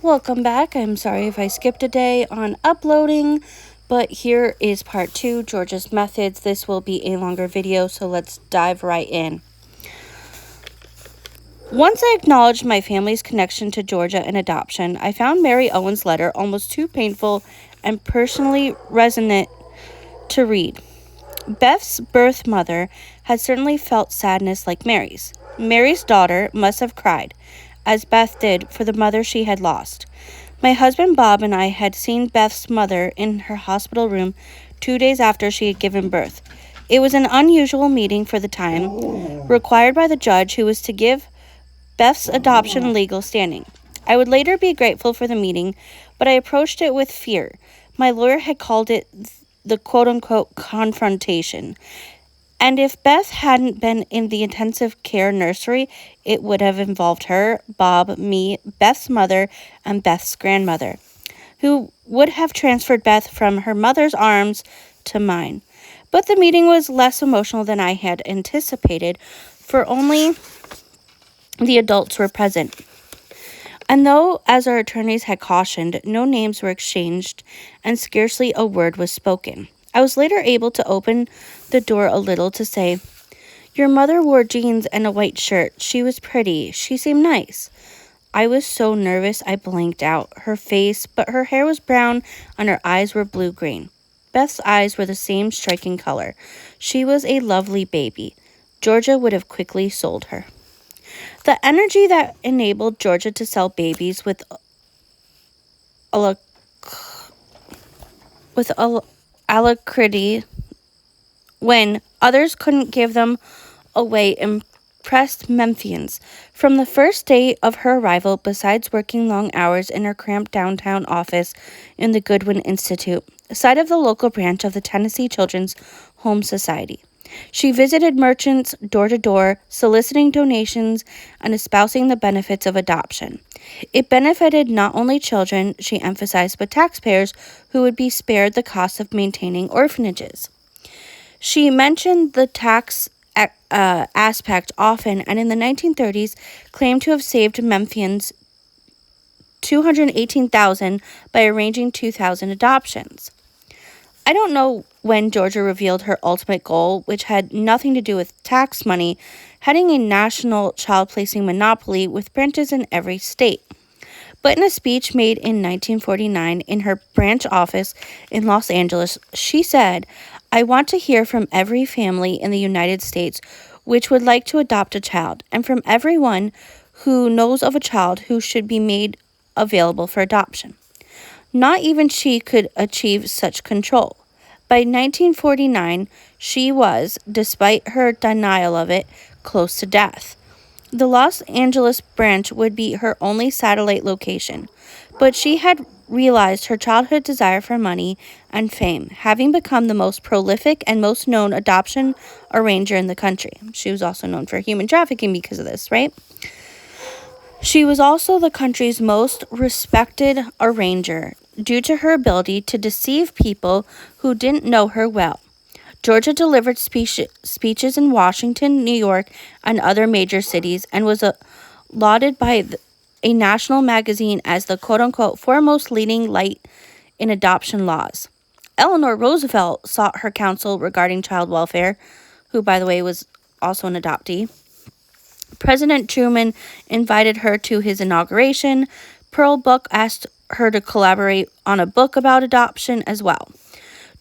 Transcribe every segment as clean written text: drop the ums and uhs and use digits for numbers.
Welcome back. I'm sorry if I skipped a day on uploading, but here is part 2, Georgia's methods. This will be a longer video, so let's dive right in. Once I acknowledged my family's connection to Georgia and adoption, I found Mary Owen's letter almost too painful and personally resonant to read. Beth's birth mother had certainly felt sadness like Mary's. Mary's daughter must have cried, as Beth did, for the mother she had lost. My husband Bob and I had seen Beth's mother in her hospital room 2 days after she had given birth. It was an unusual meeting for the time, required by the judge who was to give Beth's adoption legal standing. I would later be grateful for the meeting, but I approached it with fear. My lawyer had called it the quote-unquote confrontation. And if Beth hadn't been in the intensive care nursery, it would have involved her, Bob, me, Beth's mother, and Beth's grandmother, who would have transferred Beth from her mother's arms to mine. But the meeting was less emotional than I had anticipated, for only the adults were present. And though, as our attorneys had cautioned, no names were exchanged and scarcely a word was spoken, I was later able to open the door a little to say, "Your mother wore jeans and a white shirt. She was pretty. She seemed nice." I was so nervous I blinked out but her hair was brown and her eyes were blue-green. Beth's eyes were the same striking color. She was a lovely baby. Georgia would have quickly sold her. The energy that enabled Georgia to sell babies with alacrity when others couldn't give them away impressed Memphians. From the first day of her arrival, besides working long hours in her cramped downtown office in the Goodwin Institute, side of the local branch of the Tennessee Children's Home Society, she visited merchants door to door, soliciting donations and espousing the benefits of adoption. It benefited not only children, she emphasized, but taxpayers who would be spared the cost of maintaining orphanages. She mentioned the tax aspect often, and in the 1930s claimed to have saved Memphians $218,000 by arranging 2,000 adoptions. I don't know when Georgia revealed her ultimate goal, which had nothing to do with tax money, heading a national child placing monopoly with branches in every state. But in a speech made in 1949 in her branch office in Los Angeles, she said, "I want to hear from every family in the United States which would like to adopt a child, and from everyone who knows of a child who should be made available for adoption." Not even she could achieve such control. By 1949, she was, despite her denial of it, close to death. The Los Angeles branch would be her only satellite location, but she had realized her childhood desire for money and fame, having become the most prolific and most known adoption arranger in the country. She was also known for human trafficking because of this, right? She was also the country's most respected arranger due to her ability to deceive people who didn't know her well. Georgia delivered speeches in Washington, New York, and other major cities, and was lauded by a national magazine as the quote-unquote foremost leading light in adoption laws. Eleanor Roosevelt sought her counsel regarding child welfare, who, by the way, was also an adoptee. President Truman invited her to his inauguration. Pearl Buck asked her to collaborate on a book about adoption as well.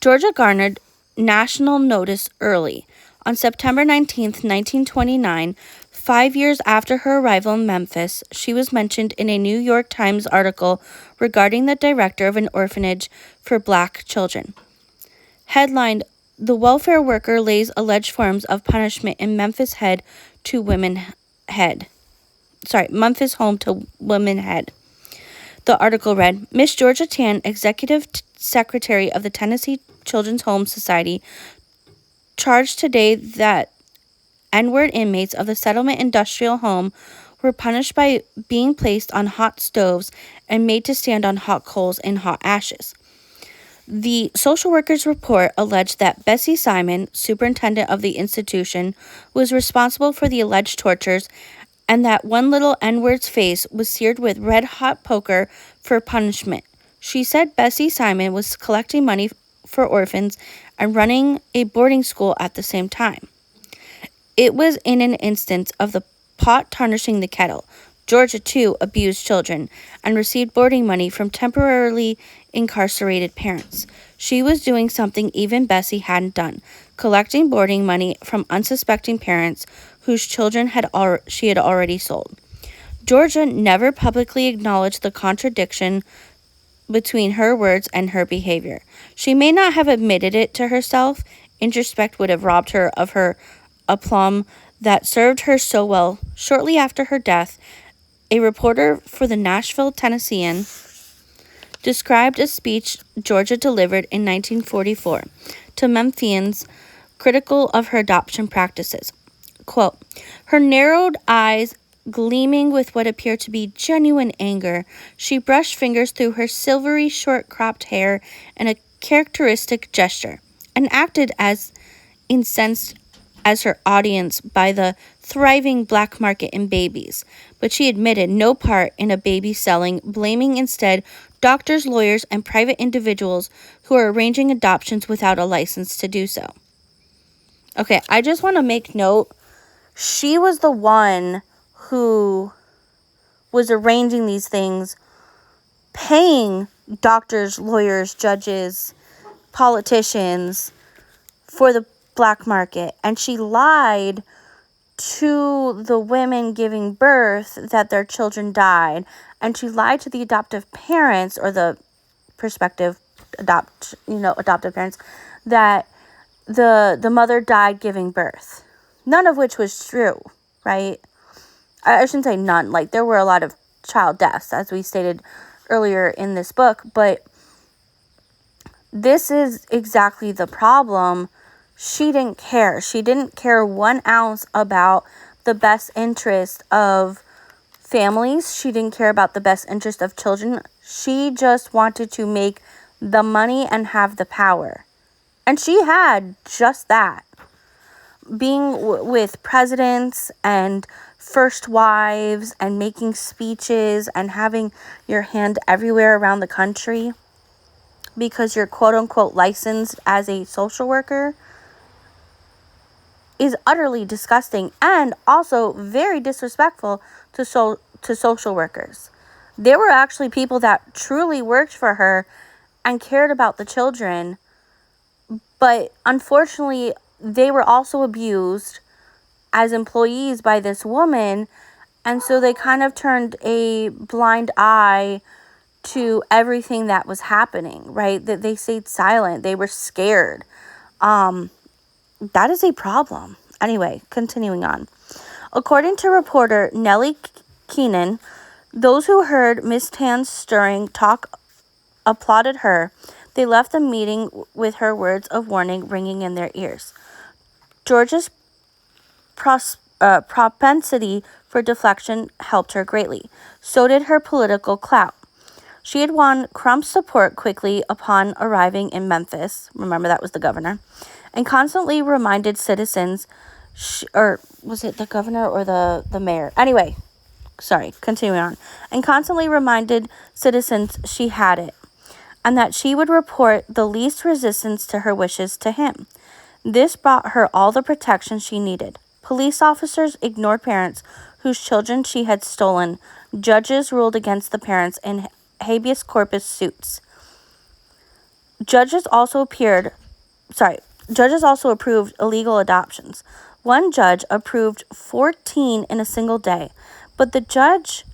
Georgia garnered national notice early. On September 19, 1929, 5 years after her arrival in Memphis, she was mentioned in a New York Times article regarding the director of an orphanage for black children. Headlined, "The welfare worker lays alleged forms of punishment in Memphis Memphis home to women head." The article read, "Miss Georgia Tan, Executive Secretary of the Tennessee Children's Home Society, charged today that N-word inmates of the settlement industrial home were punished by being placed on hot stoves and made to stand on hot coals in hot ashes." The social worker's report alleged that Bessie Simon, superintendent of the institution, was responsible for the alleged tortures and that one little N-word's face was seared with red-hot poker for punishment. She said Bessie Simon was collecting money for orphans and running a boarding school at the same time. It was in an instance of the pot tarnishing the kettle. Georgia, too, abused children and received boarding money from temporarily incarcerated parents. She was doing something even Bessie hadn't done, collecting boarding money from unsuspecting parents whose children she had already sold. Georgia never publicly acknowledged the contradiction between her words and her behavior. She may not have admitted it to herself. Introspect would have robbed her of her aplomb that served her so well. Shortly after her death, a reporter for the Nashville Tennessean described a speech Georgia delivered in 1944 to Memphians critical of her adoption practices. Quote, "Her narrowed eyes gleaming with what appeared to be genuine anger, she brushed fingers through her silvery short-cropped hair in a characteristic gesture, and acted as incensed as her audience by the thriving black market in babies, but she admitted no part in a baby selling, blaming instead doctors, lawyers, and private individuals who are arranging adoptions without a license to do so." Okay, I just want to make note, she was the one who was arranging these things, paying doctors, lawyers, judges, politicians for the black market, and she lied to the women giving birth that their children died, and she lied to the adoptive parents or the prospective adoptive parents that the mother died giving birth, none of which was true, right? I shouldn't say none, like there were a lot of child deaths, as we stated earlier in this book, but this is exactly the problem. She didn't care. She didn't care 1 ounce about the best interest of families. She didn't care about the best interest of children. She just wanted to make the money and have the power. And she had just that. Being with presidents and first wives and making speeches and having your hand everywhere around the country because you're quote-unquote licensed as a social worker is utterly disgusting and also very disrespectful to social workers. There were actually people that truly worked for her and cared about the children, but unfortunately, they were also abused as employees by this woman, and so they kind of turned a blind eye to everything that was happening, right? That they stayed silent. They were scared. That is a problem. Anyway, continuing on. According to reporter Nellie Keenan, those who heard Miss Tan's stirring talk applauded her. They left the meeting with her words of warning ringing in their ears. Georgia's propensity for deflection helped her greatly. So did her political clout. She had won Crump's support quickly upon arriving in Memphis. Remember, that was the governor. And constantly reminded citizens, or was it the governor or the mayor? Anyway, sorry, continuing on. And constantly reminded citizens she had it, and that she would report the least resistance to her wishes to him. This brought her all the protection she needed. Police officers ignored parents whose children she had stolen. Judges ruled against the parents in habeas corpus suits. Judges also approved illegal adoptions. One judge approved 14 in a single day, but the judge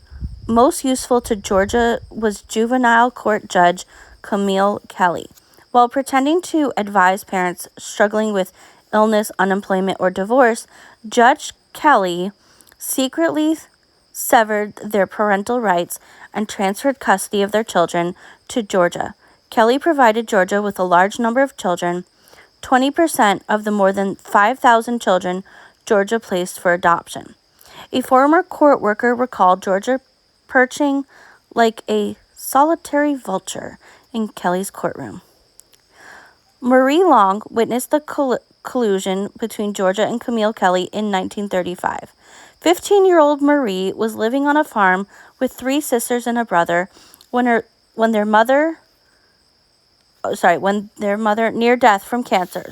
most useful to Georgia was juvenile court judge Camille Kelly. While pretending to advise parents struggling with illness, unemployment, or divorce, Judge Kelly secretly severed their parental rights and transferred custody of their children to Georgia. Kelly provided Georgia with a large number of children, 20% of the more than 5,000 children Georgia placed for adoption. A former court worker recalled Georgia perching like a solitary vulture in Kelly's courtroom. Marie Long witnessed the collusion between Georgia and Camille Kelly in 1935. 15-year-old Marie was living on a farm with 3 sisters and a brother when their mother near death from cancer,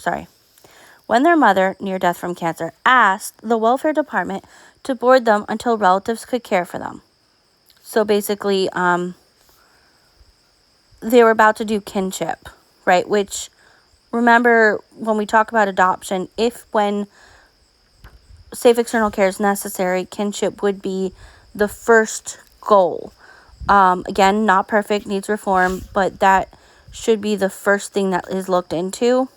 asked the welfare department to board them until relatives could care for them. So basically, they were about to do kinship, right? Which, remember, when we talk about adoption, when safe external care is necessary, kinship would be the first goal. Again, not perfect, needs reform, but that should be the first thing that is looked into.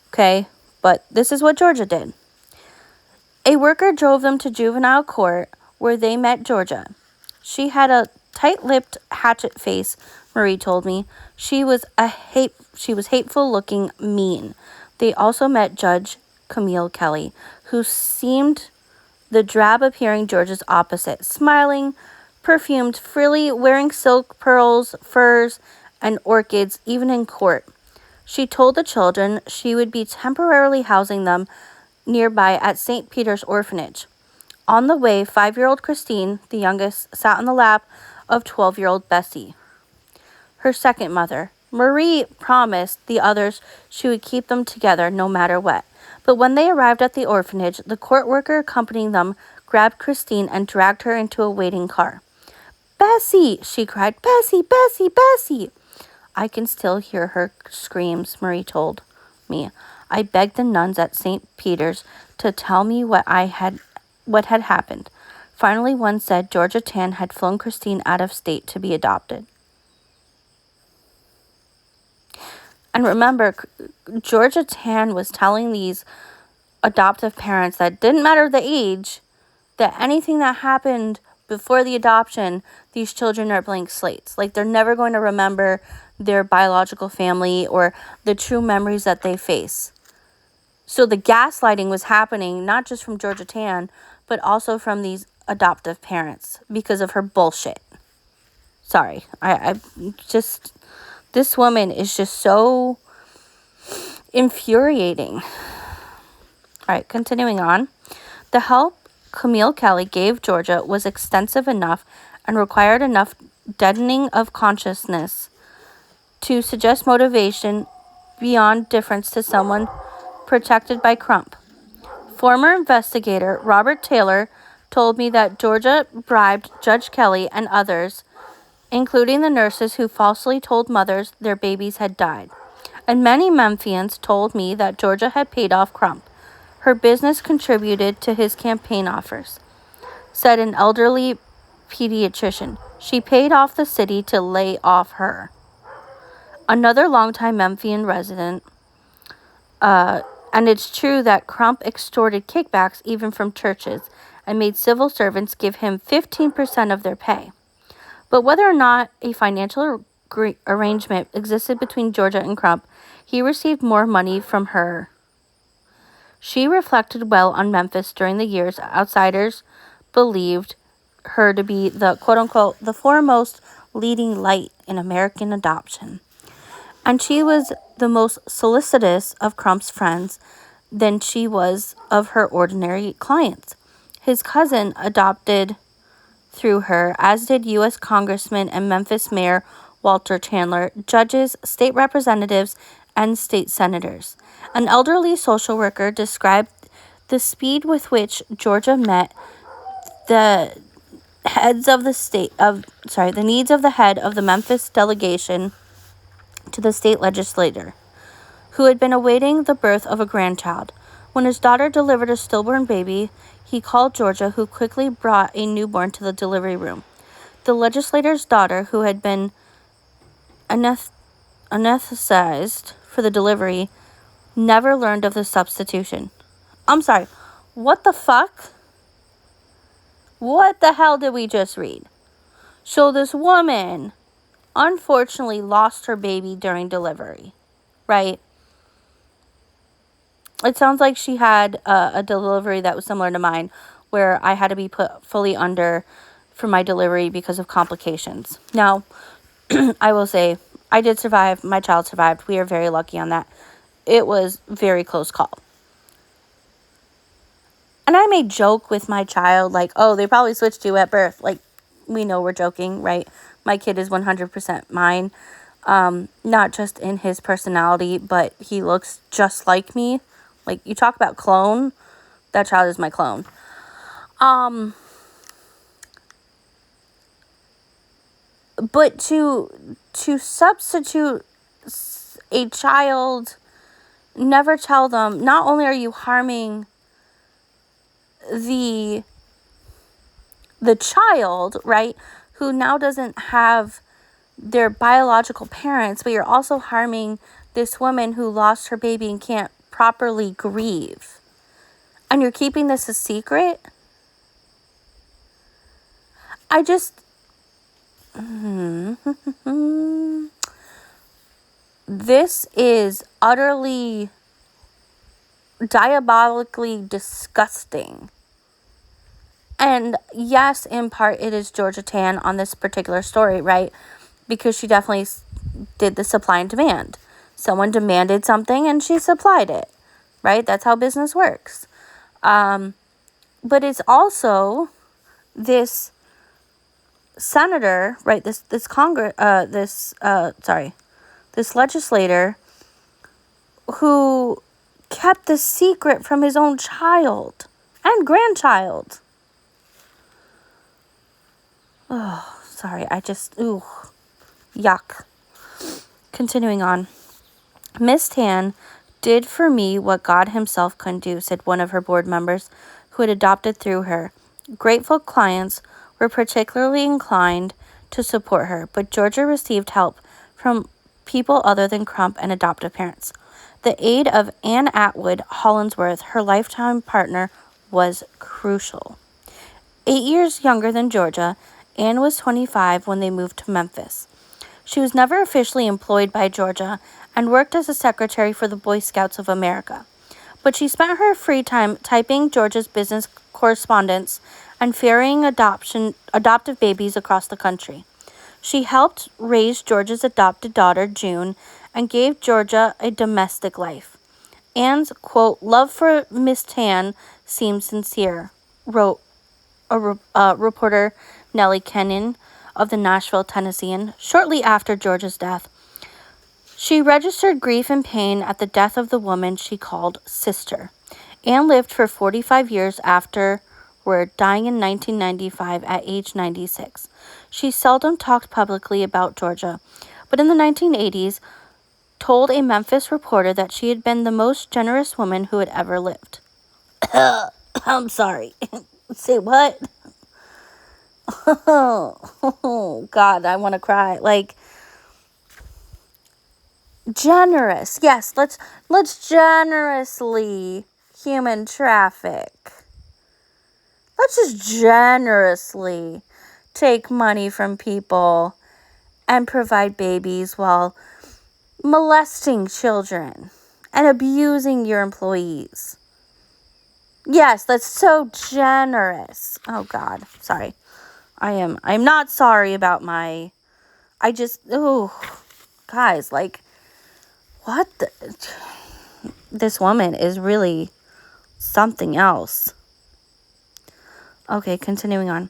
Okay, but this is what Georgia did. A worker drove them to juvenile court where they met Georgia. She had a tight-lipped hatchet face, Marie told me. She was hateful looking, mean. They also met Judge Camille Kelly, who seemed the drab-appearing Georgia's opposite, smiling, perfumed, frilly, wearing silk, pearls, furs, and orchids, even in court. She told the children she would be temporarily housing them nearby at St. Peter's Orphanage. On the way, 5-year-old Christine, the youngest, sat on the lap of 12-year-old Bessie, her second mother. Marie promised the others she would keep them together no matter what. But when they arrived at the orphanage, the court worker accompanying them grabbed Christine and dragged her into a waiting car. "Bessie!" she cried. "Bessie! Bessie! Bessie!" I can still hear her screams, Marie told me. I begged the nuns at St. Peter's to tell me what had happened. Finally, one said Georgia Tan had flown Christine out of state to be adopted. And remember, Georgia Tan was telling these adoptive parents that didn't matter the age, that anything that happened before the adoption, these children are blank slates. Like, they're never going to remember their biological family or the true memories that they face. So the gaslighting was happening not just from Georgia Tan, but also from these adoptive parents because of her bullshit. Sorry, this woman is just so infuriating. All right, continuing on. The help Camille Kelly gave Georgia was extensive enough and required enough deadening of consciousness to suggest motivation beyond difference to someone protected by Crump. Former investigator Robert Taylor told me that Georgia bribed Judge Kelly and others, including the nurses who falsely told mothers their babies had died. And many Memphians told me that Georgia had paid off Crump. Her business contributed to his campaign offers, said an elderly pediatrician. She paid off the city to lay off her. Another longtime Memphian resident, and it's true that Crump extorted kickbacks even from churches and made civil servants give him 15% of their pay. But whether or not a financial arrangement existed between Georgia and Crump, he received more money from her. She reflected well on Memphis during the years outsiders believed her to be the quote-unquote the foremost leading light in American adoption. And she was the most solicitous of Crump's friends than she was of her ordinary clients. His cousin adopted through her, as did U.S. Congressman and Memphis Mayor Walter Chandler, judges, state representatives, and state senators. An elderly social worker described the speed with which Georgia met the needs of the head of the Memphis delegation to the state legislature, who had been awaiting the birth of a grandchild. When his daughter delivered a stillborn baby, he called Georgia, who quickly brought a newborn to the delivery room. The legislator's daughter, who had been anesthetized for the delivery, never learned of the substitution. I'm sorry, what the fuck? What the hell did we just read? So this woman unfortunately lost her baby during delivery, right? It sounds like she had a delivery that was similar to mine, where I had to be put fully under for my delivery because of complications. Now, I will say, I did survive. My child survived. We are very lucky on that. It was a very close call. And I may joke with my child, like, oh, they probably switched you at birth. Like, we know we're joking, right? My kid is 100% mine. Not just in his personality, but he looks just like me. Like, you talk about clone, that child is my clone. But to substitute a child, never tell them, not only are you harming the child, right, who now doesn't have their biological parents, but you're also harming this woman who lost her baby and can't properly grieve. And you're keeping this a secret? I just... This is utterly diabolically disgusting. And yes, in part, it is Georgia Tann on this particular story, right? Because she definitely did the supply and demand. Someone demanded something and she supplied it, right? That's how business works. But it's also this senator, right? This legislator who kept the secret from his own child and grandchild. Oh, sorry. Yuck. Continuing on. Miss Tann did for me what God himself couldn't do, said one of her board members who had adopted through her. Grateful clients were particularly inclined to support her, but Georgia received help from people other than Crump and adoptive parents. The aid of Anne Atwood Hollingsworth, her lifetime partner, was crucial. 8 years younger than Georgia, Anne was 25 when they moved to Memphis. She was never officially employed by Georgia and worked as a secretary for the Boy Scouts of America. But she spent her free time typing Georgia's business correspondence and ferrying adoptive babies across the country. She helped raise Georgia's adopted daughter, June, and gave Georgia a domestic life. Anne's, quote, love for Miss Tann seemed sincere, wrote reporter Nellie Kenyon of the Nashville Tennessean shortly after Georgia's death. She registered grief and pain at the death of the woman she called sister. Anne lived for 45 years afterward, dying in 1995 at age 96. She seldom talked publicly about Georgia, but in the 1980s told a Memphis reporter that she had been the most generous woman who had ever lived. I'm sorry. Say what? Oh, God, I want to cry. Like, generous. Yes, let's generously human traffic. Let's just generously take money from people and provide babies while molesting children and abusing your employees. Yes, that's so generous. Oh, God, sorry. I'm not sorry about guys, like, what this woman is really something else. Okay, continuing on.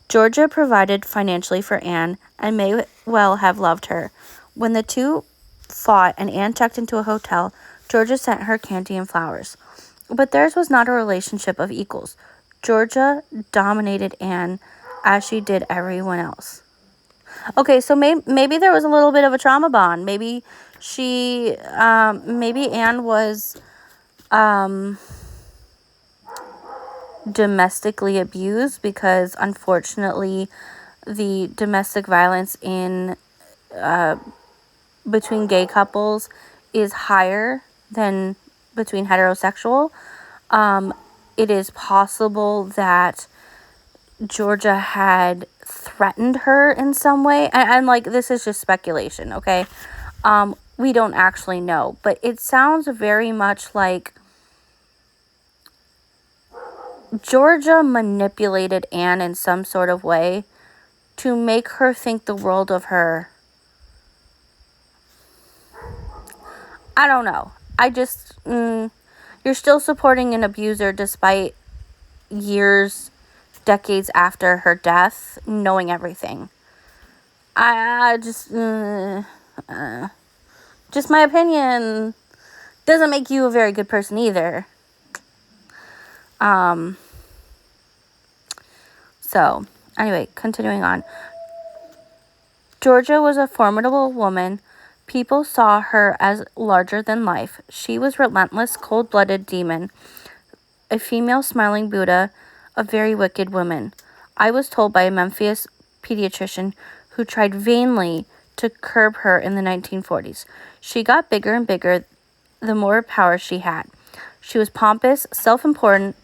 Georgia provided financially for Anne and may well have loved her. When the two fought and Anne checked into a hotel, Georgia sent her candy and flowers. But theirs was not a relationship of equals. Georgia dominated Anne as she did everyone else. Okay, so maybe there was a little bit of a trauma bond. Maybe maybe Anne was domestically abused because, unfortunately, the domestic violence in between gay couples is higher than between heterosexual. It is possible that Georgia had threatened her in some way. And like, this is just speculation, okay? We don't actually know. But it sounds very much like Georgia manipulated Anne in some sort of way to make her think the world of her. I don't know. You're still supporting an abuser despite years, decades after her death, knowing everything. I just my opinion, doesn't make you a very good person either. So, anyway, continuing on. Georgia was a formidable woman. People saw her as larger than life. She was relentless, cold-blooded demon, a female smiling Buddha, a very wicked woman. I was told by a Memphis pediatrician who tried vainly to curb her in the 1940s. She got bigger and bigger the more power she had. She was pompous, self-important.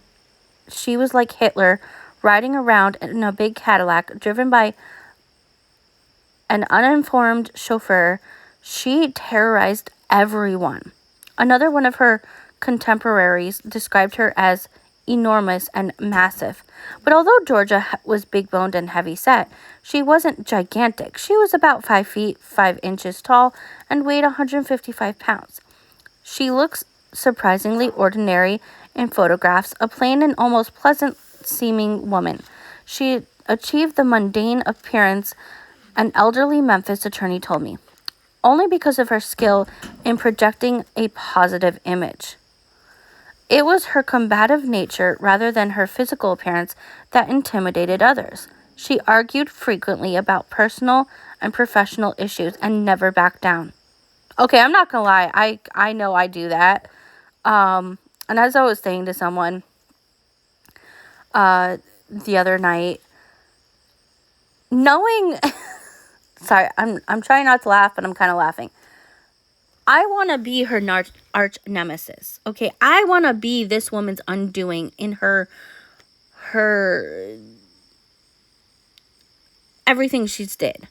She was like Hitler, riding around in a big Cadillac, driven by an uninformed chauffeur. She terrorized everyone. Another one of her contemporaries described her as enormous and massive. But although Georgia was big-boned and heavy-set, she wasn't gigantic. She was about 5 feet, 5 inches tall and weighed 155 pounds. She looks surprisingly ordinary in photographs, a plain and almost pleasant-seeming woman. She achieved the mundane appearance, an elderly Memphis attorney told me, only because of her skill in projecting a positive image. It was her combative nature rather than her physical appearance that intimidated others. She argued frequently about personal and professional issues and never backed down. Okay, I'm not gonna lie, I know I do that. And as I was saying to someone the other night, knowing sorry, I'm trying not to laugh, but I'm kind of laughing. I want to be her arch nemesis. Okay, I want to be this woman's undoing in her everything she's did.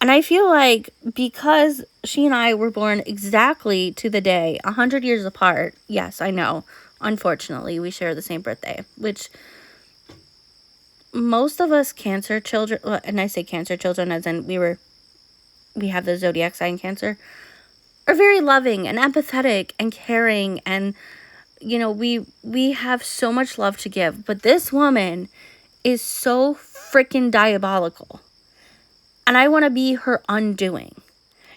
And I feel like because she and I were born exactly to the day, 100 years apart. Yes, I know. Unfortunately, we share the same birthday, which most of us Cancer children, and I say Cancer children as in we have the zodiac sign Cancer, are very loving and empathetic and caring, and you know, we have so much love to give. But this woman is so freaking diabolical, and I want to be her undoing.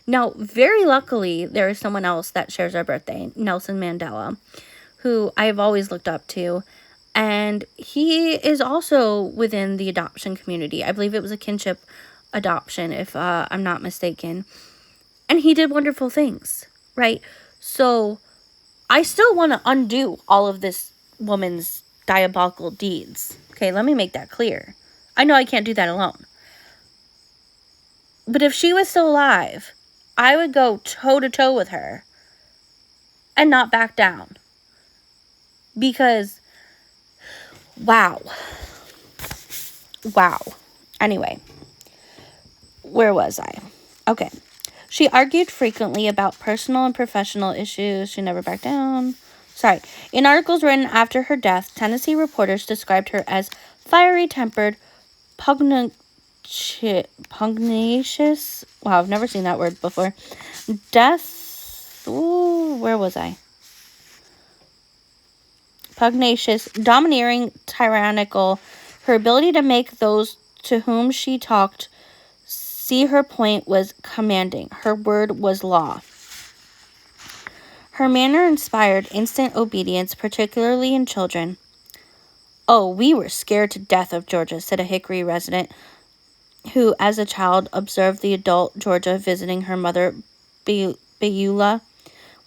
Now, very luckily, there is someone else that shares our birthday, Nelson Mandela, who I have always looked up to, and he is also within the adoption community. I believe it was a kinship adoption, if I'm not mistaken. And he did wonderful things, right? So I still want to undo all of this woman's diabolical deeds. Okay, let me make that clear. I know I can't do that alone. But if she was still alive, I would go toe-to-toe with her and not back down. Because, wow. Anyway, where was I? Okay. She argued frequently about personal and professional issues. She never backed down. In articles written after her death, Tennessee reporters described her as fiery-tempered, pugnacious. Wow, I've never seen that word before. Where was I? Pugnacious, domineering, tyrannical. Her ability to make those to whom she talked see her point was commanding. Her word was law. Her manner inspired instant obedience, particularly in children. "Oh, we were scared to death of Georgia," said a Hickory resident who, as a child, observed the adult Georgia visiting her mother, Beulah.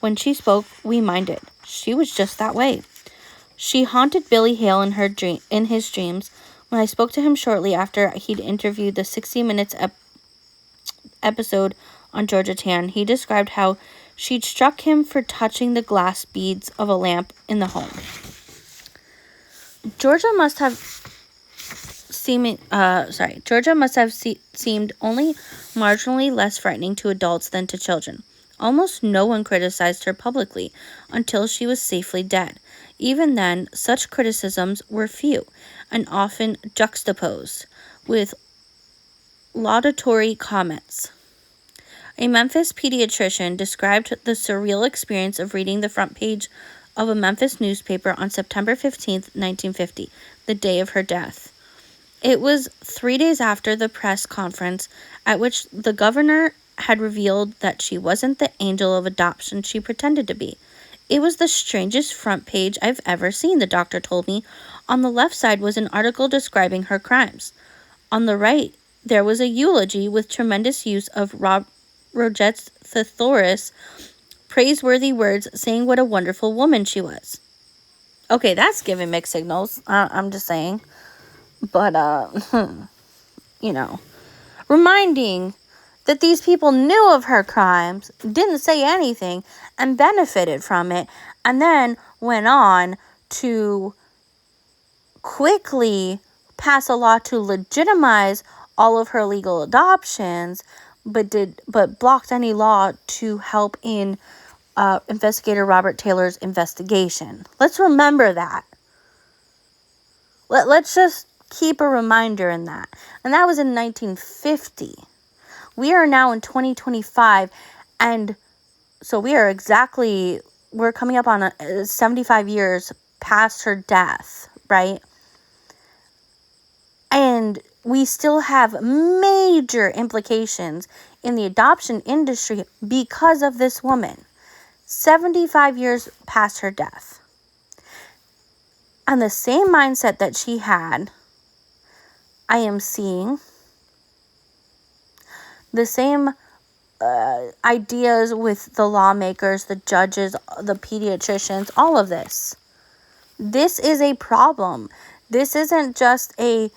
"When she spoke, we minded. She was just that way." She haunted Billy Hale in his dreams. When I spoke to him shortly after he'd interviewed the 60 Minutes episode on Georgia Tann, he described how she'd struck him for touching the glass beads of a lamp in the home. Georgia must have seemed only marginally less frightening to adults than to children. Almost no one criticized her publicly until she was safely dead. Even then, such criticisms were few and often juxtaposed with laudatory comments. A Memphis pediatrician described the surreal experience of reading the front page of a Memphis newspaper on September 15th, 1950, the day of her death. It was 3 days after the press conference at which the governor had revealed that she wasn't the angel of adoption she pretended to be. It was the strangest front page I've ever seen, the doctor told me. On the left side was an article describing her crimes. On the right, there was a eulogy with tremendous use of Roget's thesaurus, praiseworthy words saying what a wonderful woman she was. Okay, that's giving mixed signals. I'm just saying. But, reminding that these people knew of her crimes, didn't say anything, and benefited from it, and then went on to quickly pass a law to legitimize all of her legal adoptions, but blocked any law to help in investigator Robert Taylor's investigation. Let's remember that. Let's just keep a reminder in that. And that was in 1950. We are now in 2025, and so we're coming up on 75 years past her death, right? And we still have major implications in the adoption industry because of this woman. 75 years past her death. And the same mindset that she had, I am seeing the same ideas with the lawmakers, the judges, the pediatricians, all of this. This is a problem. This isn't just a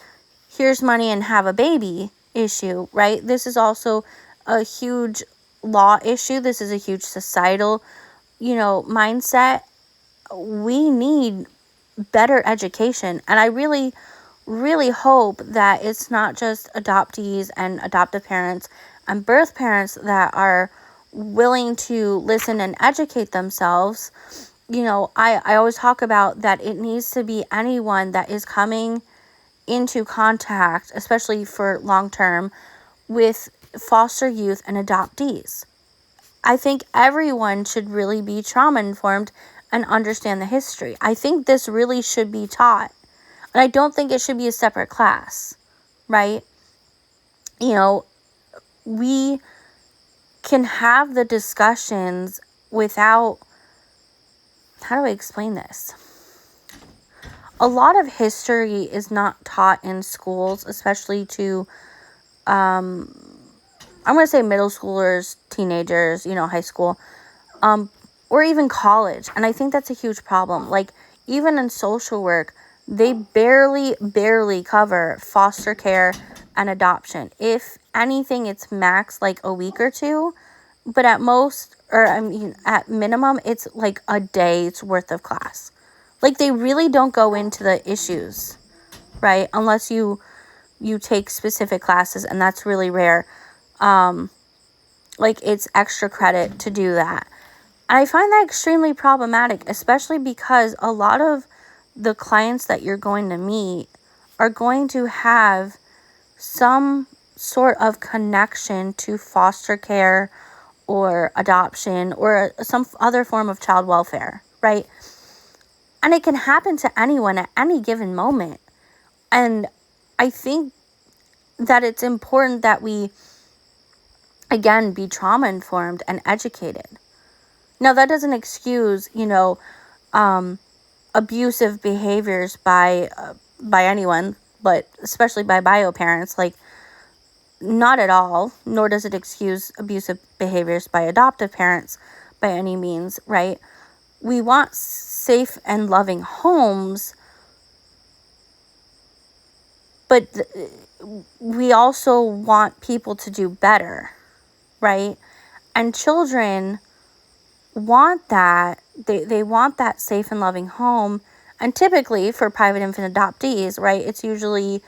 here's money and have a baby issue, right? This is also a huge law issue. This is a huge societal, mindset. We need better education. And I really, really hope that it's not just adoptees and adoptive parents and birth parents that are willing to listen and educate themselves. I always talk about that it needs to be anyone that is coming into contact, especially for long term, with foster youth and adoptees. I think everyone should really be trauma informed and understand the history. I think this really should be taught. And I don't think it should be a separate class, right? We can have the discussions without, how do I explain this? A lot of history is not taught in schools, especially to, I'm going to say middle schoolers, teenagers, high school, or even college. And I think that's a huge problem. Like, even in social work, they barely cover foster care and adoption. If anything, it's max like a week or two, but at minimum, it's like a day's worth of class. Like, they really don't go into the issues, right? Unless you take specific classes, and that's really rare. It's extra credit to do that. And I find that extremely problematic, especially because a lot of the clients that you're going to meet are going to have some sort of connection to foster care or adoption or some other form of child welfare, right? And it can happen to anyone at any given moment. And I think that it's important that we, again, be trauma informed and educated. Now, that doesn't excuse, abusive behaviors by anyone, but especially by bio parents. Like, not at all, nor does it excuse abusive behaviors by adoptive parents by any means, right? We want safe and loving homes, but we also want people to do better, right? And children want that. They want that safe and loving home. And typically for private infant adoptees, right, it's usually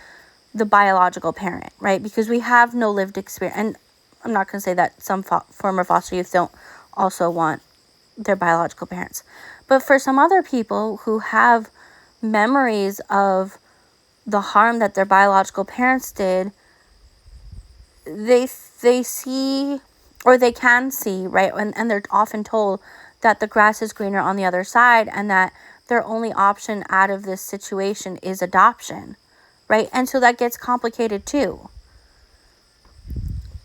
the biological parent, right? Because we have no lived experience. And I'm not going to say that some former foster youth don't also want their biological parents. But for some other people who have memories of the harm that their biological parents did, they see, or they can see, right? And they're often told that the grass is greener on the other side, and that their only option out of this situation is adoption, right? And so that gets complicated too.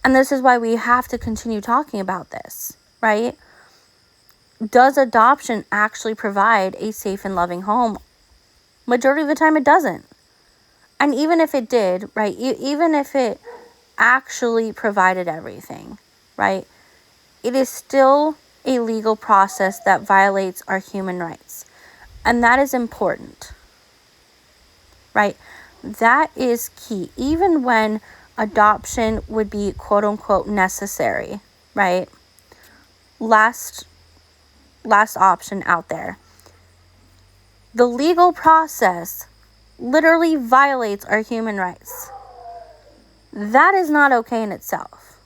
And this is why we have to continue talking about this, right? Does adoption actually provide a safe and loving home? Majority of the time it doesn't. And even if it did, right, even if it actually provided everything, right, it is still a legal process that violates our human rights. And that is important, right? That is key. Even when adoption would be quote unquote necessary, right? Last option out there. The legal process literally violates our human rights. That is not okay in itself.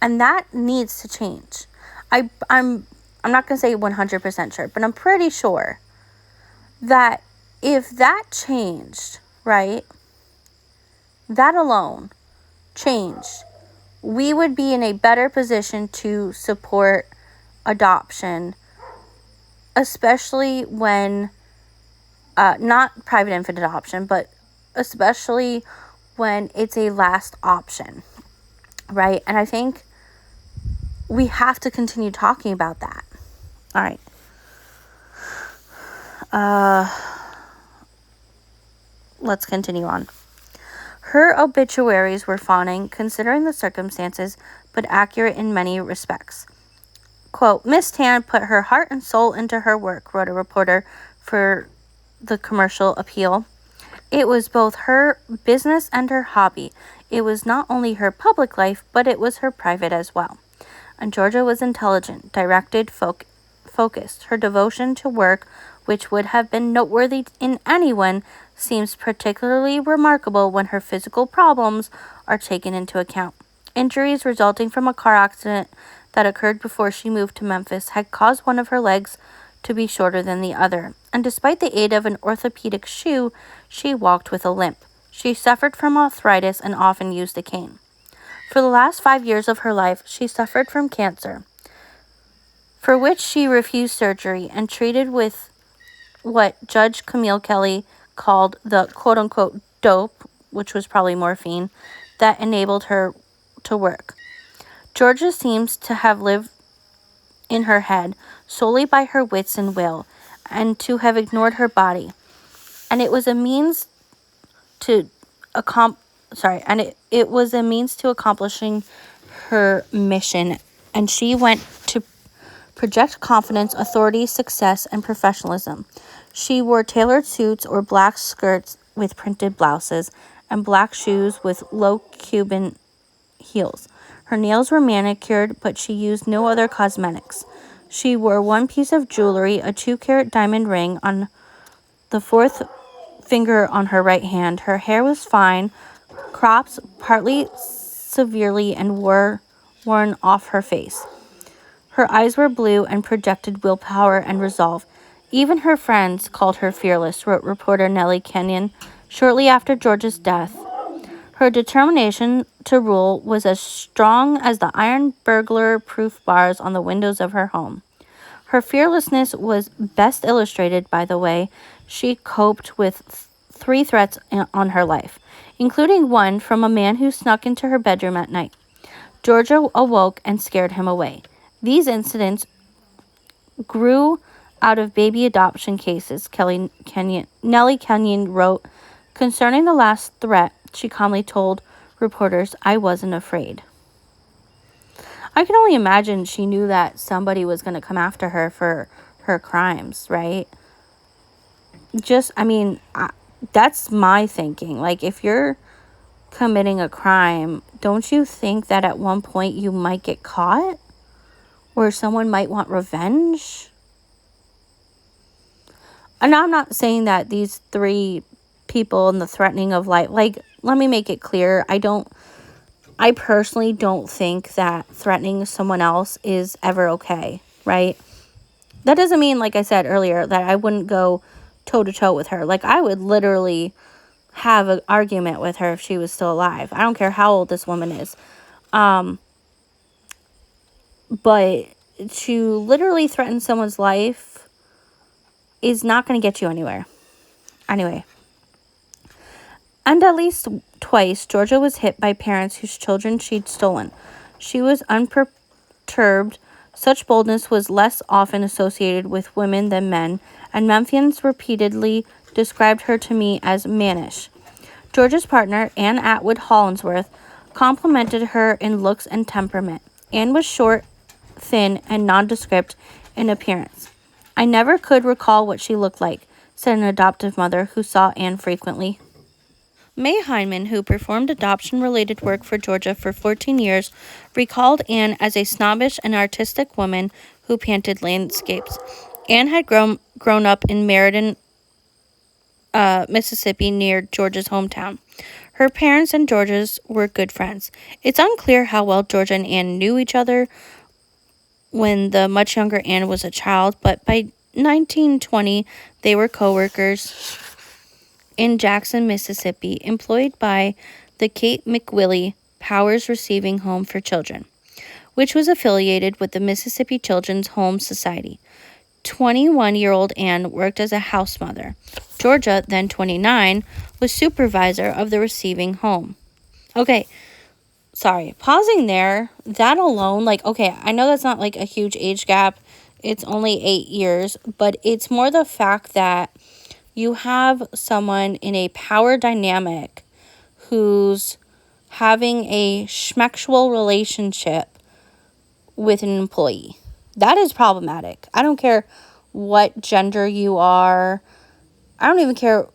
And that needs to change. I'm not going to say 100% sure, but I'm pretty sure that if that changed, right, that alone changed, we would be in a better position to support adoption, especially when, not private infant adoption, but especially when it's a last option, right? And I think we have to continue talking about that. All right. Let's continue on. Her obituaries were fawning, considering the circumstances, but accurate in many respects. Quote, Miss Tan put her heart and soul into her work, wrote a reporter for the Commercial Appeal. It was both her business and her hobby. It was not only her public life, but it was her private as well. And Georgia was intelligent, directed, focused. Her devotion to work, which would have been noteworthy in anyone, seems particularly remarkable when her physical problems are taken into account. Injuries resulting from a car accident that occurred before she moved to Memphis had caused one of her legs to be shorter than the other, and despite the aid of an orthopedic shoe, she walked with a limp. She suffered from arthritis and often used a cane. For the last 5 years of her life, she suffered from cancer, for which she refused surgery and treated with what Judge Camille Kelly called the quote-unquote dope, which was probably morphine, that enabled her to work. Georgia seems to have lived in her head solely by her wits and will, and to have ignored her body. And it was a means to it was a means to accomplishing her mission, and she went to project confidence, authority, success, and professionalism. She wore tailored suits or black skirts with printed blouses and black shoes with low Cuban heels. Her nails were manicured, but she used no other cosmetics. She wore one piece of jewelry, a 2-carat diamond ring on the fourth finger on her right hand. Her hair was fine, cropped partly severely and worn off her face. Her eyes were blue and projected willpower and resolve. Even her friends called her fearless, wrote reporter Nellie Kenyon shortly after George's death. Her determination to rule was as strong as the iron burglar-proof bars on the windows of her home. Her fearlessness was best illustrated by the way she coped with 3 threats on her life, including one from a man who snuck into her bedroom at night. Georgia awoke and scared him away. These incidents grew out of baby adoption cases, Nellie Kenyon wrote. Concerning the last threat, she calmly told reporters, I wasn't afraid. I can only imagine she knew that somebody was going to come after her for her crimes, right? That's my thinking. Like, if you're committing a crime, don't you think that at one point you might get caught? Or someone might want revenge? And I'm not saying that these 3 people and the threatening of life, like, let me make it clear, I personally don't think that threatening someone else is ever okay, right? That doesn't mean, like I said earlier, that I wouldn't go toe-to-toe with her. Like, I would literally have an argument with her if she was still alive. I don't care how old this woman is. But to literally threaten someone's life is not going to get you anywhere. Anyway. And at least twice, Georgia was hit by parents whose children she'd stolen. She was unperturbed. Such boldness was less often associated with women than men, and Memphians repeatedly described her to me as mannish. Georgia's partner, Anne Atwood Hollingsworth, complimented her in looks and temperament. Anne was short, thin, and nondescript in appearance. I never could recall what she looked like, said an adoptive mother who saw Anne frequently. May Heineman, who performed adoption-related work for Georgia for 14 years, recalled Anne as a snobbish and artistic woman who painted landscapes. Anne had grown up in Meriden, Mississippi, near Georgia's hometown. Her parents and Georgia's were good friends. It's unclear how well Georgia and Anne knew each other when the much younger Anne was a child, but by 1920, they were co-workers in Jackson, Mississippi, employed by the Kate McWillie Powers Receiving Home for Children, which was affiliated with the Mississippi Children's Home Society. 21-year-old Anne worked as a house mother. Georgia, then 29, was supervisor of the receiving home. Okay, sorry, pausing there, that alone, okay, I know that's not a huge age gap. It's only 8 years, but it's more the fact that you have someone in a power dynamic who's having a schmexual relationship with an employee. That is problematic. I don't care what gender you are. I don't even care,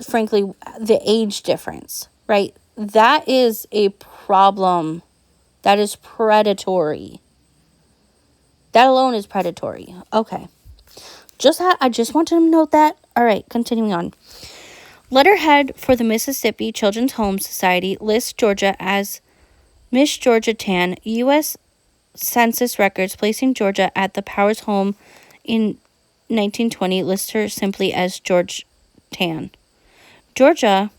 frankly, the age difference, right? That is a problem. That is predatory. That alone is predatory. Okay. I just wanted to note that. All right, continuing on. Letterhead for the Mississippi Children's Home Society lists Georgia as Miss Georgia Tan. U.S. Census records placing Georgia at the Powers home in 1920 lists her simply as George Tan. Georgia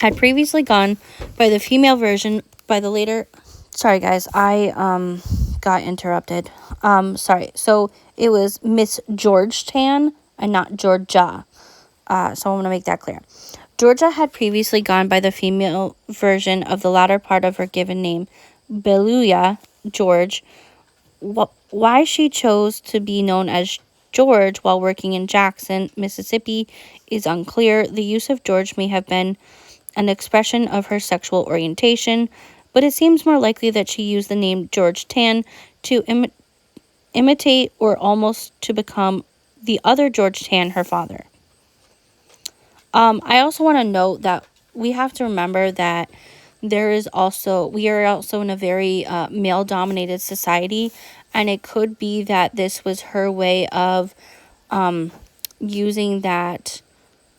had previously gone by the female version by the later... Sorry, guys, I got interrupted. Sorry. So it was Miss George Tan and not Georgia. So I want to make that clear. Georgia had previously gone by the female version of the latter part of her given name, Beluya George. Why she chose to be known as George while working in Jackson, Mississippi, is unclear. The use of George may have been an expression of her sexual orientation, but it seems more likely that she used the name George Tan to imitate or almost to become the other George Tan, her father. I also want to note that we have to remember that we are also in a very male-dominated society, and it could be that this was her way of using that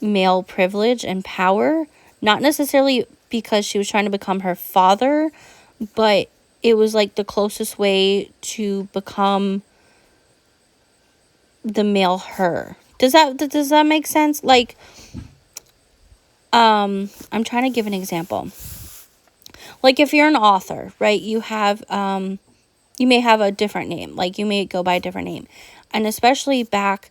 male privilege and power, not necessarily because she was trying to become her father, but it was the closest way to become the male her. Does that make sense? I'm trying to give an example. If you're an author, right, you have you may have a different name. You may go by a different name. And especially back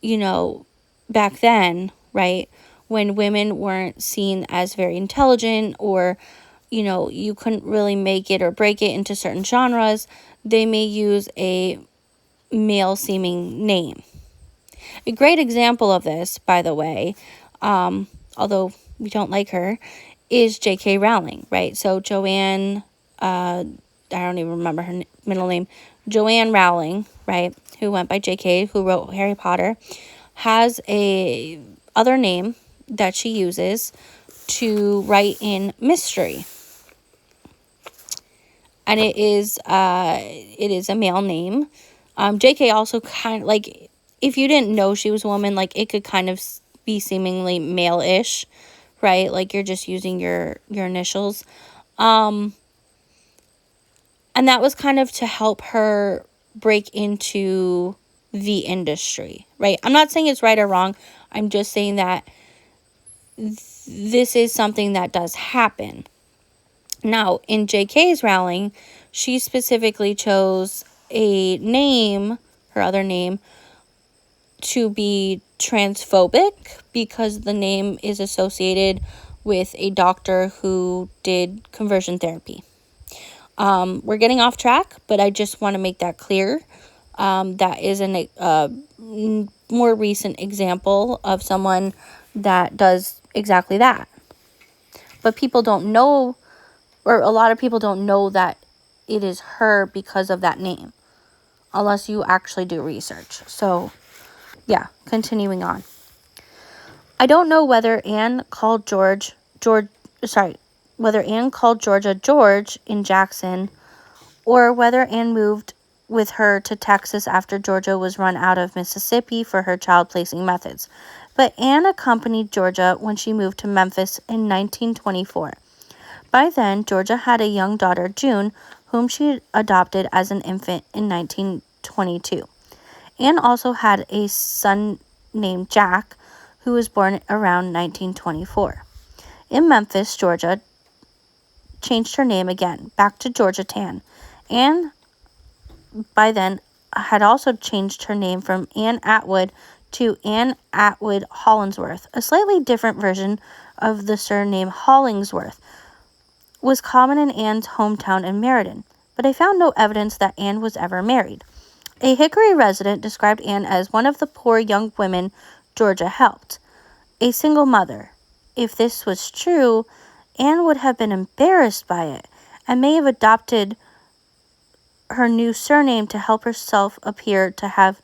then, right, when women weren't seen as very intelligent, or you couldn't really make it or break it into certain genres, they may use a male seeming name. A great example of this, by the way, although we don't like her, is J.K. Rowling, right? So Joanne, I don't even remember her middle name, Joanne Rowling, right, who went by J.K., who wrote Harry Potter, has a other name that she uses to write in mystery. And it is a male name. J.K. also kind of, if you didn't know she was a woman, it could kind of be seemingly male-ish, right? You're just using your initials. And that was kind of to help her break into the industry, right? I'm not saying it's right or wrong. I'm just saying that this is something that does happen. Now, in J.K.'s Rowling, she specifically chose a name, her other name, to be transphobic because the name is associated with a doctor who did conversion therapy. We're getting off track, but I just want to make that clear. That is a more recent example of someone that does exactly that. But people don't know, or a lot of people don't know that it is her because of that name, unless you actually do research. So, yeah, continuing on. I don't know whether Anne called whether Anne called Georgia George in Jackson, or whether Anne moved with her to Texas after Georgia was run out of Mississippi for her child placing methods. But Anne accompanied Georgia when she moved to Memphis in 1924. By then, Georgia had a young daughter, June, whom she adopted as an infant in 1922. Anne also had a son named Jack, who was born around 1924. In Memphis, Georgia changed her name again, back to Georgia Tan. Anne, by then, had also changed her name from Anne Atwood to Anne Atwood Hollingsworth. A slightly different version of the surname Hollingsworth was common in Anne's hometown in Meriden, but I found no evidence that Anne was ever married. A Hickory resident described Anne as one of the poor young women Georgia helped, a single mother. If this was true, Anne would have been embarrassed by it and may have adopted her new surname to help herself appear to have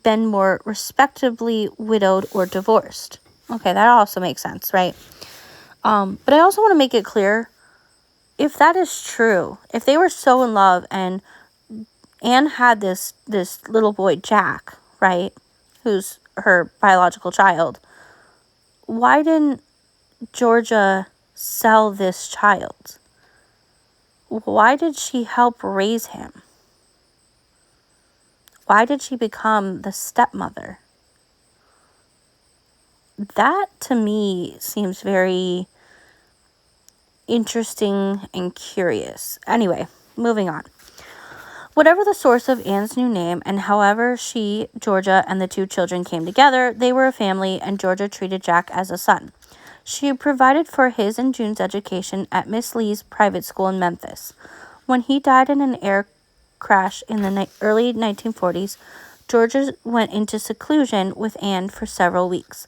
been more respectably widowed or divorced. Okay, that also makes sense, right? But I also want to make it clear, if that is true, if they were so in love and Anne had this little boy, Jack, right, who's her biological child, why didn't Georgia sell this child? Why did she help raise him? Why did she become the stepmother? That, to me, seems very interesting and curious. Anyway, moving on. Whatever the source of Anne's new name, and however she, Georgia, and the two children came together, they were a family, and Georgia treated Jack as a son. She provided for his and June's education at Miss Lee's private school in Memphis. When he died in an air crash in the early 1940s, Georgia went into seclusion with Anne for several weeks.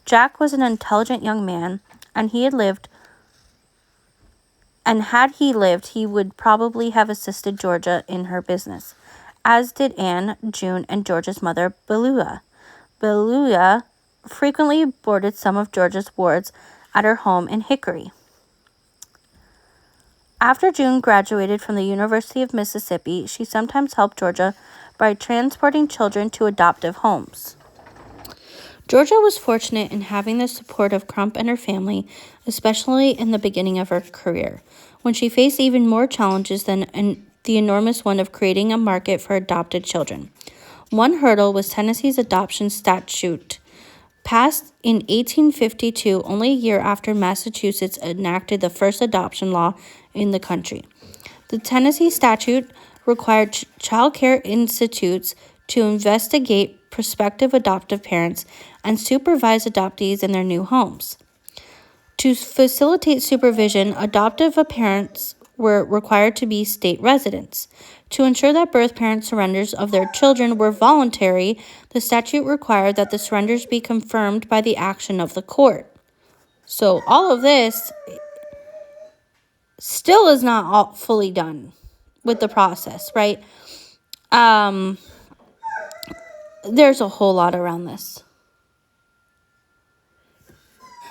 Jack was an intelligent young man, and had he lived, he would probably have assisted Georgia in her business, as did Anne, June, and Georgia's mother, Beluga. Beluga frequently boarded some of Georgia's wards at her home in Hickory. After June graduated from the University of Mississippi, she sometimes helped Georgia by transporting children to adoptive homes. Georgia was fortunate in having the support of Crump and her family, especially in the beginning of her career, when she faced even more challenges than the enormous one of creating a market for adopted children. One hurdle was Tennessee's adoption statute, passed in 1852, only a year after Massachusetts enacted the first adoption law in the country. The Tennessee statute required child care institutes to investigate prospective adoptive parents and supervise adoptees in their new homes. To facilitate supervision, adoptive parents were required to be state residents. To ensure that birth parent surrenders of their children were voluntary, the statute required that the surrenders be confirmed by the action of the court. So all of this still is not all fully done with the process, right? There's a whole lot around this.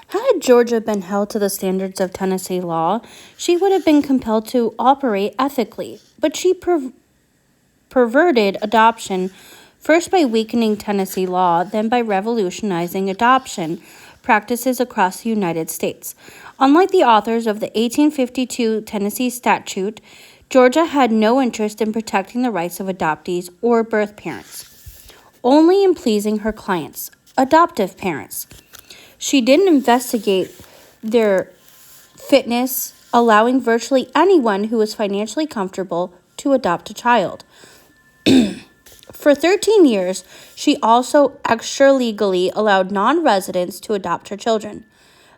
Had Georgia been held to the standards of Tennessee law, she would have been compelled to operate ethically, but she perverted adoption, first by weakening Tennessee law, then by revolutionizing adoption practices across the United States. Unlike the authors of the 1852 Tennessee statute, Georgia had no interest in protecting the rights of adoptees or birth parents, only in pleasing her clients, adoptive parents. She didn't investigate their fitness allowing virtually anyone who was financially comfortable to adopt a child. For 13 years, she also extra-legally allowed non-residents to adopt her children.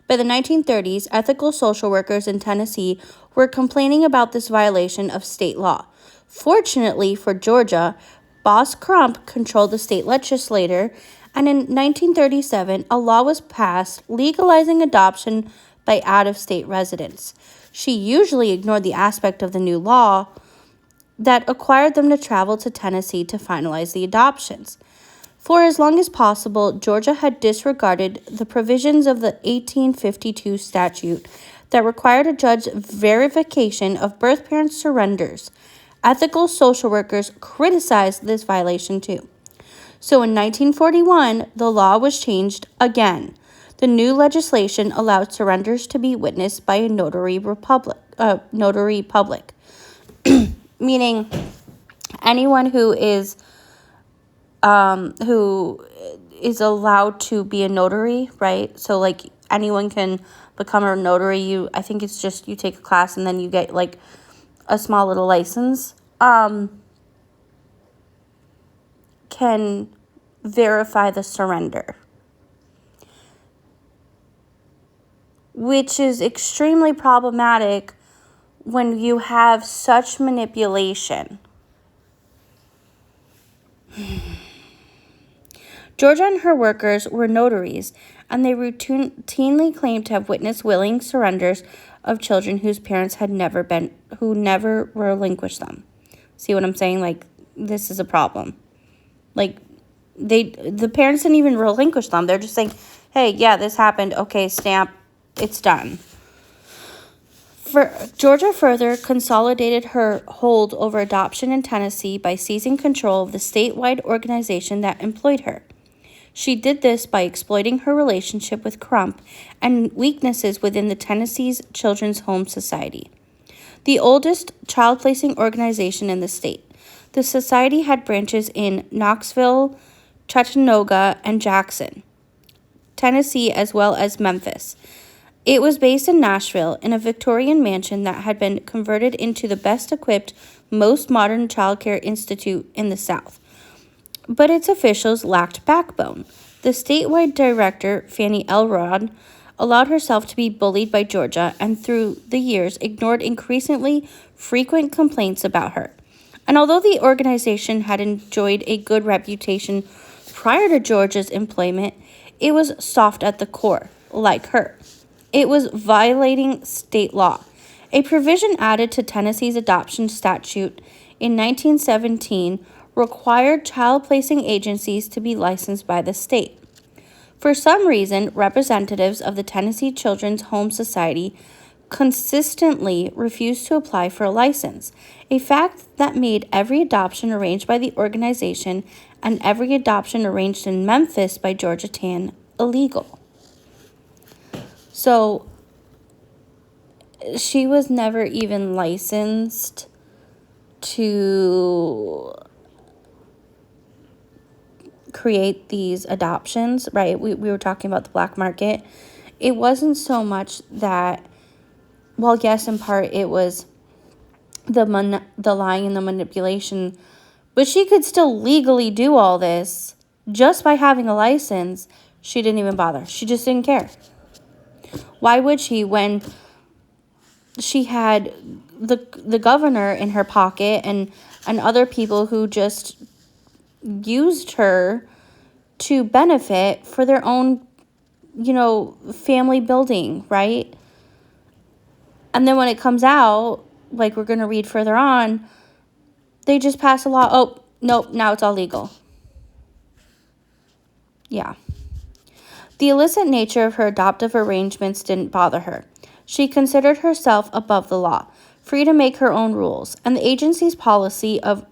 By the 1930s, ethical social workers in Tennessee were complaining about this violation of state law. Fortunately for Georgia, Boss Crump controlled the state legislature, and in 1937, a law was passed legalizing adoption by out-of-state residents. She usually ignored the aspect of the new law that required them to travel to Tennessee to finalize the adoptions. For as long as possible, Georgia had disregarded the provisions of the 1852 statute that required a judge's verification of birth parents' surrenders. Ethical social workers criticized this violation too. So in 1941, the law was changed again. The new legislation allowed surrenders to be witnessed by a notary public, meaning anyone who is allowed to be a notary, right? So like anyone can become a notary. I think it's just you take a class and then you get like a small little license. Can verify the surrender, which is extremely problematic when you have such manipulation. Georgia and her workers were notaries, and they routinely claimed to have witnessed willing surrenders of children whose parents who never relinquished them. See what I'm saying? Like, this is a problem. Like, the parents didn't even relinquish them. They're just saying, hey, yeah, this happened. Okay, stamp, it's done. Georgia further consolidated her hold over adoption in Tennessee by seizing control of the statewide organization that employed her. She did this by exploiting her relationship with Crump and weaknesses within the Tennessee's Children's Home Society, the oldest child-placing organization in the state. The society had branches in Knoxville, Chattanooga, and Jackson, Tennessee, as well as Memphis. It was based in Nashville in a Victorian mansion that had been converted into the best-equipped, most modern childcare institute in the South. But its officials lacked backbone. The statewide director, Fanny Elrod, allowed herself to be bullied by Georgia and through the years ignored increasingly frequent complaints about her. And although the organization had enjoyed a good reputation prior to Georgia's employment, it was soft at the core, like her. It was violating state law. A provision added to Tennessee's adoption statute in 1917 required child-placing agencies to be licensed by the state. For some reason, representatives of the Tennessee Children's Home Society consistently refused to apply for a license, a fact that made every adoption arranged by the organization and every adoption arranged in Memphis by Georgia Tann illegal. So she was never even licensed to create these adoptions, right? We were talking about the black market. It wasn't so much that, well, yes, in part it was the lying and the manipulation, but she could still legally do all this just by having a license. She didn't even bother. She just didn't care. Why would she when she had the governor in her pocket and other people who just used her to benefit for their own, family building, right? And then when it comes out, like we're going to read further on, they just pass a law. Oh, nope, now it's all legal. Yeah. The illicit nature of her adoptive arrangements didn't bother her. She considered herself above the law, free to make her own rules, and the agency's policy of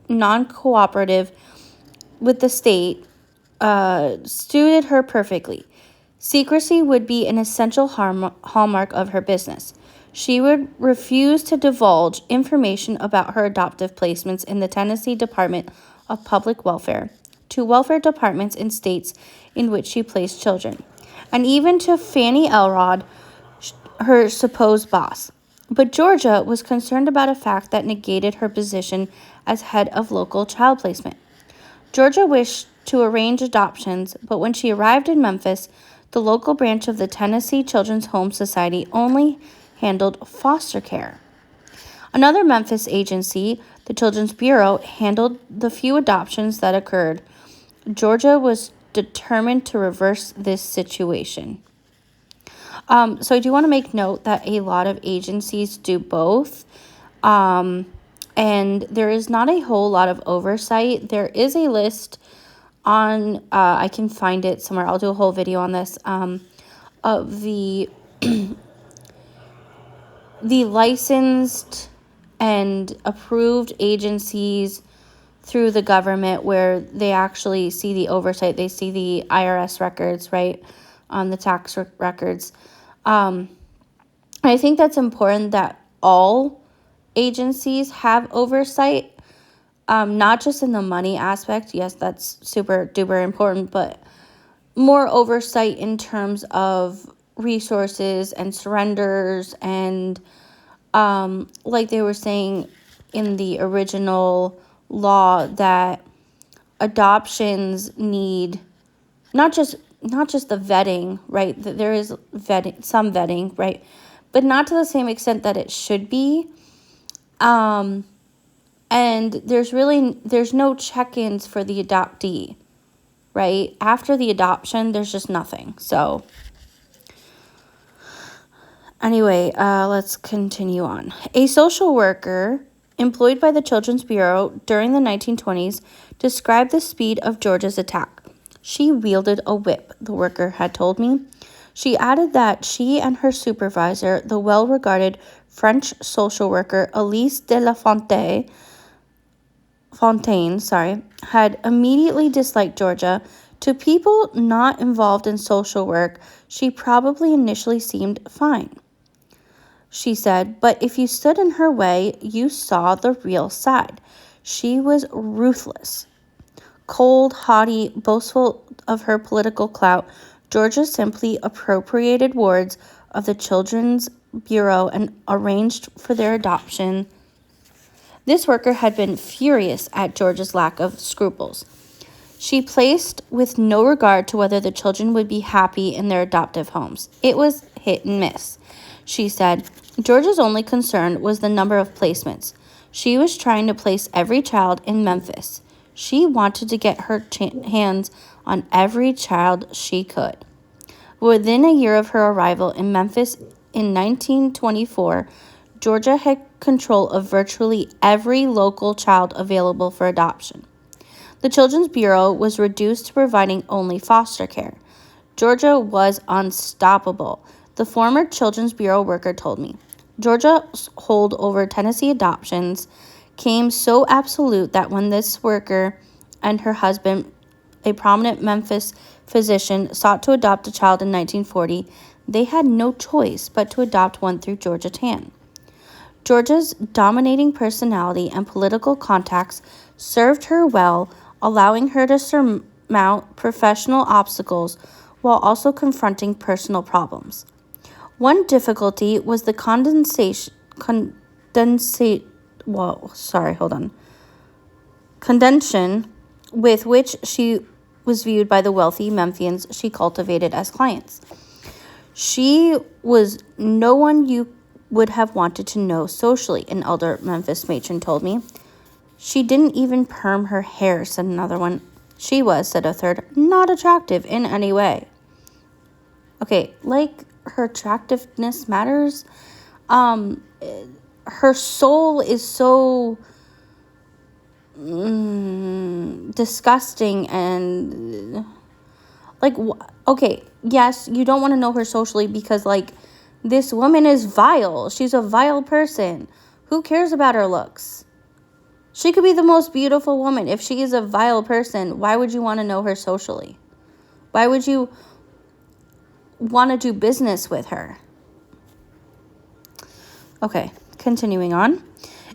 non-cooperative with the state suited her perfectly. Secrecy would be an essential hallmark of her business. She would refuse to divulge information about her adoptive placements in the Tennessee Department of Public Welfare to welfare departments in states in which she placed children, and even to Fanny Elrod, her supposed boss. But Georgia was concerned about a fact that negated her position as head of local child placement. Georgia wished to arrange adoptions, but when she arrived in Memphis, the local branch of the Tennessee Children's Home Society only handled foster care. Another Memphis agency, the Children's Bureau, handled the few adoptions that occurred. Georgia was determined to reverse this situation. So I do want to make note that a lot of agencies do both. And there is not a whole lot of oversight. There is a list on, I can find it somewhere. I'll do a whole video on this, of the licensed and approved agencies through the government where they actually see the oversight. They see the IRS records, right, on the tax records. I think that's important that all agencies have oversight, not just in the money aspect. Yes, that's super duper important, but more oversight in terms of resources and surrenders and like they were saying in the original law that adoptions need not just the vetting, right? That there is some vetting, right? But not to the same extent that it should be. And there's no check-ins for the adoptee, right? After the adoption, there's just nothing. So anyway, let's continue on. A social worker employed by the Children's Bureau during the 1920s described the speed of Georgia's attack. She wielded a whip, the worker had told me. She added that she and her supervisor, the well-regarded French social worker Elise de la Fontaine, had immediately disliked Georgia. To people not involved in social work, she probably initially seemed fine. She said, but if you stood in her way, you saw the real side. She was ruthless. Cold, haughty, boastful of her political clout, Georgia simply appropriated wards of the Children's Bureau and arranged for their adoption. This worker had been furious at Georgia's lack of scruples. She placed with no regard to whether the children would be happy in their adoptive homes. It was hit and miss. She said, Georgia's only concern was the number of placements. She was trying to place every child in Memphis. She wanted to get her hands on every child she could. Within a year of her arrival in Memphis in 1924, Georgia had control of virtually every local child available for adoption. The Children's Bureau was reduced to providing only foster care. Georgia was unstoppable, the former Children's Bureau worker told me. Georgia's hold over Tennessee adoptions came so absolute that when this worker and her husband, a prominent Memphis physician, sought to adopt a child in 1940, they had no choice but to adopt one through Georgia Tann. Georgia's dominating personality and political contacts served her well, allowing her to surmount professional obstacles while also confronting personal problems. One difficulty was the condescension with which she was viewed by the wealthy Memphians she cultivated as clients. She was no one you would have wanted to know socially, an elder Memphis matron told me. She didn't even perm her hair, said another one. She was, said a third, not attractive in any way. Okay, like her attractiveness matters. Her soul is so disgusting and like, okay, yes, you don't want to know her socially because like this woman is vile. She's a vile person. Who cares about her looks? She could be the most beautiful woman. If she is a vile person, why would you want to know her socially? Why would you want to do business with her? Okay, continuing on.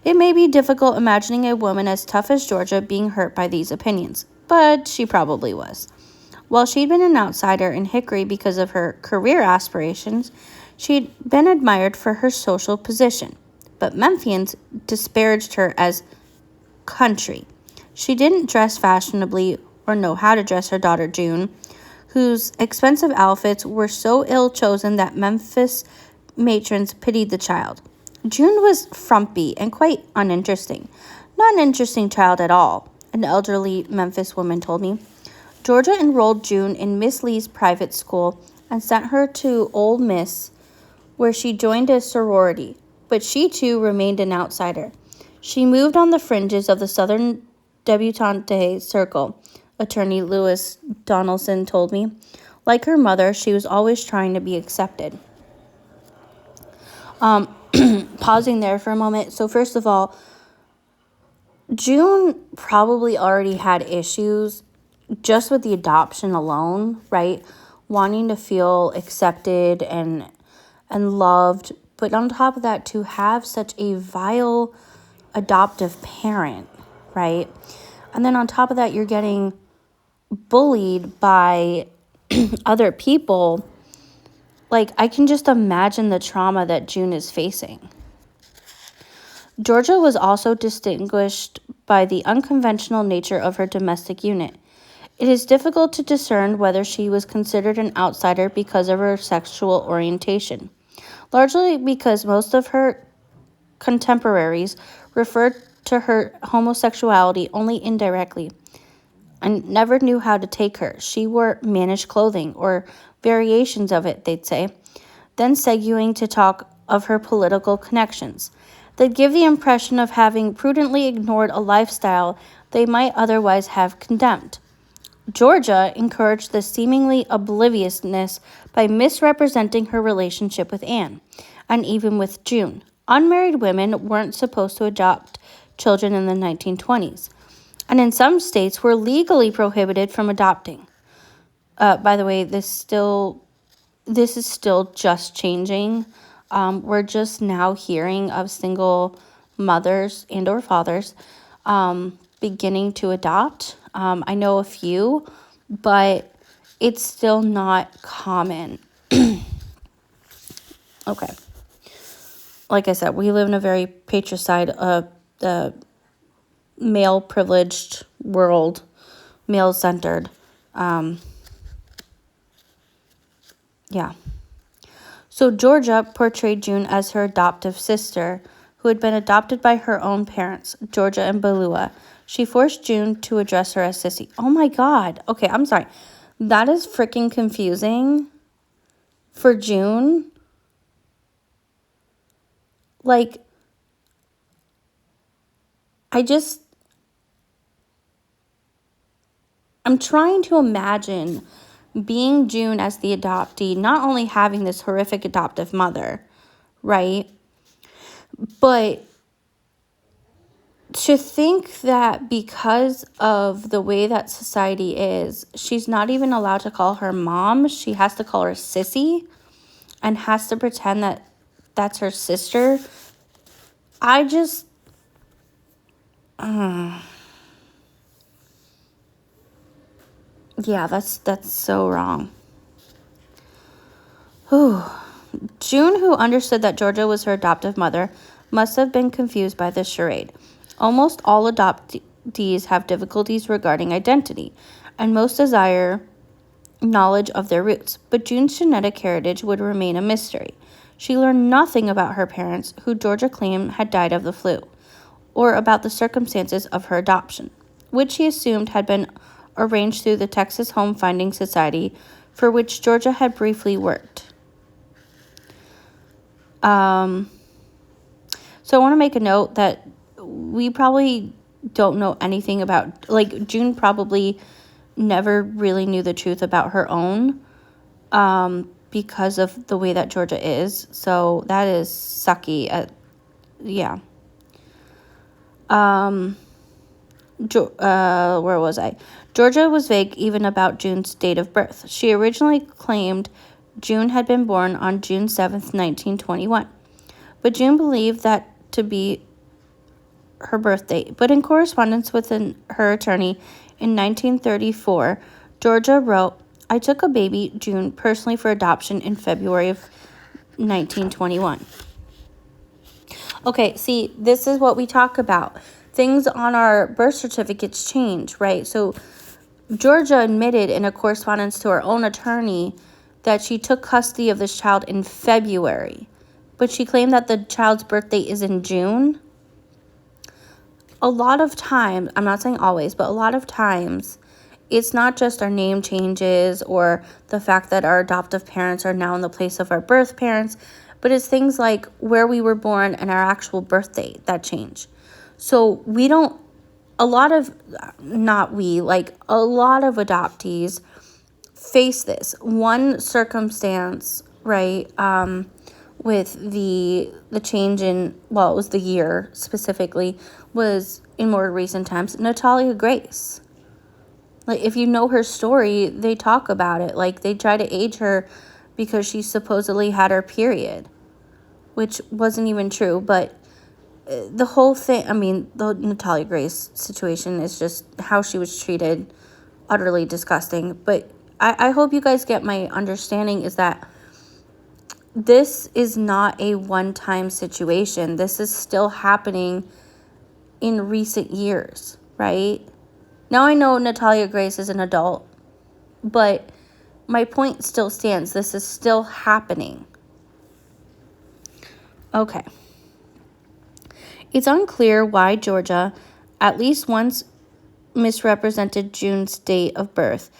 It may be difficult imagining a woman as tough as Georgia being hurt by these opinions, but she probably was. While she'd been an outsider in Hickory because of her career aspirations, She'd been admired for her social position, but Memphians disparaged her as country. She didn't dress fashionably or know how to dress her daughter June, whose expensive outfits were so ill-chosen that Memphis matrons pitied the child. June was frumpy and quite uninteresting. Not an interesting child at all, an elderly Memphis woman told me. Georgia enrolled June in Miss Lee's private school and sent her to Ole Miss, where she joined a sorority, but she too remained an outsider. She moved on the fringes of the Southern debutante circle, attorney Lewis Donaldson told me. Like her mother, she was always trying to be accepted. Pausing there for a moment. So first of all, June probably already had issues just with the adoption alone, right? Wanting to feel accepted and loved. But on top of that, to have such a vile adoptive parent, right? And then on top of that, you're getting bullied by other people. Like, I can just imagine the trauma that June is facing. Georgia was also distinguished by the unconventional nature of her domestic unit. It is difficult to discern whether she was considered an outsider because of her sexual orientation, largely because most of her contemporaries referred to her homosexuality only indirectly and never knew how to take her. She wore mannish clothing, or variations of it, they'd say, then seguing to talk of her political connections. They'd give the impression of having prudently ignored a lifestyle they might otherwise have condemned. Georgia encouraged this seemingly obliviousness by misrepresenting her relationship with Anne, and even with June. Unmarried women weren't supposed to adopt children in the 1920s, and in some states were legally prohibited from adopting. By the way, this is still just changing. We're just now hearing of single mothers and or fathers beginning to adopt. I know a few, but it's still not common. Okay. Like I said, we live in a very patricide of the male-privileged world, male-centered. Yeah. So Georgia portrayed June as her adoptive sister, who had been adopted by her own parents, Georgia and Balua. She forced June to address her as Sissy. Oh my God. Okay, I'm sorry. That is freaking confusing for June. Like, I'm trying to imagine being June as the adoptee, not only having this horrific adoptive mother, right? But to think that because of the way that society is, she's not even allowed to call her mom. She has to call her Sissy and has to pretend that that's her sister. I just... yeah, that's so wrong. Whew. June, who understood that Georgia was her adoptive mother, must have been confused by this charade. Almost all adoptees have difficulties regarding identity, and most desire knowledge of their roots, but June's genetic heritage would remain a mystery. She learned nothing about her parents, who Georgia claimed had died of the flu, or about the circumstances of her adoption, which she assumed had been arranged through the Texas Home Finding Society, for which Georgia had briefly worked. So I want to make a note that we probably don't know anything about, like, June probably never really knew the truth about her own, because of the way that Georgia is. So that is sucky. Yeah. Where was I? Georgia was vague even about June's date of birth. She originally claimed June had been born on June 7th, 1921. But June believed that to be her birthday. But in correspondence with her attorney in 1934, Georgia wrote, "I took a baby, June, personally for adoption in February of 1921. Okay, see, this is what we talk about. Things on our birth certificates change, right? So Georgia admitted in a correspondence to her own attorney that she took custody of this child in February, but she claimed that the child's birthday is in June. A lot of times, I'm not saying always, but a lot of times, it's not just our name changes or the fact that our adoptive parents are now in the place of our birth parents, but it's things like where we were born and our actual birth date that change. So we don't, a lot of, not we, like a lot of adoptees face this. One circumstance, right, with the change in, well, it was the year specifically, was in more recent times, Natalia Grace. Like, if you know her story, they talk about it. Like, they try to age her because she supposedly had her period, which wasn't even true. But the whole thing, I mean, the Natalia Grace situation is just how she was treated, utterly disgusting. But I hope you guys get my understanding is that this is not a one-time situation. This is still happening in recent years, right? Now I know Natalia Grace is an adult, but my point still stands. This is still happening. Okay. It's unclear why Georgia at least once misrepresented June's date of birth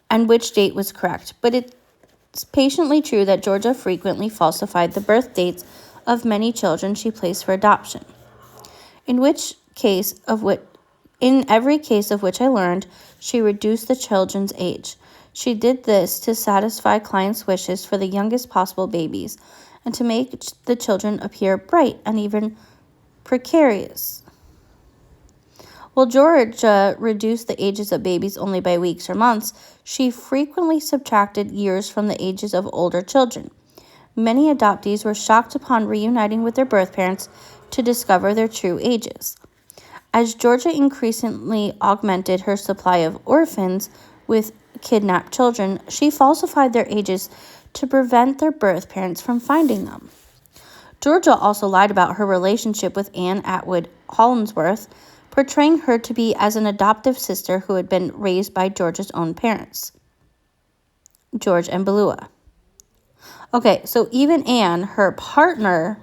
and which date was correct, but it's patiently true that Georgia frequently falsified the birth dates of many children she placed for adoption. In every case of which I learned, she reduced the children's age. She did this to satisfy clients' wishes for the youngest possible babies and to make the children appear bright and even precarious. While Georgia reduced the ages of babies only by weeks or months, she frequently subtracted years from the ages of older children. Many adoptees were shocked upon reuniting with their birth parents to discover their true ages. As Georgia increasingly augmented her supply of orphans with kidnapped children, she falsified their ages to prevent their birth parents from finding them. Georgia also lied about her relationship with Anne Atwood Hollingsworth, portraying her to be as an adoptive sister who had been raised by Georgia's own parents, George and Belua. Okay, so even Anne, her partner,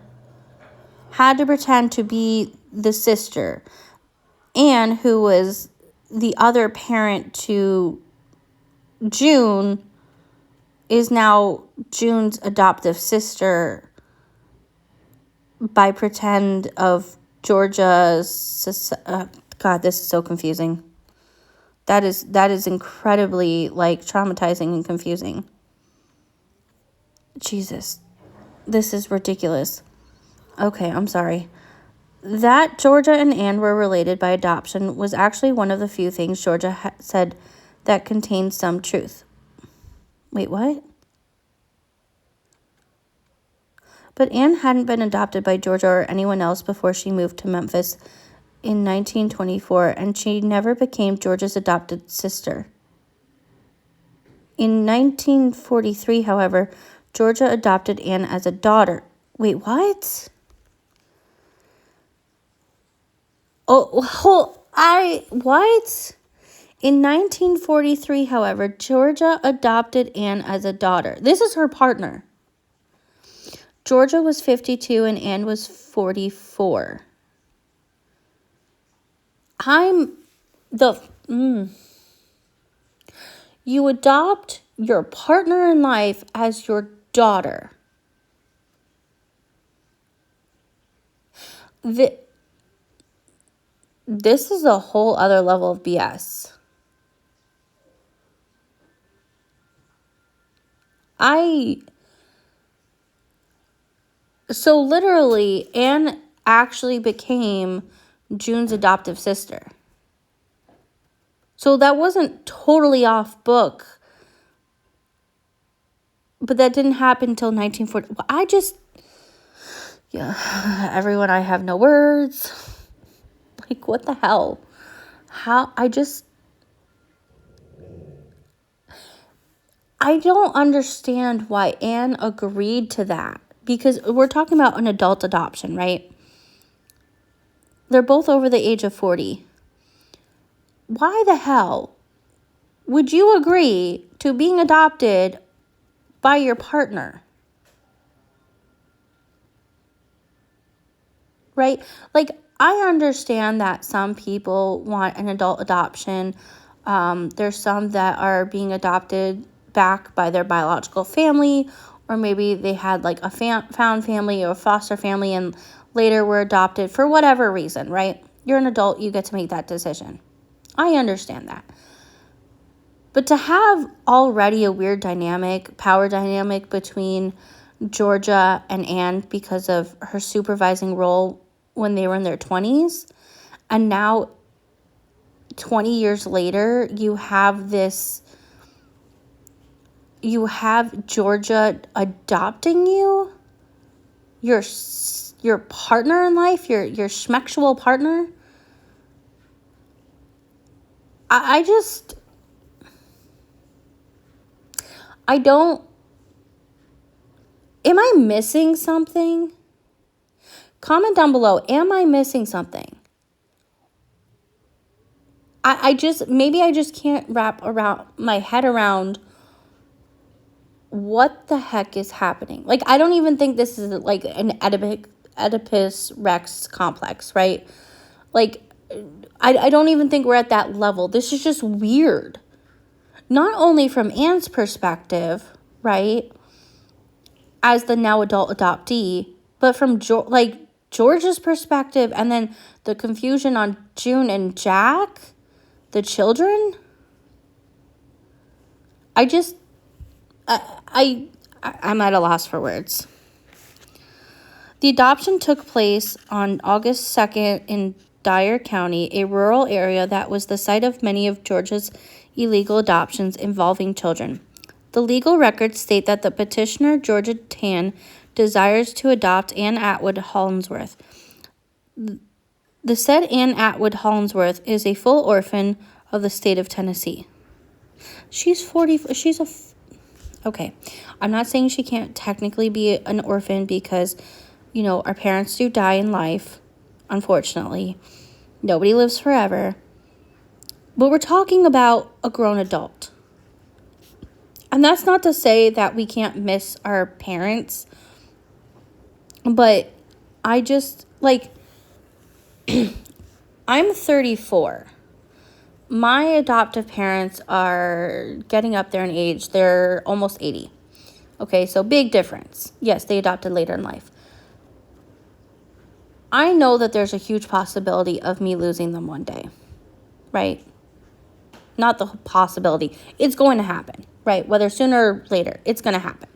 had to pretend to be the sister. Anne, who was the other parent to June, is now June's adoptive sister by pretend of Georgia's. God, this is so confusing. That is incredibly, like, traumatizing and confusing. Jesus, this is ridiculous. Okay, I'm sorry. That Georgia and Anne were related by adoption was actually one of the few things Georgia said that contained some truth. Wait, what? But Anne hadn't been adopted by Georgia or anyone else before she moved to Memphis in 1924, and she never became Georgia's adopted sister. In 1943, however, Georgia adopted Anne as a daughter. Wait, what? What? In 1943, however, Georgia adopted Anne as a daughter. This is her partner. Georgia was 52 and Anne was 44. You adopt your partner in life as your daughter. This is a whole other level of BS. So literally, Anne actually became June's adoptive sister. So that wasn't totally off book. But that didn't happen until 1940. Everyone, I have no words. Like, what the hell? I don't understand why Anne agreed to that, because we're talking about an adult adoption, right? They're both over the age of 40. Why the hell would you agree to being adopted by your partner? Right? Like, I understand that some people want an adult adoption. There's some that are being adopted back by their biological family, or maybe they had like a found family or a foster family and later were adopted for whatever reason, right? You're an adult, you get to make that decision. I understand that. But to have already a weird power dynamic between Georgia and Anne because of her supervising role when they were in their 20s, and now 20 years later, you have Georgia adopting you, your partner in life, your schmexual partner. I don't, am I missing something? Comment down below, am I missing something? Maybe I just can't wrap around my head around what the heck is happening. Like, I don't even think this is like an Oedipus Rex complex, right? Like, I don't even think we're at that level. This is just weird. Not only from Anne's perspective, right, as the now adult adoptee, but from George's perspective, and then the confusion on June and Jack, the children. I'm at a loss for words. The adoption took place on August 2nd in Dyer County, a rural area that was the site of many of Georgia's illegal adoptions involving children. The legal records state that the petitioner, Georgia Tan, desires to adopt Anne Atwood Hollingsworth. The said Anne Atwood Hollingsworth is a full orphan of the state of Tennessee. She's 40. Okay. I'm not saying she can't technically be an orphan because, our parents do die in life, unfortunately. Nobody lives forever. But we're talking about a grown adult. And that's not to say that we can't miss our parents. But I just, I'm 34. My adoptive parents are getting up there in age. They're almost 80. Okay, so big difference. Yes, they adopted later in life. I know that there's a huge possibility of me losing them one day, right? Not the possibility. It's going to happen, right? Whether sooner or later, it's going to happen.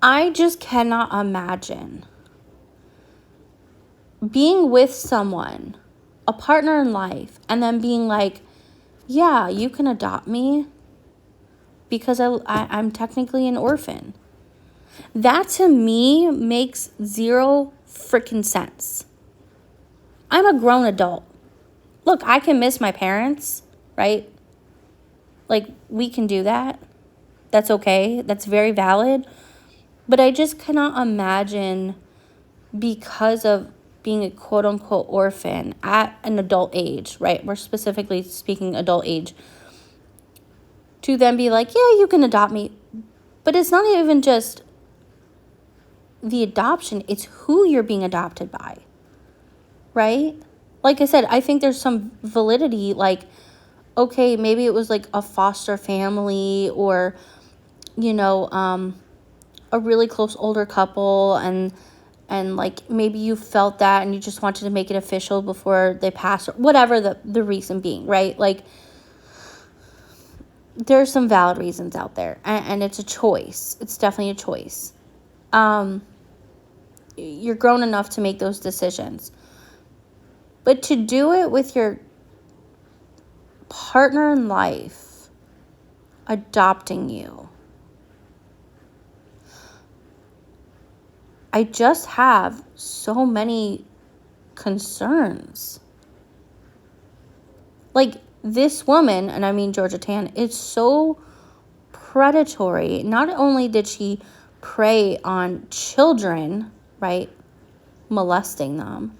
I just cannot imagine being with someone, a partner in life, and then being like, yeah, you can adopt me because I'm technically an orphan. That to me makes zero freaking sense. I'm a grown adult. Look, I can miss my parents, right? Like, we can do that. That's okay. That's very valid. But I just cannot imagine, because of being a quote-unquote orphan at an adult age, right? We're specifically speaking adult age. To then be like, yeah, you can adopt me. But it's not even just the adoption. It's who you're being adopted by, right? Like I said, I think there's some validity. Like, okay, maybe it was like a foster family or, a really close older couple, and like maybe you felt that and you just wanted to make it official before they passed, or whatever the reason being, right? Like, there's some valid reasons out there, and it's a choice. It's definitely a choice. You're grown enough to make those decisions. But to do it with your partner in life adopting you, I just have so many concerns. Like, this woman, and I mean Georgia Tan, is so predatory. Not only did she prey on children, right, molesting them,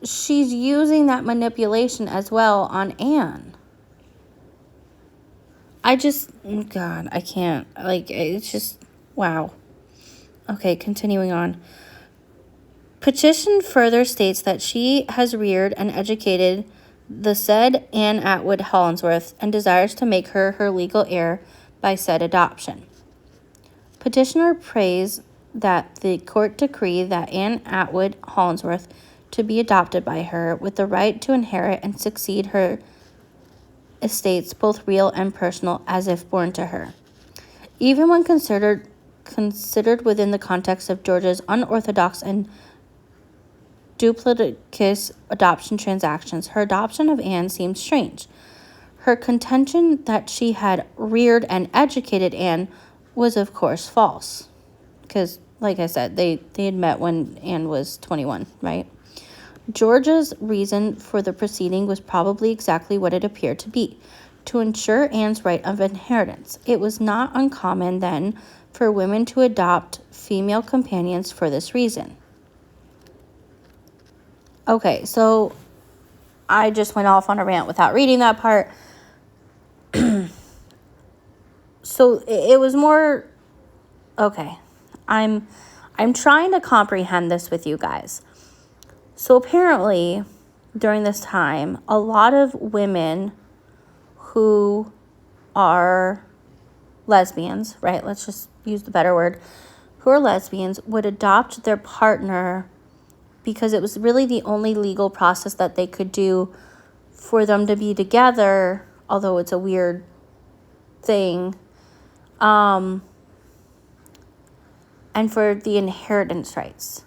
she's using that manipulation as well on Anne. God, I can't. It's just, wow. Okay, continuing on. Petition further states that she has reared and educated the said Anne Atwood Hollingsworth and desires to make her her legal heir by said adoption. Petitioner prays that the court decree that Anne Atwood Hollingsworth to be adopted by her with the right to inherit and succeed her estates, both real and personal, as if born to her. Even when considered within the context of Georgia's unorthodox and duplicitous adoption transactions, her adoption of Anne seemed strange. Her contention that she had reared and educated Anne was, of course, false. Because, like I said, they had met when Anne was 21, right? Georgia's reason for the proceeding was probably exactly what it appeared to be, to ensure Anne's right of inheritance. It was not uncommon then for women to adopt female companions for this reason. Okay, so I just went off on a rant without reading that part. So it was more, okay, I'm trying to comprehend this with you guys. So apparently, during this time, a lot of women who are lesbians, right? Let's just use the better word. Who are lesbians would adopt their partner because it was really the only legal process that they could do for them to be together, although it's a weird thing, and for the inheritance rights.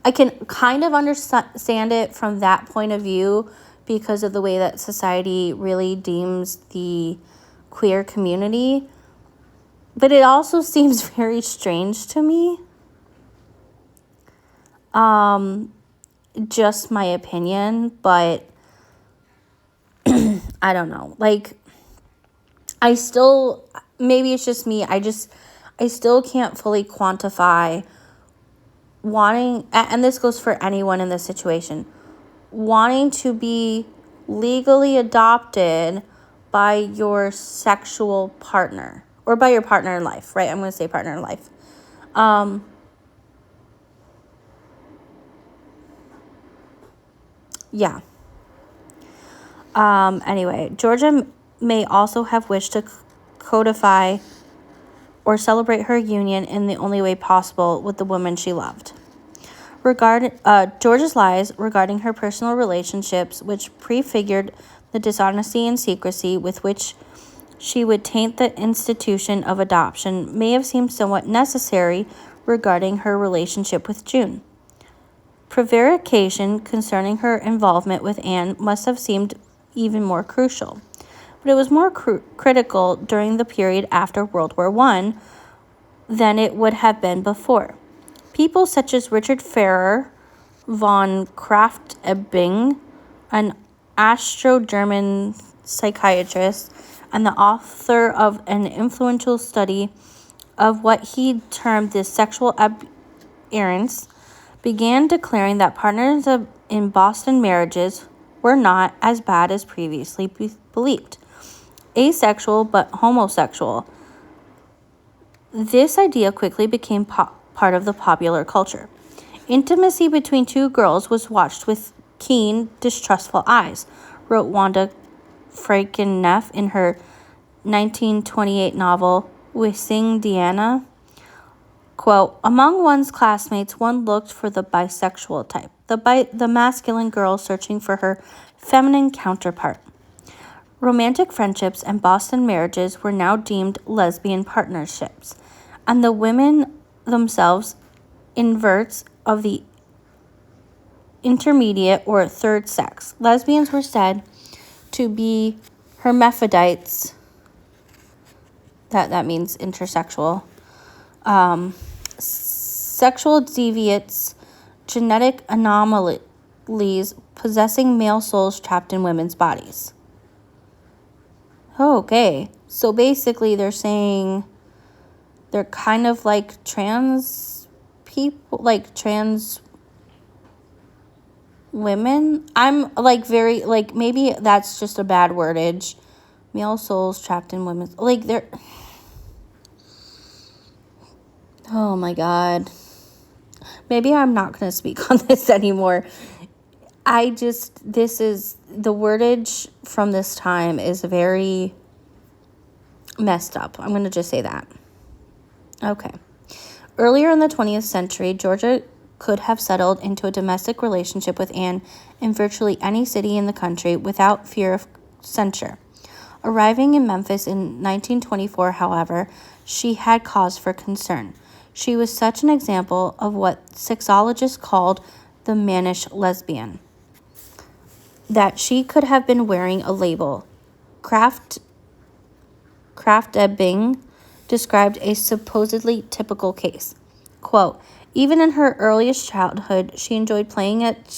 I can kind of understand it from that point of view because of the way that society really deems the queer community. But it also seems very strange to me. Just my opinion, but I don't know. Maybe it's just me. I still can't fully quantify wanting, and this goes for anyone in this situation, wanting to be legally adopted by your sexual partner or by your partner in life, right? I'm going to say partner in life. Yeah. Anyway, Georgia may also have wished to codify or celebrate her union in the only way possible with the woman she loved. Georgia's lies regarding her personal relationships, which prefigured the dishonesty and secrecy with which she would taint the institution of adoption, may have seemed somewhat necessary regarding her relationship with June. Prevarication concerning her involvement with Anne must have seemed even more crucial, but it was more critical during the period after World War I than it would have been before. People such as Richard Ferrer von Krafft-Ebing, an Austro-German psychiatrist and the author of an influential study of what he termed the sexual aberrance, began declaring that partners in Boston marriages were not as bad as previously believed. Asexual but homosexual. This idea quickly became part of the popular culture. Intimacy between two girls was watched with keen, distrustful eyes, wrote Wanda Frankenneff in her 1928 novel, Wissing Diana. Quote, among one's classmates, one looked for the bisexual type, the masculine girl searching for her feminine counterpart. Romantic friendships and Boston marriages were now deemed lesbian partnerships, and the women themselves inverts of the intermediate or third sex. Lesbians were said to be hermaphrodites. That means intersexual. Sexual deviates, genetic anomalies possessing male souls trapped in women's bodies. Oh, okay. So basically, they're saying they're kind of like trans people, like trans women. I'm like very, like, maybe that's just a bad wordage. Male souls trapped in women's, like, they're, oh my God. Maybe I'm not going to speak on this anymore. This is, the wordage from this time is very messed up. I'm going to just say that. Okay. Earlier in the 20th century, Georgia could have settled into a domestic relationship with Anne in virtually any city in the country without fear of censure. Arriving in Memphis in 1924, however, she had cause for concern. She was such an example of what sexologists called the mannish lesbian, that she could have been wearing a label. Kraft Ebing described a supposedly typical case. Quote, even in her earliest childhood, she enjoyed playing at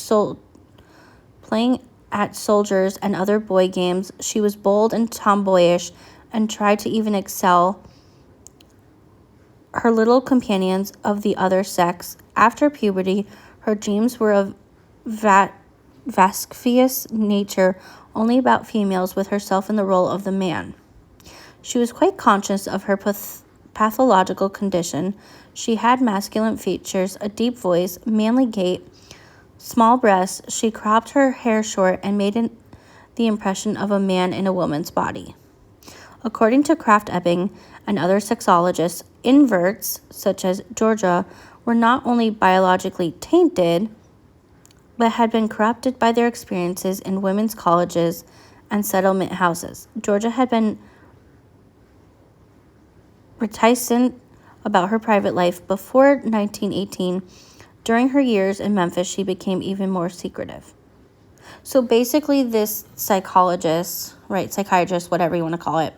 soldiers and other boy games. She was bold and tomboyish and tried to even excel her little companions of the other sex. After puberty, her dreams were of vascious nature, only about females, with herself in the role of the man. She was quite conscious of her pathological condition. She had masculine features, a deep voice, manly gait, small breasts. She cropped her hair short and made the impression of a man in a woman's body. According to Kraft Ebing and other sexologists, inverts, such as Georgia, were not only biologically tainted, but had been corrupted by their experiences in women's colleges and settlement houses. Georgia had been reticent about her private life before 1918. During her years in Memphis, she became even more secretive. So basically, this psychologist, right, psychiatrist, whatever you want to call it,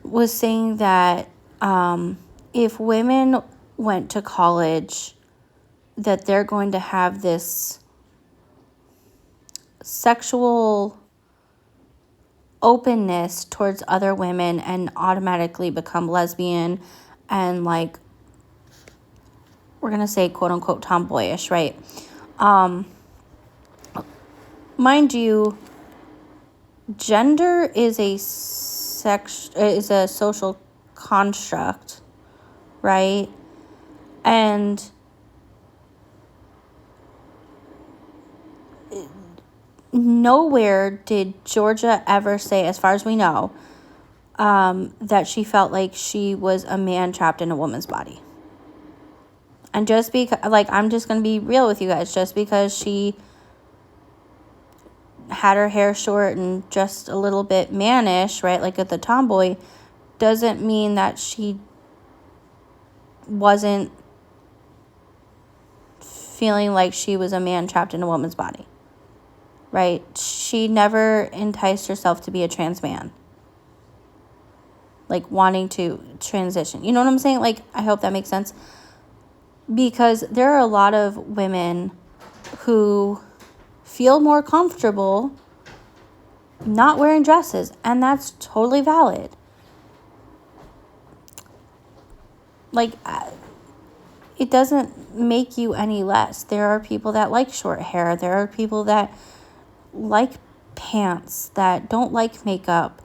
was saying that if women went to college, that they're going to have this sexual openness towards other women and automatically become lesbian and, like, we're going to say quote unquote tomboyish, right? Mind you, gender is a social construct, right? And nowhere did Georgia ever say, as far as we know, that she felt like she was a man trapped in a woman's body. And just because, like, I'm just going to be real with you guys, just because she had her hair short and just a little bit mannish, right, like at the tomboy, doesn't mean that she wasn't feeling like she was a man trapped in a woman's body, right? She never enticed herself to be a trans man, like wanting to transition. You know what I'm saying? Like, I hope that makes sense. Because there are a lot of women who feel more comfortable not wearing dresses, and that's totally valid. Like, it doesn't make you any less. There are people that like short hair. There are people that like pants, that don't like makeup,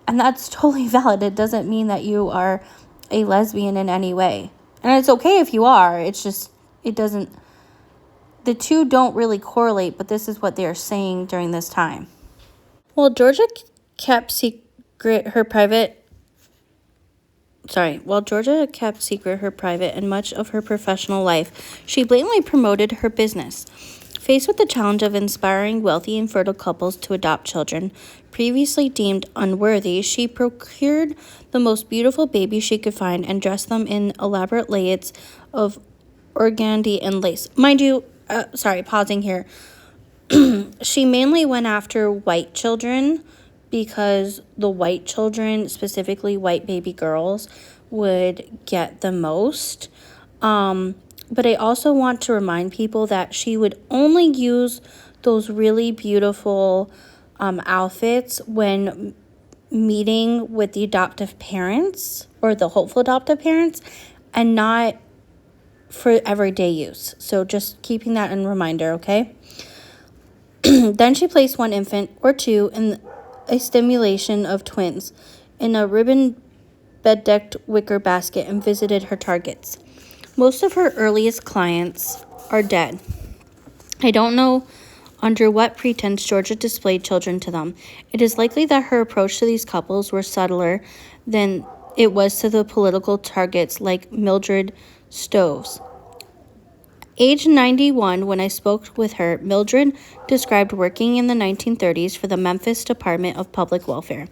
and that's totally valid. It doesn't mean that you are a lesbian in any way. And it's okay if you are. It's just, it doesn't, the two don't really correlate, but this is what they're saying during this time. While Georgia kept secret her private and much of her professional life, she blatantly promoted her business. Faced with the challenge of inspiring wealthy and fertile couples to adopt children previously deemed unworthy, she procured the most beautiful babies she could find and dressed them in elaborate layers of organdy and lace. Mind you, pausing here. She mainly went after white children because the white children, specifically white baby girls, would get the most. But I also want to remind people that she would only use those really beautiful outfits when meeting with the adoptive parents or the hopeful adoptive parents and not for everyday use. So just keeping that in reminder, okay? Then she placed one infant or two in a stimulation of twins in a ribbon bed-decked wicker basket and visited her targets. Most of her earliest clients are dead. I don't know under what pretense Georgia displayed children to them. It is likely that her approach to these couples were subtler than it was to the political targets like Mildred Stoves. Age 91, when I spoke with her, Mildred described working in the 1930s for the Memphis Department of Public Welfare.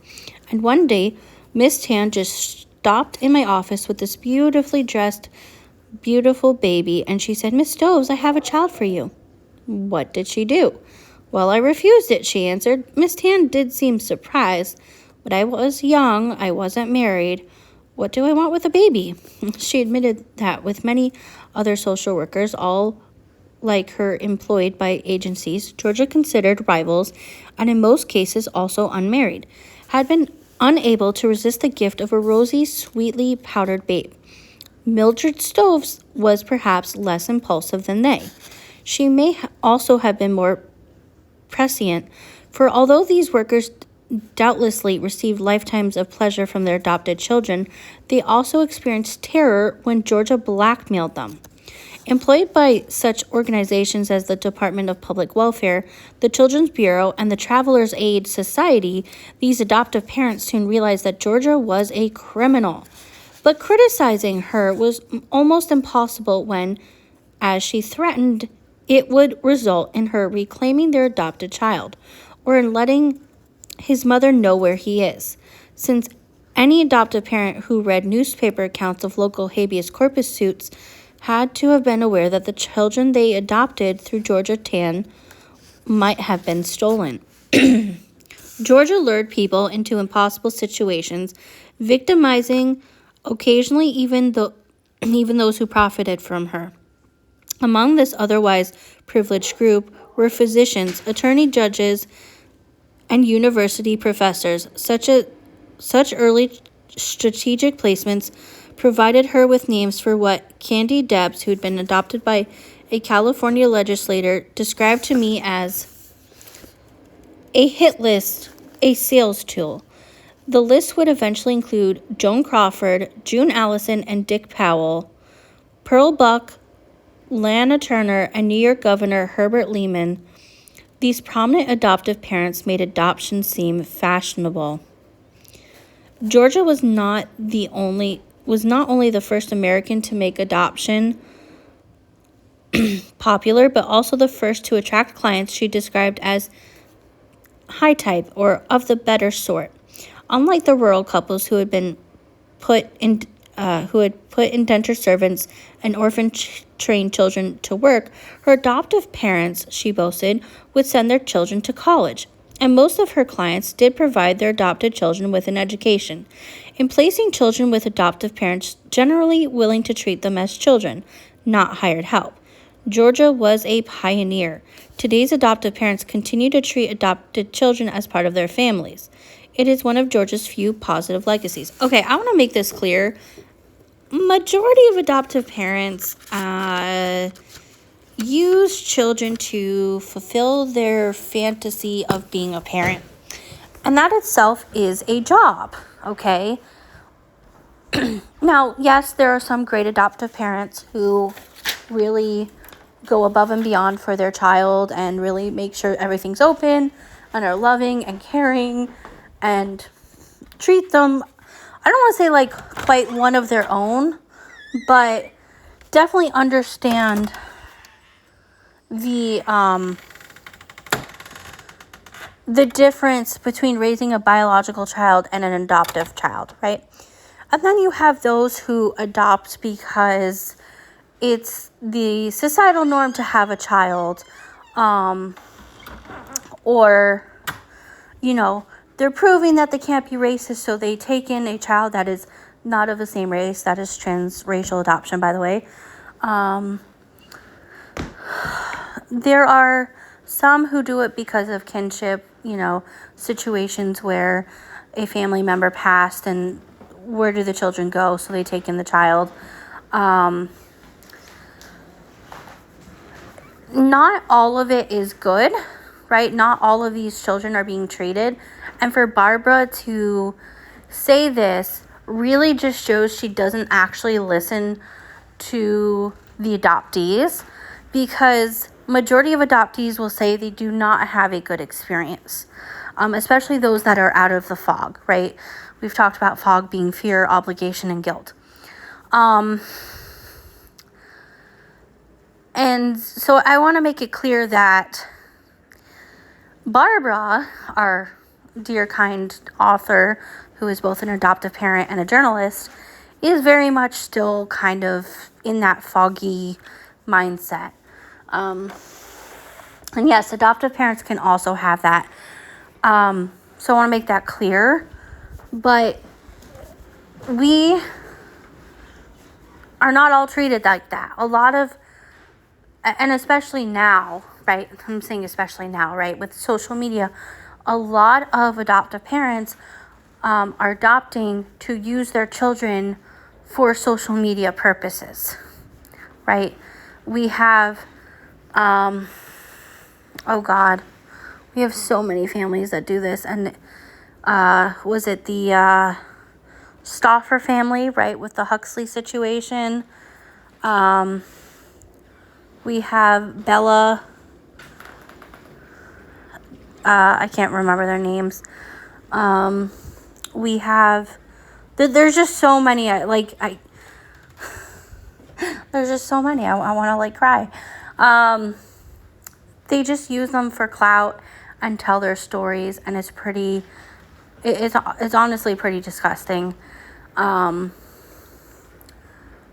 And one day, Miss Tan just stopped in my office with this beautifully dressed, beautiful baby, and she said, "Miss Stoves, I have a child for you." What did she do? Well, I refused it, she answered. Miss Tan did seem surprised, but I was young, I wasn't married. What do I want with a baby? She admitted that with many other social workers, all like her employed by agencies, Georgia considered rivals, and in most cases also unmarried, had been unable to resist the gift of a rosy, sweetly powdered babe. Mildred Stoves was perhaps less impulsive than they. She may also have been more prescient, for although these workers doubtlessly received lifetimes of pleasure from their adopted children, they also experienced terror when Georgia blackmailed them. Employed by such organizations as the Department of Public Welfare, the Children's Bureau, and the Travelers Aid Society, these adoptive parents soon realized that Georgia was a criminal. But criticizing her was almost impossible when, as she threatened, it would result in her reclaiming their adopted child, or in letting his mother know where he is. Since any adoptive parent who read newspaper accounts of local habeas corpus suits had to have been aware that the children they adopted through Georgia Tan might have been stolen. Georgia lured people into impossible situations, victimizing occasionally even those who profited from her. Among this otherwise privileged group were physicians, attorney judges, and university professors. Such early strategic placements provided her with names for what Candy Debs, who had been adopted by a California legislator, described to me as a hit list, a sales tool. The list would eventually include Joan Crawford, June Allison, and Dick Powell, Pearl Buck, Lana Turner, and New York Governor Herbert Lehman. These prominent adoptive parents made adoption seem fashionable. Georgia was not only the first American to make adoption popular, but also the first to attract clients she described as high type or of the better sort. Unlike the rural couples who had put indentured servants and orphan-trained children to work, her adoptive parents, she boasted, would send their children to college. And most of her clients did provide their adopted children with an education, in placing children with adoptive parents generally willing to treat them as children, not hired help. Georgia was a pioneer. Today's adoptive parents continue to treat adopted children as part of their families. It is one of Georgia's few positive legacies. Okay, I want to make this clear. Majority of adoptive parents use children to fulfill their fantasy of being a parent. And that itself is a job, okay? Now, yes, there are some great adoptive parents who really go above and beyond for their child and really make sure everything's open and are loving and caring and treat them, I don't want to say like quite one of their own, but definitely understand the difference between raising a biological child and an adoptive child, right? And then you have those who adopt because it's the societal norm to have a child, or, they're proving that they can't be racist, so they take in a child that is not of the same race. That is transracial adoption, by the way. There are some who do it because of kinship, situations where a family member passed, and where do the children go? So they take in the child. Not all of it is good, right? Not all of these children are being treated. And for Barbara to say this really just shows she doesn't actually listen to the adoptees, because majority of adoptees will say they do not have a good experience, especially those that are out of the fog, right? We've talked about fog being fear, obligation, and guilt. And so I want to make it clear that Barbara, our dear kind author, who is both an adoptive parent and a journalist, is very much still kind of in that foggy mindset. And yes, adoptive parents can also have that. So I want to make that clear. But we are not all treated like that. A lot of, and especially now, right? I'm saying especially now, right? With social media, a lot of adoptive parents are adopting to use their children for social media purposes, right? We have, oh God, we have so many families that do this. And was it the Stauffer family, right, with the Huxley situation? We have Bella, I can't remember their names. We have, there's just so many, there's just so many, I want to like cry. They just use them for clout and tell their stories, and it's pretty, it's honestly pretty disgusting. And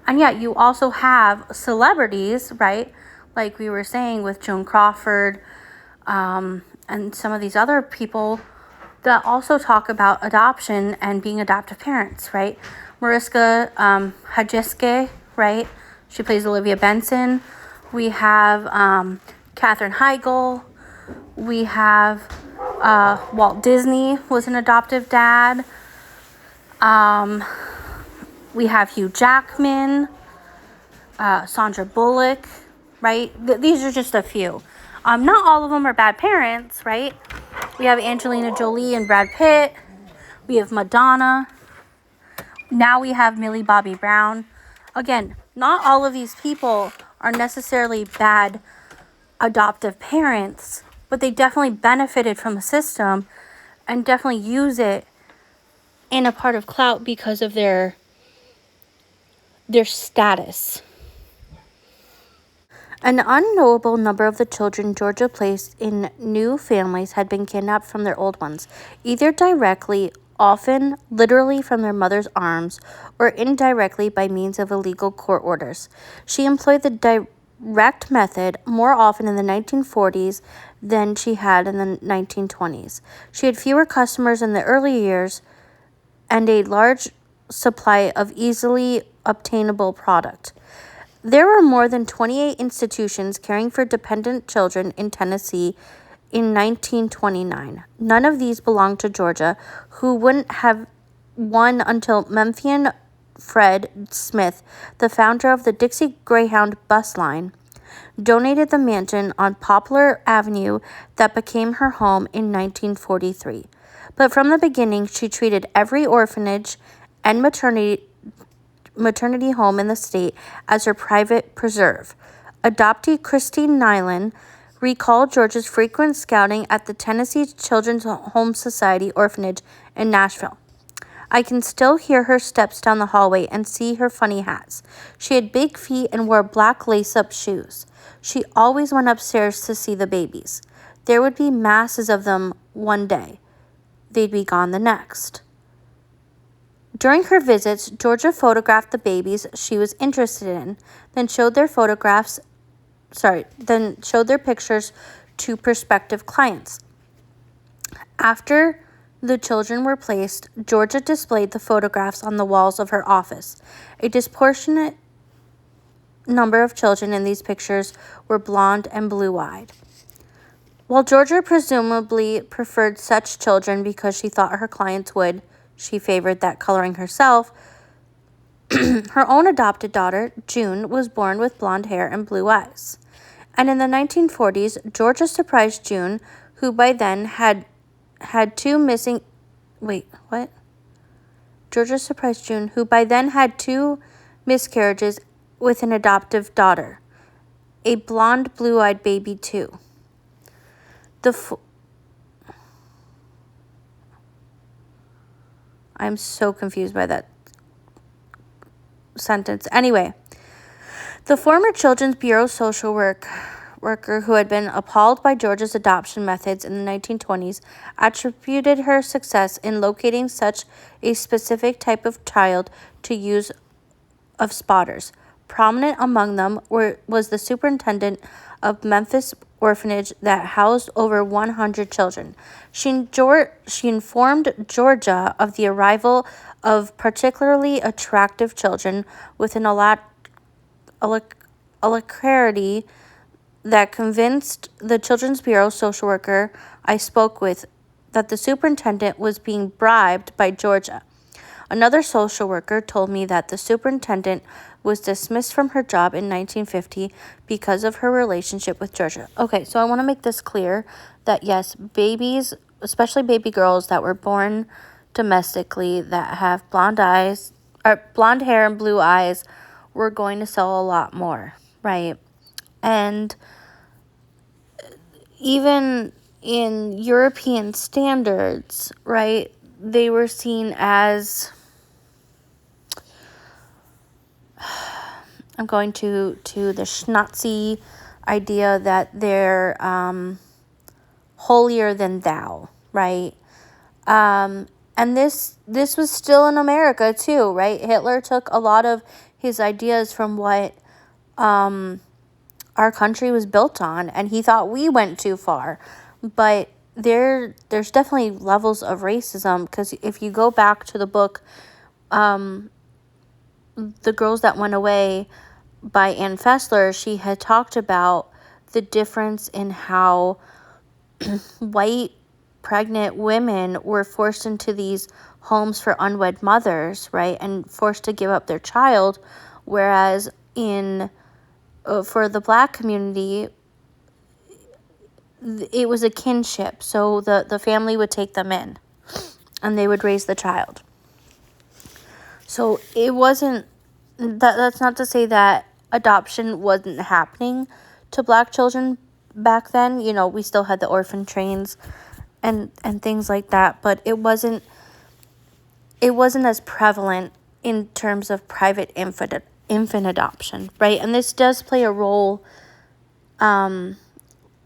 yet you also have celebrities, right? Like we were saying with Joan Crawford, and some of these other people that also talk about adoption and being adoptive parents, right? Mariska Hargitay, right? She plays Olivia Benson. We have Katherine Heigl. We have Walt Disney was an adoptive dad. We have Hugh Jackman, Sandra Bullock, right? These are just a few. Not all of them are bad parents, right? We have Angelina Jolie and Brad Pitt. We have Madonna. Now we have Millie Bobby Brown. Again, not all of these people are necessarily bad adoptive parents, but they definitely benefited from the system and definitely use it in a part of clout because of their status. An unknowable number of the children Georgia placed in new families had been kidnapped from their old ones, either directly, often literally from their mother's arms, or indirectly by means of illegal court orders. She employed the direct method more often in the 1940s than she had in the 1920s. She had fewer customers in the early years and a large supply of easily obtainable product. There were more than 28 institutions caring for dependent children in Tennessee in 1929. None of these belonged to Georgia, who wouldn't have one until Memphian Fred Smith, the founder of the Dixie Greyhound bus line, donated the mansion on Poplar Avenue that became her home in 1943. But from the beginning, she treated every orphanage and maternity home in the state as her private preserve. Adoptee Christine Nyland recalled George's frequent scouting at the Tennessee Children's Home Society orphanage in Nashville. I can still hear her steps down the hallway and see her funny hats. She had big feet and wore black lace-up shoes. She always went upstairs to see the babies. There would be masses of them one day. They'd be gone the next. During her visits, Georgia photographed the babies she was interested in, then showed their pictures to prospective clients. After the children were placed, Georgia displayed the photographs on the walls of her office. A disproportionate number of children in these pictures were blonde and blue-eyed. While Georgia presumably preferred such children because she thought her clients would, she favored that coloring herself. Her own adopted daughter, June, was born with blonde hair and blue eyes. And in the 1940s, Georgia surprised June, who by then had two missing... Wait, what? Georgia surprised June, who by then had 2 miscarriages with an adoptive daughter, a blonde, blue-eyed baby too. I'm so confused by that sentence. Anyway, the former Children's Bureau social worker who had been appalled by Georgia's adoption methods in the 1920s attributed her success in locating such a specific type of child to use of spotters. Prominent among them was the superintendent of Memphis orphanage that housed over 100 children. She informed Georgia of the arrival of particularly attractive children with an alacrity that convinced the Children's Bureau social worker I spoke with that the superintendent was being bribed by Georgia. Another social worker told me that the superintendent was dismissed from her job in 1950 because of her relationship with Georgia. Okay, so I want to make this clear that yes, babies, especially baby girls that were born domestically that have blonde hair and blue eyes, we're going to sell a lot more, right? And even in European standards, right, they were seen as... I'm going to the Schnatzy idea that they're holier than thou, right? And this was still in America too, right? Hitler took a lot of his ideas from what our country was built on, and he thought we went too far. But there's definitely levels of racism, because if you go back to the book, The Girls That Went Away by Ann Fessler, she had talked about the difference in how white pregnant women were forced into these homes for unwed mothers, right, and forced to give up their child, whereas for the Black community, it was a kinship, so the family would take them in and they would raise the child. So it wasn't, that's not to say that adoption wasn't happening to Black children back then. You know, we still had the orphan trains and things like that, but it wasn't as prevalent in terms of private infant adoption, right? And this does play a role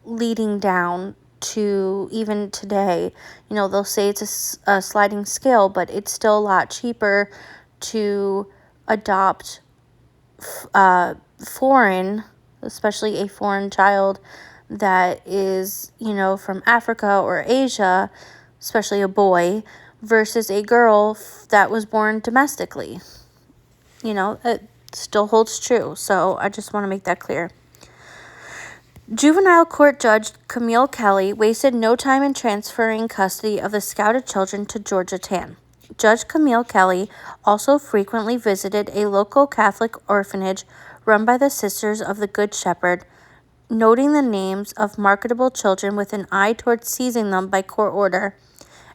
leading down to even today. You know, they'll say it's a sliding scale, but it's still a lot cheaper to adopt foreign, especially a foreign child that is, you know, from Africa or Asia, especially a boy, versus a girl that was born domestically. You know, it still holds true. So I just want to make that clear. Juvenile court judge Camille Kelly wasted no time in transferring custody of the scouted children to Georgia Tann. Judge Camille Kelly also frequently visited a local Catholic orphanage run by the Sisters of the Good Shepherd, noting the names of marketable children with an eye towards seizing them by court order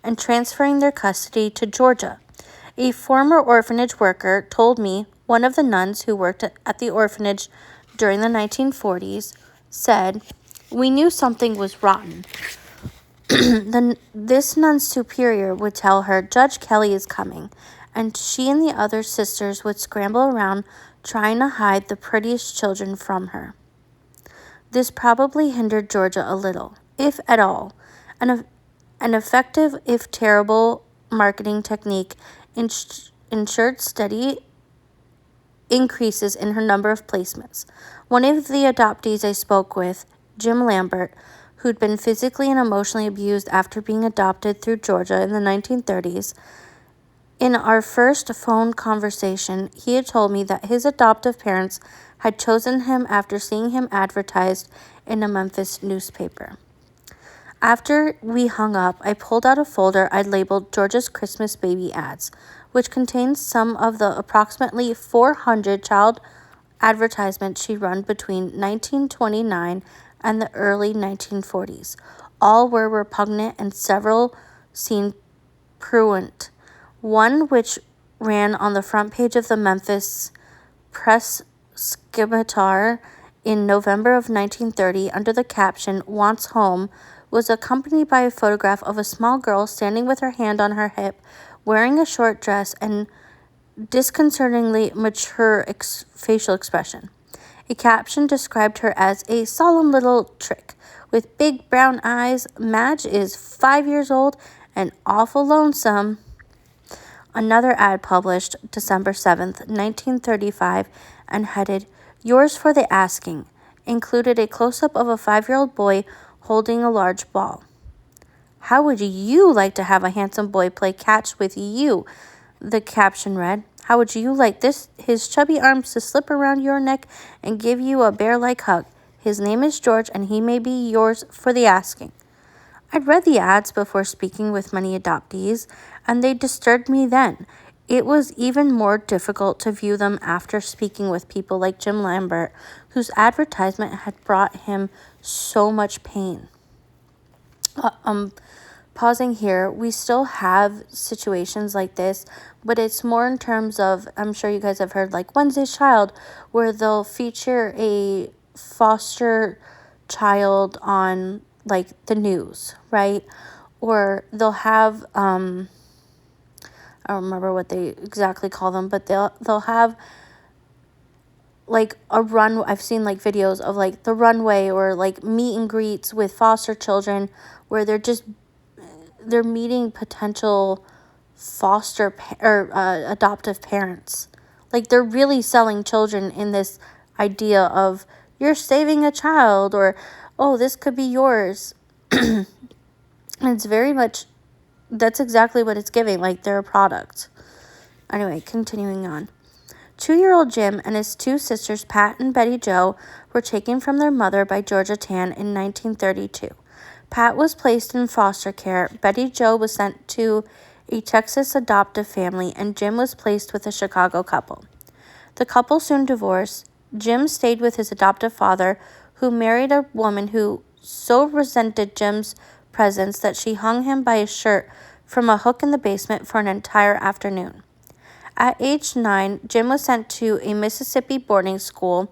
and transferring their custody to Georgia. A former orphanage worker told me one of the nuns who worked at the orphanage during the 1940s said, "We knew something was rotten." This nun's superior would tell her, "Judge Kelly is coming," and she and the other sisters would scramble around trying to hide the prettiest children from her. This probably hindered Georgia a little, if at all. An effective, if terrible, marketing technique ensured steady increases in her number of placements. One of the adoptees I spoke with, Jim Lambert, who'd been physically and emotionally abused after being adopted through Georgia in the 1930s, in our first phone conversation, he had told me that his adoptive parents had chosen him after seeing him advertised in a Memphis newspaper. After we hung up, I pulled out a folder I'd labeled Georgia's Christmas Baby Ads, which contains some of the approximately 400 child advertisements she ran between 1929 and the early 1940s. All were repugnant and several seemed prurient. One, which ran on the front page of the Memphis Press Scimitar in November of 1930 under the caption, "Wants Home," was accompanied by a photograph of a small girl standing with her hand on her hip, wearing a short dress and disconcertingly mature facial expression. A caption described her as a solemn little trick with big brown eyes. Madge is 5 years old and awful lonesome. Another ad published December 7th, 1935, and headed, "Yours for the Asking," included a close-up of a 5-year-old boy holding a large ball. "How would you like to have a handsome boy play catch with you?" the caption read. "How would you like his chubby arms to slip around your neck and give you a bear-like hug? His name is George, and he may be yours for the asking." I'd read the ads before speaking with many adoptees, and they disturbed me then. It was even more difficult to view them after speaking with people like Jim Lambert, whose advertisement had brought him so much pain. Pausing here, we still have situations like this, but it's more in terms of, I'm sure you guys have heard, like Wednesday's Child, where they'll feature a foster child on, like, the news, right? Or they'll have, I don't remember what they exactly call them, but they'll have, like, a run. I've seen, like, videos of, like, the runway or, like, meet and greets with foster children where they're meeting potential foster or adoptive parents. Like, they're really selling children in this idea of, you're saving a child, or, oh, this could be yours. And it's very much, that's exactly what it's giving, like they're a product. Anyway, continuing on. 2-year-old Jim and his 2 sisters, Pat and Betty Jo, were taken from their mother by Georgia Tann in 1932. Pat was placed in foster care, Betty Jo was sent to a Texas adoptive family, and Jim was placed with a Chicago couple. The couple soon divorced. Jim stayed with his adoptive father, who married a woman who so resented Jim's presence that she hung him by his shirt from a hook in the basement for an entire afternoon. At age 9, Jim was sent to a Mississippi boarding school.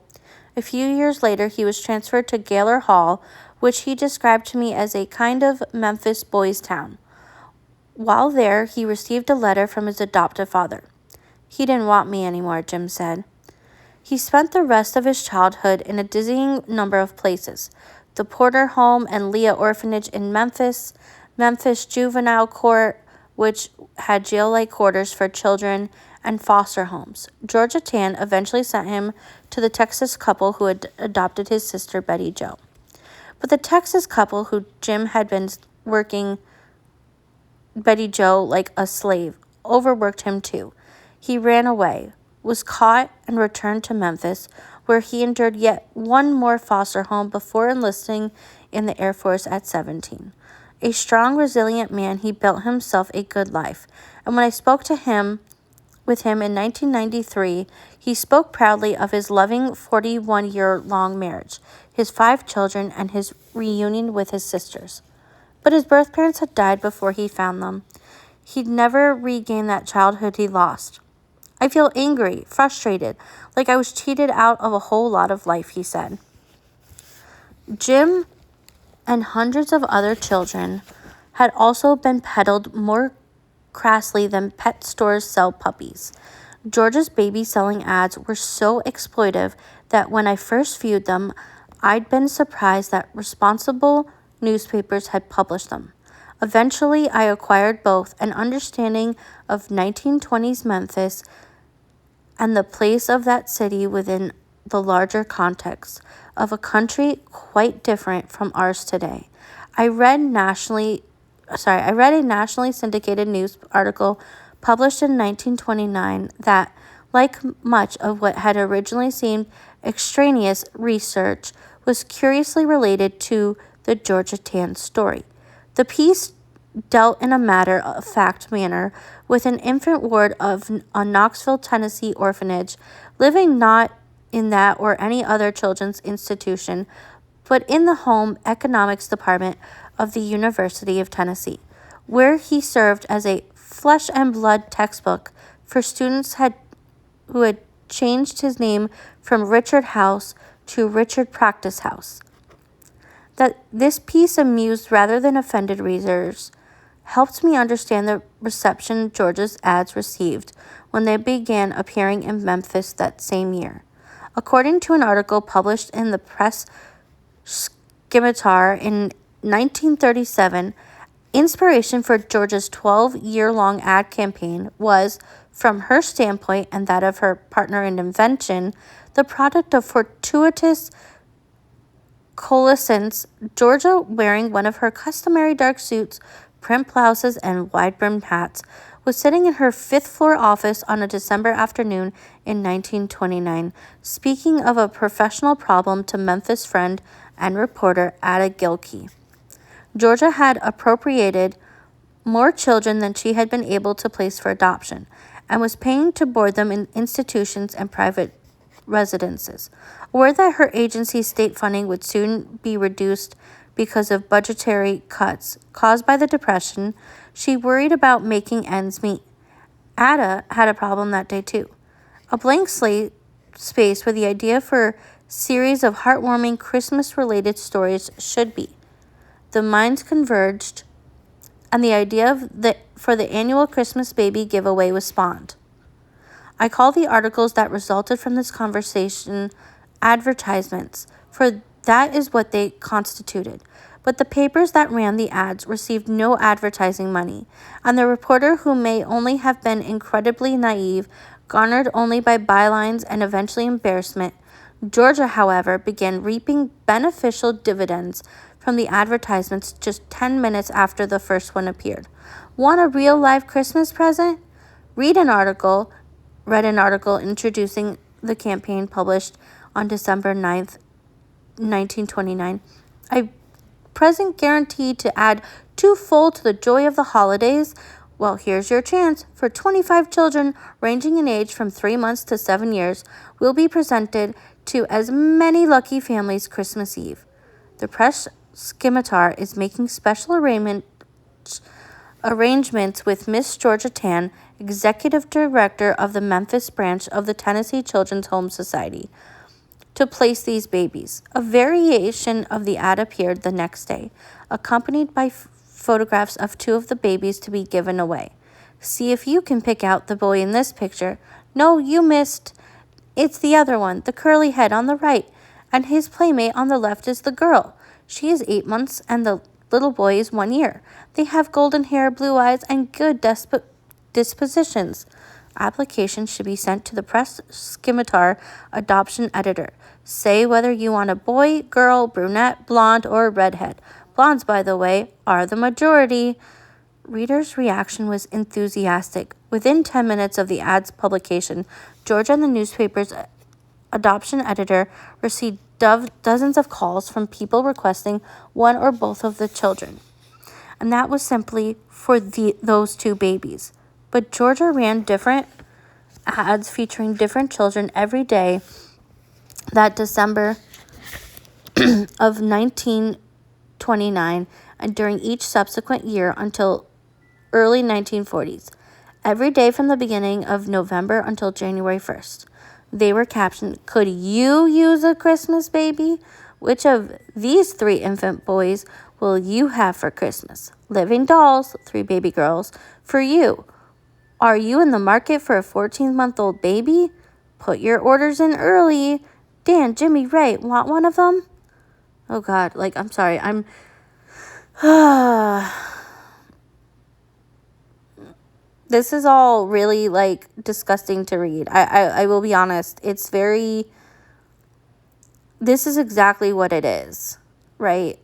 A few years later, he was transferred to Gaylor Hall, which he described to me as a kind of Memphis boys' town. While there, he received a letter from his adoptive father. "He didn't want me anymore," Jim said. He spent the rest of his childhood in a dizzying number of places: the Porter Home and Leah Orphanage in Memphis, Memphis Juvenile Court, which had jail-like quarters for children, and foster homes. Georgia Tann eventually sent him to the Texas couple who had adopted his sister Betty Jo. But the Texas couple, who Jim had been working Betty Jo like a slave, overworked him too. He ran away, was caught, and returned to Memphis, where he endured yet one more foster home before enlisting in the Air Force at 17. A strong, resilient man, he built himself a good life, and when I spoke with him in 1993, he spoke proudly of his loving 41-year-long marriage, his 5 children, and his reunion with his sisters. But his birth parents had died before he found them. He'd never regained that childhood he lost. "I feel angry, frustrated, like I was cheated out of a whole lot of life," he said. Jim and hundreds of other children had also been peddled more crassly than pet stores sell puppies. Georgia's baby selling ads were so exploitive that when I first viewed them, I'd been surprised that responsible newspapers had published them. Eventually, I acquired both an understanding of 1920s Memphis and the place of that city within the larger context of a country quite different from ours today. I read a nationally syndicated news article published in 1929 that, like much of what had originally seemed extraneous research, was curiously related to the Georgia Tann story. The piece dealt in a matter-of-fact manner with an infant ward of a Knoxville, Tennessee orphanage, living not in that or any other children's institution, but in the home economics department of the University of Tennessee, where he served as a flesh and blood textbook for students who had changed his name from Richard House to Richard Practice House. That this piece amused rather than offended readers helped me understand the reception Georgia's ads received when they began appearing in Memphis that same year. According to an article published in the Press Scimitar in 1937, inspiration for Georgia's 12-year-long ad campaign was, from her standpoint and that of her partner in invention, the product of fortuitous coalescence. Georgia, wearing one of her customary dark suits, print blouses, and wide-brimmed hats, was sitting in her fifth-floor office on a December afternoon in 1929, speaking of a professional problem to Memphis friend and reporter Ada Gilkey. Georgia had appropriated more children than she had been able to place for adoption, and was paying to board them in institutions and private residences. Aware that her agency's state funding would soon be reduced because of budgetary cuts caused by the Depression, she worried about making ends meet. Ada had a problem that day too. A blank slate space where the idea for a series of heartwarming Christmas-related stories should be. The minds converged, and the idea for the annual Christmas baby giveaway was spawned. I call the articles that resulted from this conversation advertisements, for that is what they constituted. But the papers that ran the ads received no advertising money, and the reporter, who may only have been incredibly naive, garnered only by bylines and eventually embarrassment. Georgia, however, began reaping beneficial dividends from the advertisements just 10 minutes after the first one appeared. Want a real live Christmas present? Read an article introducing the campaign published on December 9th, 1929. A present guaranteed to add twofold to the joy of the holidays. Well, here's your chance. For 25 children ranging in age from 3 months to 7 years will be presented to as many lucky families Christmas Eve. The Press Scimitar is making special arrangements with Miss Georgia Tan, Executive Director of the Memphis branch of the Tennessee Children's Home Society, to place these babies. A variation of the ad appeared the next day, accompanied by photographs of two of the babies to be given away. See if you can pick out the boy in this picture. No, you missed. It's the other one, the curly head on the right, and his playmate on the left is the girl. She is 8 months, and the little boy is 1 year. They have golden hair, blue eyes, and good dispositions. Applications should be sent to the Press Scimitar adoption editor. Say whether you want a boy, girl, brunette, blonde, or redhead. Blondes, by the way, are the majority. Readers' reaction was enthusiastic. Within 10 minutes of the ad's publication, Georgia and the newspaper's adoption editor received dozens of calls from people requesting one or both of the children. And that was simply for those two babies. But Georgia ran different ads featuring different children every day that December of 1929 and during each subsequent year until early 1940s. Every day from the beginning of November until January 1st. They were captioned, "Could you use a Christmas baby? Which of these 3 infant boys will you have for Christmas? Living dolls, 3 baby girls, for you. Are you in the market for a 14-month-old baby? Put your orders in early. Dan, Jimmy, Ray, want one of them?" Oh God, I'm sorry, this is all really, disgusting to read. I will be honest. This is exactly what it is, right?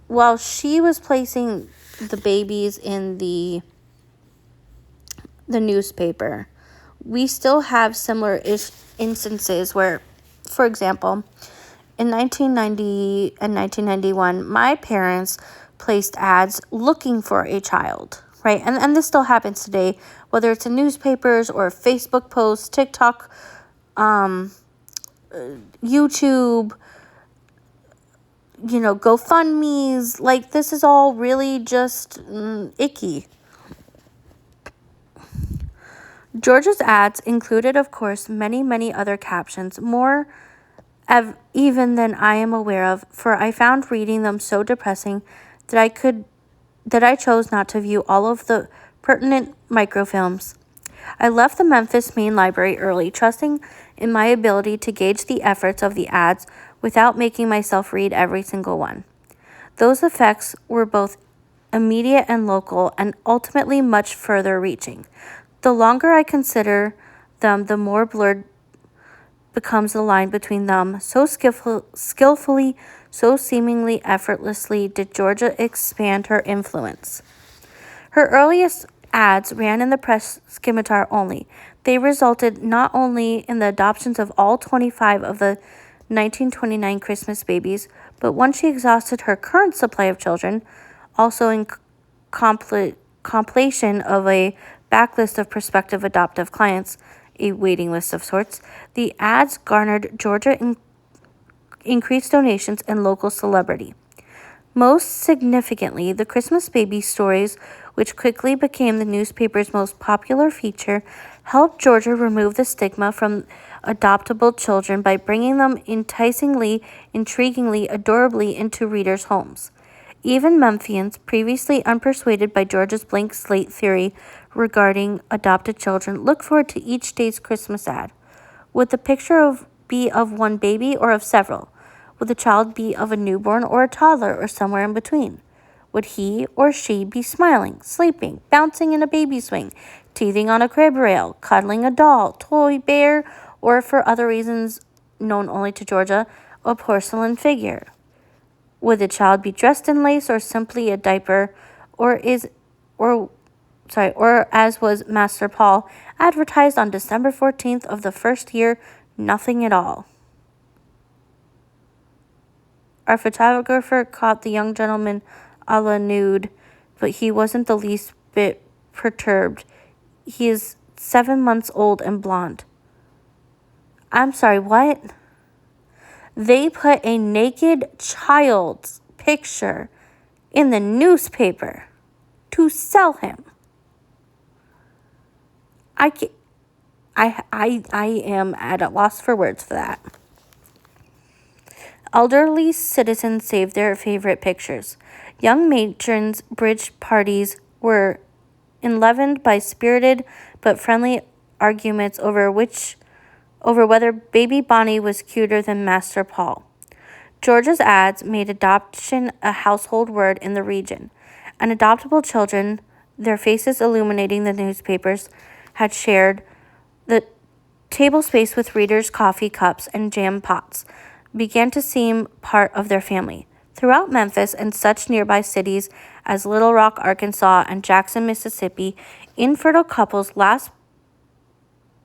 While she was placing the babies in the newspaper, we still have similar instances where, for example, in 1990 and 1991, my parents placed ads looking for a child, right? And this still happens today, whether it's in newspapers or Facebook posts, TikTok, YouTube, GoFundMe's. Like, this is all really just icky. Georgia's ads included, of course, many, many other captions, more even than I am aware of, for I found reading them so depressing that I chose not to view all of the pertinent microfilms. I left the Memphis Main Library early, trusting in my ability to gauge the efforts of the ads without making myself read every single one. Those effects were both immediate and local, and ultimately much further reaching. The longer I consider them, the more blurred becomes the line between them. So skillfully, so seemingly effortlessly did Georgia expand her influence. Her earliest ads ran in the press scimitar only. They resulted not only in the adoptions of all 25 of the 1929 Christmas babies, but once she exhausted her current supply of children, also in completion of a backlist of prospective adoptive clients, a waiting list of sorts, the ads garnered Georgia increased donations and local celebrity. Most significantly, the Christmas baby stories, which quickly became the newspaper's most popular feature, helped Georgia remove the stigma from adoptable children by bringing them enticingly, intriguingly, adorably into readers' homes. Even Memphians, previously unpersuaded by Georgia's blank slate theory regarding adopted children, look forward to each day's Christmas ad. Would the picture be of one baby or of several? Would the child be of a newborn or a toddler or somewhere in between? Would he or she be smiling, sleeping, bouncing in a baby swing, teething on a crib rail, cuddling a doll, toy, bear, or for other reasons known only to Georgia, a porcelain figure? Would the child be dressed in lace or simply a diaper, or as was Master Paul, advertised on December 14th of the first year, nothing at all? Our photographer caught the young gentleman a la nude, but he wasn't the least bit perturbed. He is 7 months old and blonde. I'm sorry, what? They put a naked child's picture in the newspaper to sell him. I am at a loss for words for that. Elderly citizens saved their favorite pictures. Young matrons' bridge parties were enlivened by spirited but friendly arguments over whether Baby Bonnie was cuter than Master Paul. Georgia's ads made adoption a household word in the region, and adoptable children, their faces illuminating the newspapers, had shared the table space with readers' coffee cups and jam pots, began to seem part of their family. Throughout Memphis and such nearby cities as Little Rock, Arkansas, and Jackson, Mississippi, infertile couples' last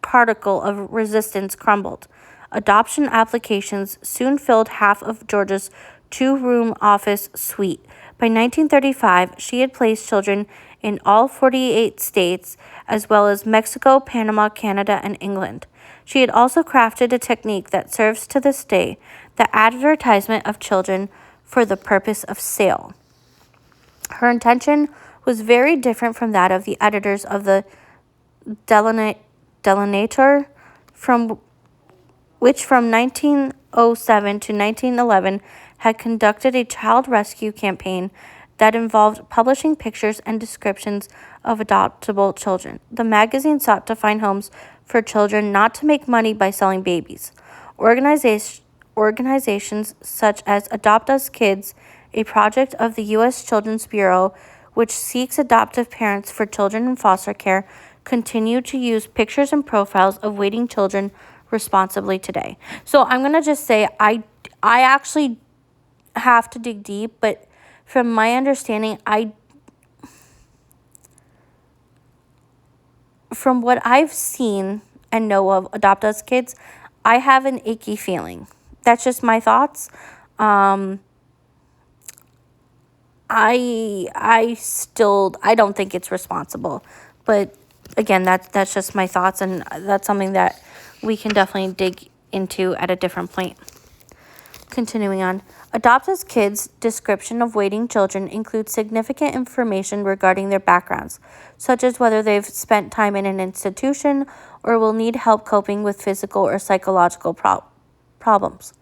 particle of resistance crumbled. Adoption applications soon filled half of Georgia's two-room office suite. By 1935, she had placed children in all 48 states, as well as Mexico, Panama, Canada, and England. She had also crafted a technique that serves to this day, the advertisement of children for the purpose of sale. Her intention was very different from that of the editors of the Delineator, which from 1907 to 1911 had conducted a child rescue campaign that involved publishing pictures and descriptions of adoptable children. The magazine sought to find homes for children, not to make money by selling babies. Organizations such as Adopt Us Kids, a project of the U.S. Children's Bureau, which seeks adoptive parents for children in foster care, continue to use pictures and profiles of waiting children responsibly today. So I'm going to just say I actually have to dig deep, but from my understanding, from what I've seen and know of Adopt Us kids, I have an icky feeling. That's just my thoughts. I don't think it's responsible, but again, that's just my thoughts, and that's something that we can definitely dig into at a different point. Continuing on, Adopt Us Kids' description of waiting children includes significant information regarding their backgrounds, such as whether they've spent time in an institution or will need help coping with physical or psychological problems.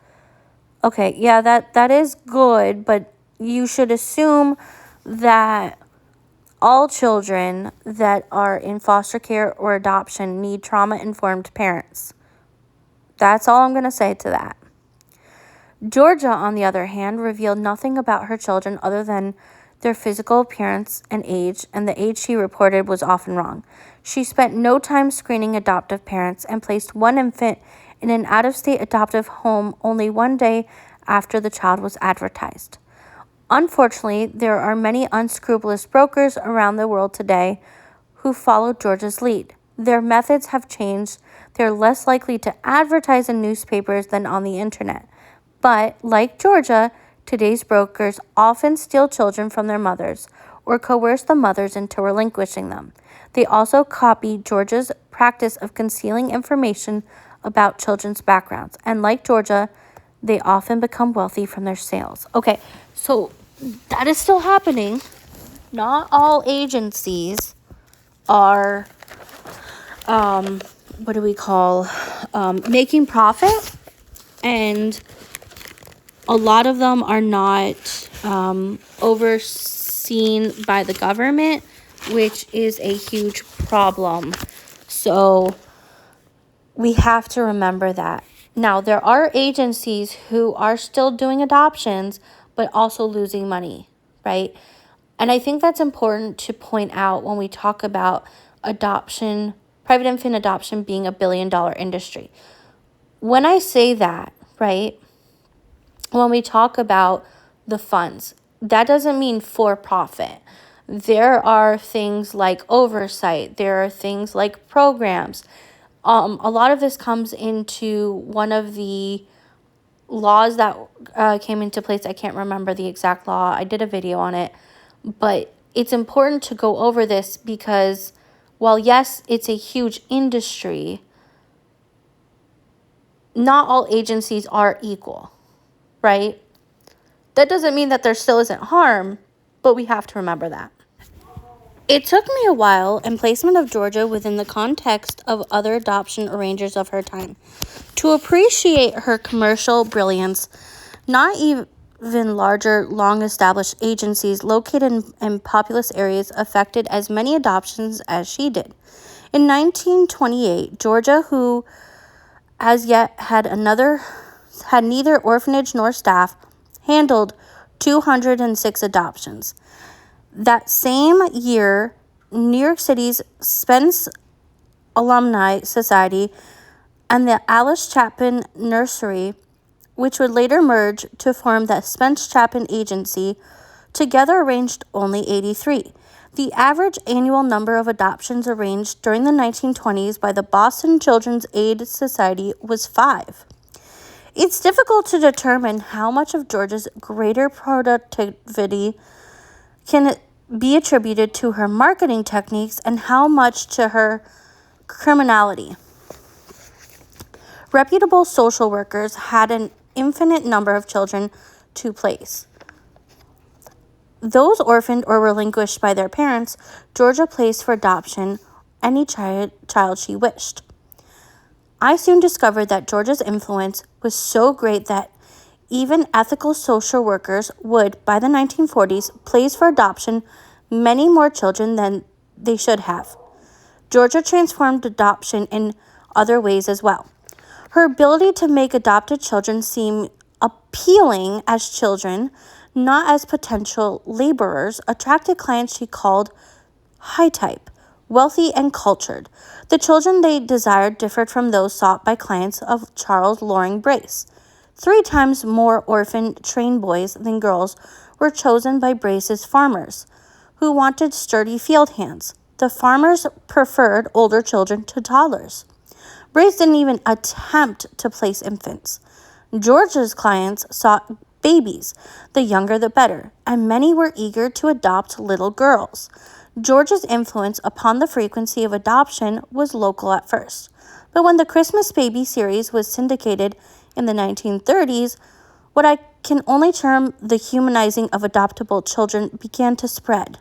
Okay, yeah, that is good, but you should assume that all children that are in foster care or adoption need trauma-informed parents. That's all I'm going to say to that. Georgia, on the other hand, revealed nothing about her children other than their physical appearance and the age she reported was often wrong. She spent no time screening adoptive parents and placed one infant in an out-of-state adoptive home only one day after the child was advertised. Unfortunately, there are many unscrupulous brokers around the world today who follow Georgia's lead. Their methods have changed. They're less likely to advertise in newspapers than on the internet. But, like Georgia, today's brokers often steal children from their mothers or coerce the mothers into relinquishing them. They also copy Georgia's practice of concealing information about children's backgrounds. And like Georgia, they often become wealthy from their sales. Okay, so that is still happening. Not all agencies are, making profit, and a lot of them are not overseen by the government, which is a huge problem. So we have to remember that. Now, there are agencies who are still doing adoptions, but also losing money, right? And I think that's important to point out when we talk about adoption, private infant adoption being $1 billion industry. When I say that, right, when we talk about the funds, that doesn't mean for profit. There are things like oversight. There are things like programs. A lot of this comes into one of the laws that came into place. I can't remember the exact law. I did a video on it. But it's important to go over this because while, yes, it's a huge industry, not all agencies are equal, right? That doesn't mean that there still isn't harm, but we have to remember that. It took me a while and placement of Georgia within the context of other adoption arrangers of her time to appreciate her commercial brilliance. Not even larger, long-established agencies located in populous areas affected as many adoptions as she did. In 1928, Georgia, who as yet had neither orphanage nor staff, handled 206 adoptions. That same year, New York City's Spence Alumni Society and the Alice Chapin Nursery, which would later merge to form the Spence Chapin Agency, together arranged only 83. The average annual number of adoptions arranged during the 1920s by the Boston Children's Aid Society was 5. It's difficult to determine how much of Georgia's greater productivity can be attributed to her marketing techniques and how much to her criminality. Reputable social workers had an infinite number of children to place. Those orphaned or relinquished by their parents, Georgia placed for adoption any child she wished. I soon discovered that Georgia's influence was so great that even ethical social workers would, by the 1940s, place for adoption many more children than they should have. Georgia transformed adoption in other ways as well. Her ability to make adopted children seem appealing as children, not as potential laborers, attracted clients she called high type, wealthy and cultured. The children they desired differed from those sought by clients of Charles Loring Brace. 3 times more orphan trained boys than girls were chosen by Brace's farmers, who wanted sturdy field hands. The farmers preferred older children to toddlers. Braves didn't even attempt to place infants. Georgia's clients sought babies, the younger the better, and many were eager to adopt little girls. Georgia's influence upon the frequency of adoption was local at first, but when the Christmas Baby series was syndicated in the 1930s, what I can only term the humanizing of adoptable children began to spread.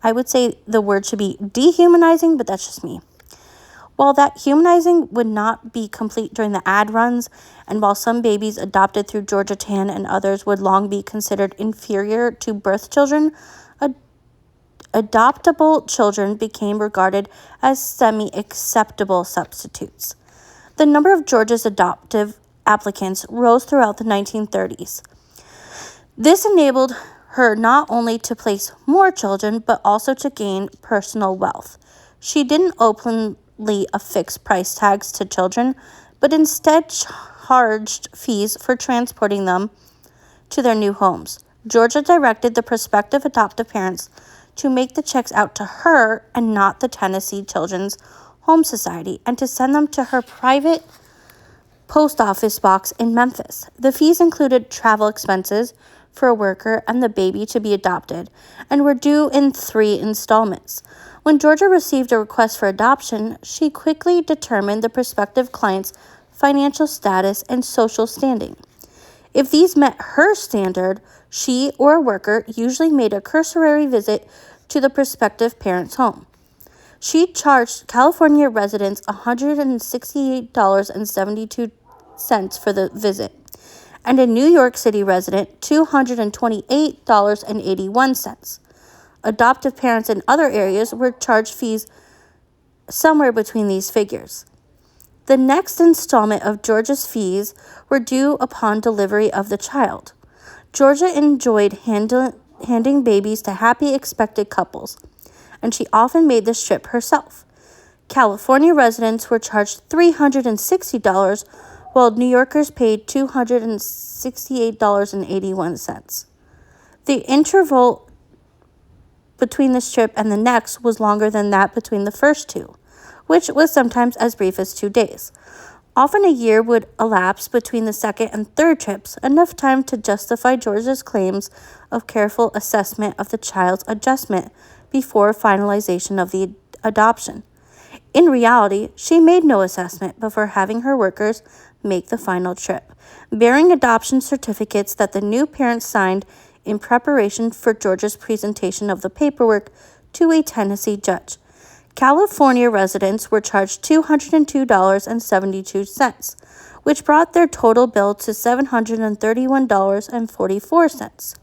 I would say the word should be dehumanizing, but that's just me. While that humanizing would not be complete during the ad runs, and while some babies adopted through Georgia TAN and others would long be considered inferior to birth children, adoptable children became regarded as semi-acceptable substitutes. The number of Georgia's adoptive applicants rose throughout the 1930s. This enabled her not only to place more children, but also to gain personal wealth. She didn't openly affix price tags to children, but instead charged fees for transporting them to their new homes. Georgia directed the prospective adoptive parents to make the checks out to her and not the Tennessee Children's Home Society, and to send them to her private post office box in Memphis. The fees included travel expenses for a worker and the baby to be adopted, and were due in 3 installments. When Georgia received a request for adoption, she quickly determined the prospective client's financial status and social standing. If these met her standard, she or a worker usually made a cursory visit to the prospective parent's home. She charged California residents $168.72 for the visit, and a New York City resident $228.81. Adoptive parents in other areas were charged fees somewhere between these figures. The next installment of Georgia's fees were due upon delivery of the child. Georgia enjoyed handing babies to happy expected couples, and she often made this trip herself. California residents were charged $360, while New Yorkers paid $268.81. The interval between this trip and the next was longer than that between the first two, which was sometimes as brief as 2 days. Often a year would elapse between the second and third trips, enough time to justify Georgia's claims of careful assessment of the child's adjustment before finalization of the adoption. In reality, she made no assessment before having her workers make the final trip, bearing adoption certificates that the new parents signed in preparation for Georgia's presentation of the paperwork to a Tennessee judge. California residents were charged $202.72, which brought their total bill to $731.44,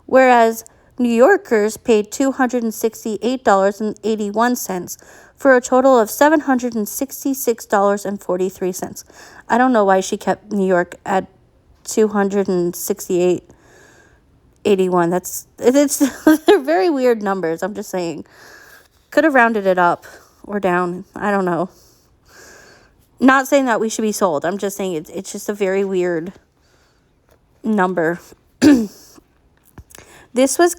whereas New Yorkers paid $268.81 for a total of $766.43. I don't know why she kept New York at $268.81. They're very weird numbers. I'm just saying. Could have rounded it up or down. I don't know. Not saying that we should be sold. I'm just saying it's just a very weird number. This was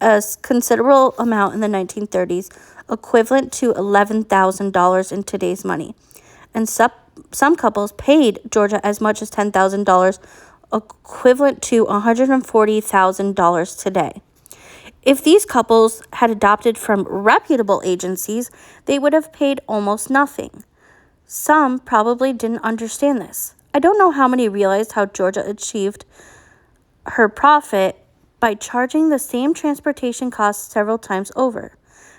a considerable amount in the 1930s, equivalent to $11,000 in today's money. And some couples paid Georgia as much as $10,000, equivalent to $140,000 today. If these couples had adopted from reputable agencies, they would have paid almost nothing. Some probably didn't understand this. I don't know how many realized how Georgia achieved her profit by charging the same transportation costs several times over.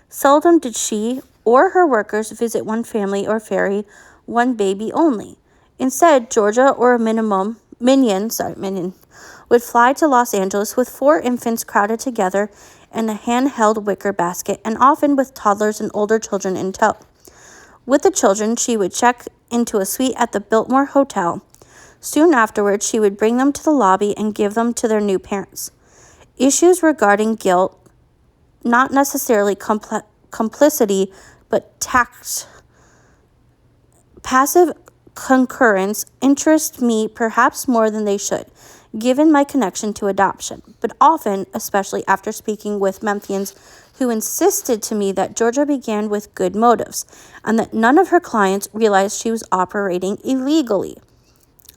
Seldom did she or her workers visit one family or ferry one baby only. Instead, Georgia or a minion would fly to Los Angeles with 4 infants crowded together in a handheld wicker basket, and often with toddlers and older children in tow. With the children, she would check into a suite at the Biltmore Hotel. Soon afterwards, she would bring them to the lobby and give them to their new parents. Issues regarding guilt, not necessarily complicity, but tact, passive concurrence, interest me perhaps more than they should, given my connection to adoption, but often, especially after speaking with Memphians who insisted to me that Georgia began with good motives and that none of her clients realized she was operating illegally.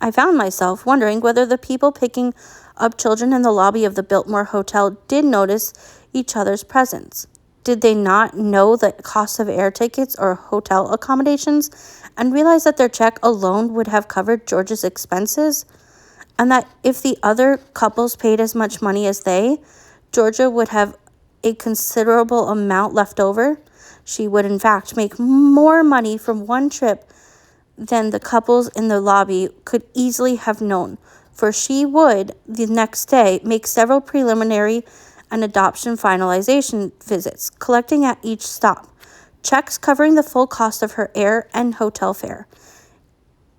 I found myself wondering whether the people picking up children in the lobby of the Biltmore Hotel did notice each other's presence. Did they not know the cost of air tickets or hotel accommodations and realize that their check alone would have covered George's expenses? And that if the other couples paid as much money as they, Georgia would have a considerable amount left over? She would, in fact, make more money from one trip than the couples in the lobby could easily have known, for she would, the next day, make several preliminary and adoption finalization visits, collecting at each stop checks covering the full cost of her air and hotel fare.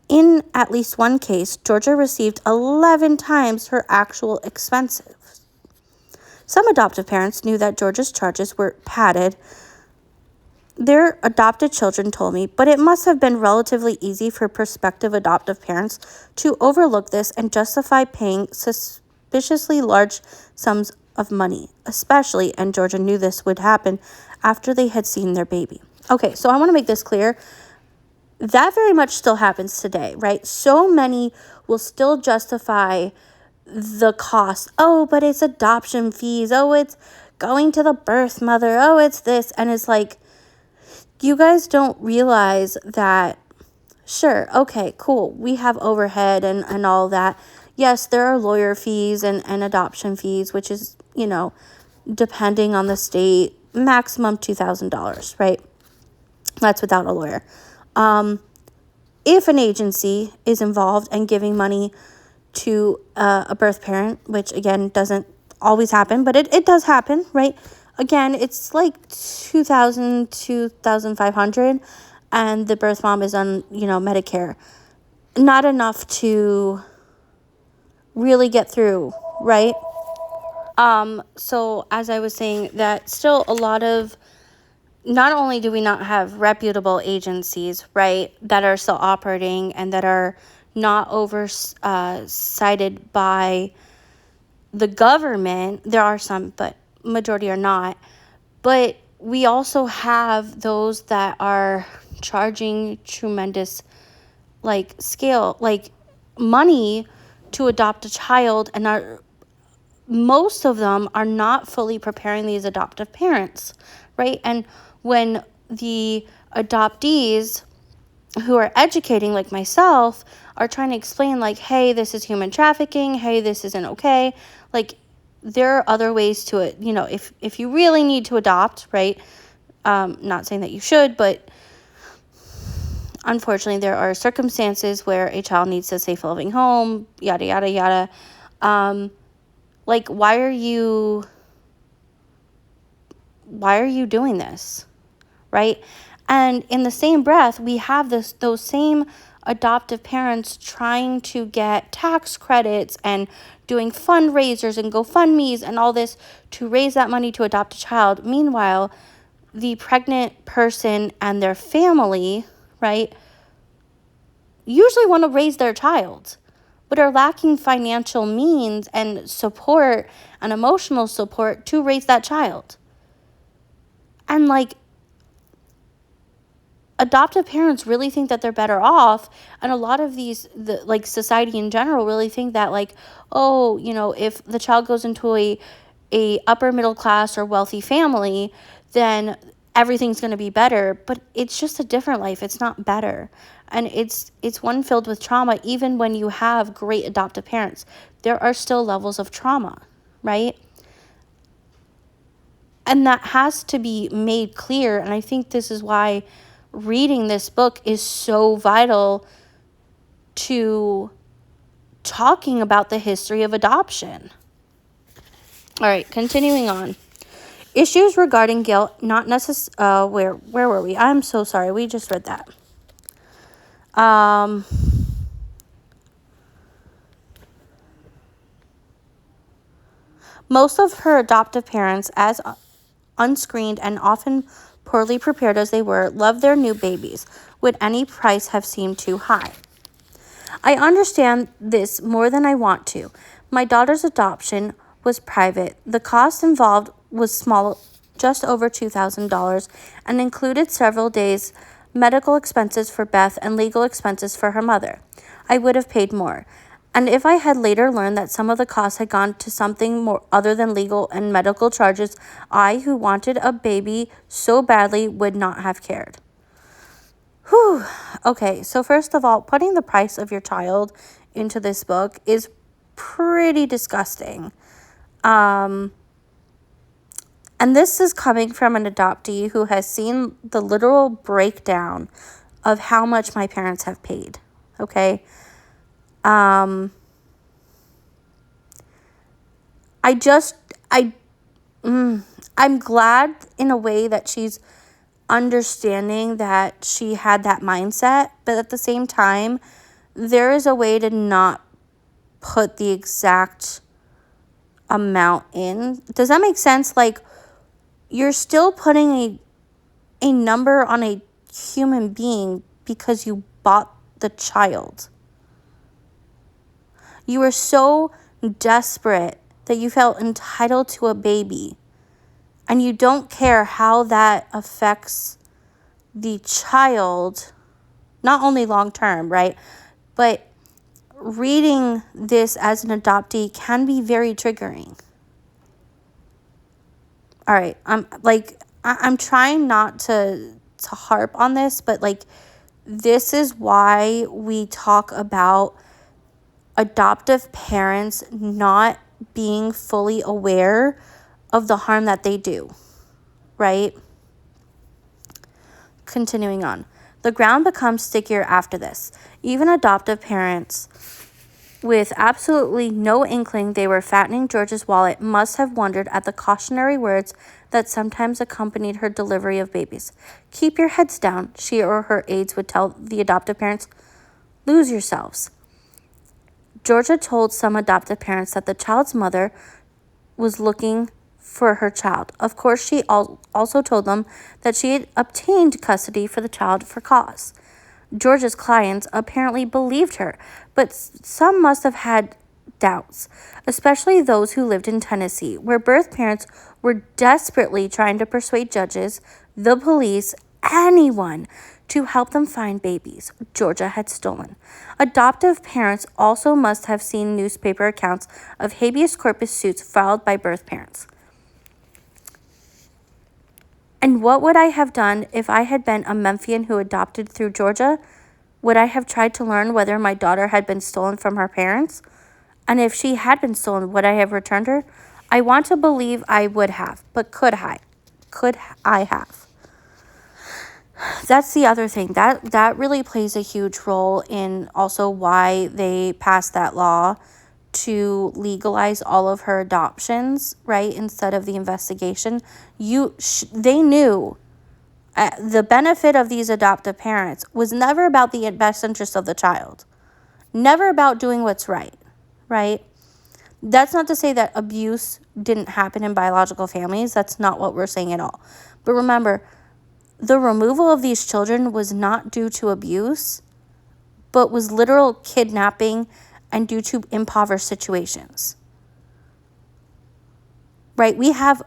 In at least one case, Georgia received 11 times her actual expenses. Some adoptive parents knew that Georgia's charges were padded. Their adopted children told me, but it must have been relatively easy for prospective adoptive parents to overlook this and justify paying suspiciously large sums of money, especially, and Georgia knew this would happen after they had seen their baby. Okay, so I want to make this clear. That very much still happens today, right? So many will still justify the cost. Oh, but it's adoption fees. Oh, it's going to the birth mother. Oh, it's this. And it's like, you guys don't realize that, sure, okay, cool, we have overhead and all that. Yes, there are lawyer fees and adoption fees, which is, depending on the state, maximum $2,000, right? That's without a lawyer. If an agency is involved and giving money to a birth parent, which again doesn't always happen, but it does happen, right? Again, it's like $2,000, $2,500, and the birth mom is on, Medicare. Not enough to really get through, right? So as I was saying, that still a lot of, not only do we not have reputable agencies, right, that are still operating and that are not oversighted by the government, there are some, but majority are not, but we also have those that are charging tremendous scale, money to adopt a child, and most of them are not fully preparing these adoptive parents, right? And when the adoptees who are educating, like myself, are trying to explain, hey, this is human trafficking, hey, this isn't okay, there are other ways to it. If you really need to adopt, right? Not saying that you should, but unfortunately there are circumstances where a child needs a safe living home, yada, yada, yada. Why are you doing this, right? And in the same breath, we have those same adoptive parents trying to get tax credits and doing fundraisers and GoFundMes and all this to raise that money to adopt a child. Meanwhile, the pregnant person and their family, right, usually want to raise their child, but are lacking financial means and support and emotional support to raise that child. And adoptive parents really think that they're better off, and a lot of society in general really think that if the child goes into a upper middle class or wealthy family, then everything's going to be better. But it's just a different life. It's not better, and it's one filled with trauma. Even when you have great adoptive parents, there are still levels of trauma, right? And that has to be made clear, and I think this is why reading this book is so vital to talking about the history of adoption. All right, continuing on. Issues regarding guilt, not necessarily, where were we? I'm so sorry, we just read that. Most of her adoptive parents, as unscreened and often poorly prepared as they were, loved their new babies. Would any price have seemed too high? I understand this more than I want to. My daughter's adoption was private. The cost involved was small, just over $2,000, and included several days' medical expenses for Beth and legal expenses for her mother. I would have paid more. And if I had later learned that some of the costs had gone to something more other than legal and medical charges, I, who wanted a baby so badly, would not have cared. Whew. Okay, so first of all, putting the price of your child into this book is pretty disgusting. And this is coming from an adoptee who has seen the literal breakdown of how much my parents have paid. Okay. I'm glad in a way that she's understanding that she had that mindset, but at the same time, there is a way to not put the exact amount in. Does that make sense? Like, you're still putting a number on a human being because you bought the child. You were so desperate that you felt entitled to a baby, and you don't care how that affects the child, not only long term, right? But reading this as an adoptee can be very triggering. All right, I'm trying not to harp on this, but like, this is why we talk about adoptive parents not being fully aware of the harm that they do, right? Continuing on. The ground becomes stickier after this. Even adoptive parents with absolutely no inkling they were fattening George's wallet must have wondered at the cautionary words that sometimes accompanied her delivery of babies. Keep your heads down, she or her aides would tell the adoptive parents. Lose yourselves. Georgia told some adoptive parents that the child's mother was looking for her child. Of course, she also told them that she had obtained custody for the child for cause. Georgia's clients apparently believed her, but some must have had doubts, especially those who lived in Tennessee, where birth parents were desperately trying to persuade judges, the police, anyone to help them find babies Georgia had stolen. Adoptive parents also must have seen newspaper accounts of habeas corpus suits filed by birth parents. And what would I have done if I had been a Memphian who adopted through Georgia? Would I have tried to learn whether my daughter had been stolen from her parents? And if she had been stolen, would I have returned her? I want to believe I would have, but could I? Could I have? That's the other thing. That really plays a huge role in also why they passed that law to legalize all of her adoptions, right? Instead of the investigation. They knew the benefit of these adoptive parents was never about the best interest of the child. Never about doing what's right, right? That's not to say that abuse didn't happen in biological families. That's not what we're saying at all. But remember, the removal of these children was not due to abuse, but was literal kidnapping and due to impoverished situations. Right? We have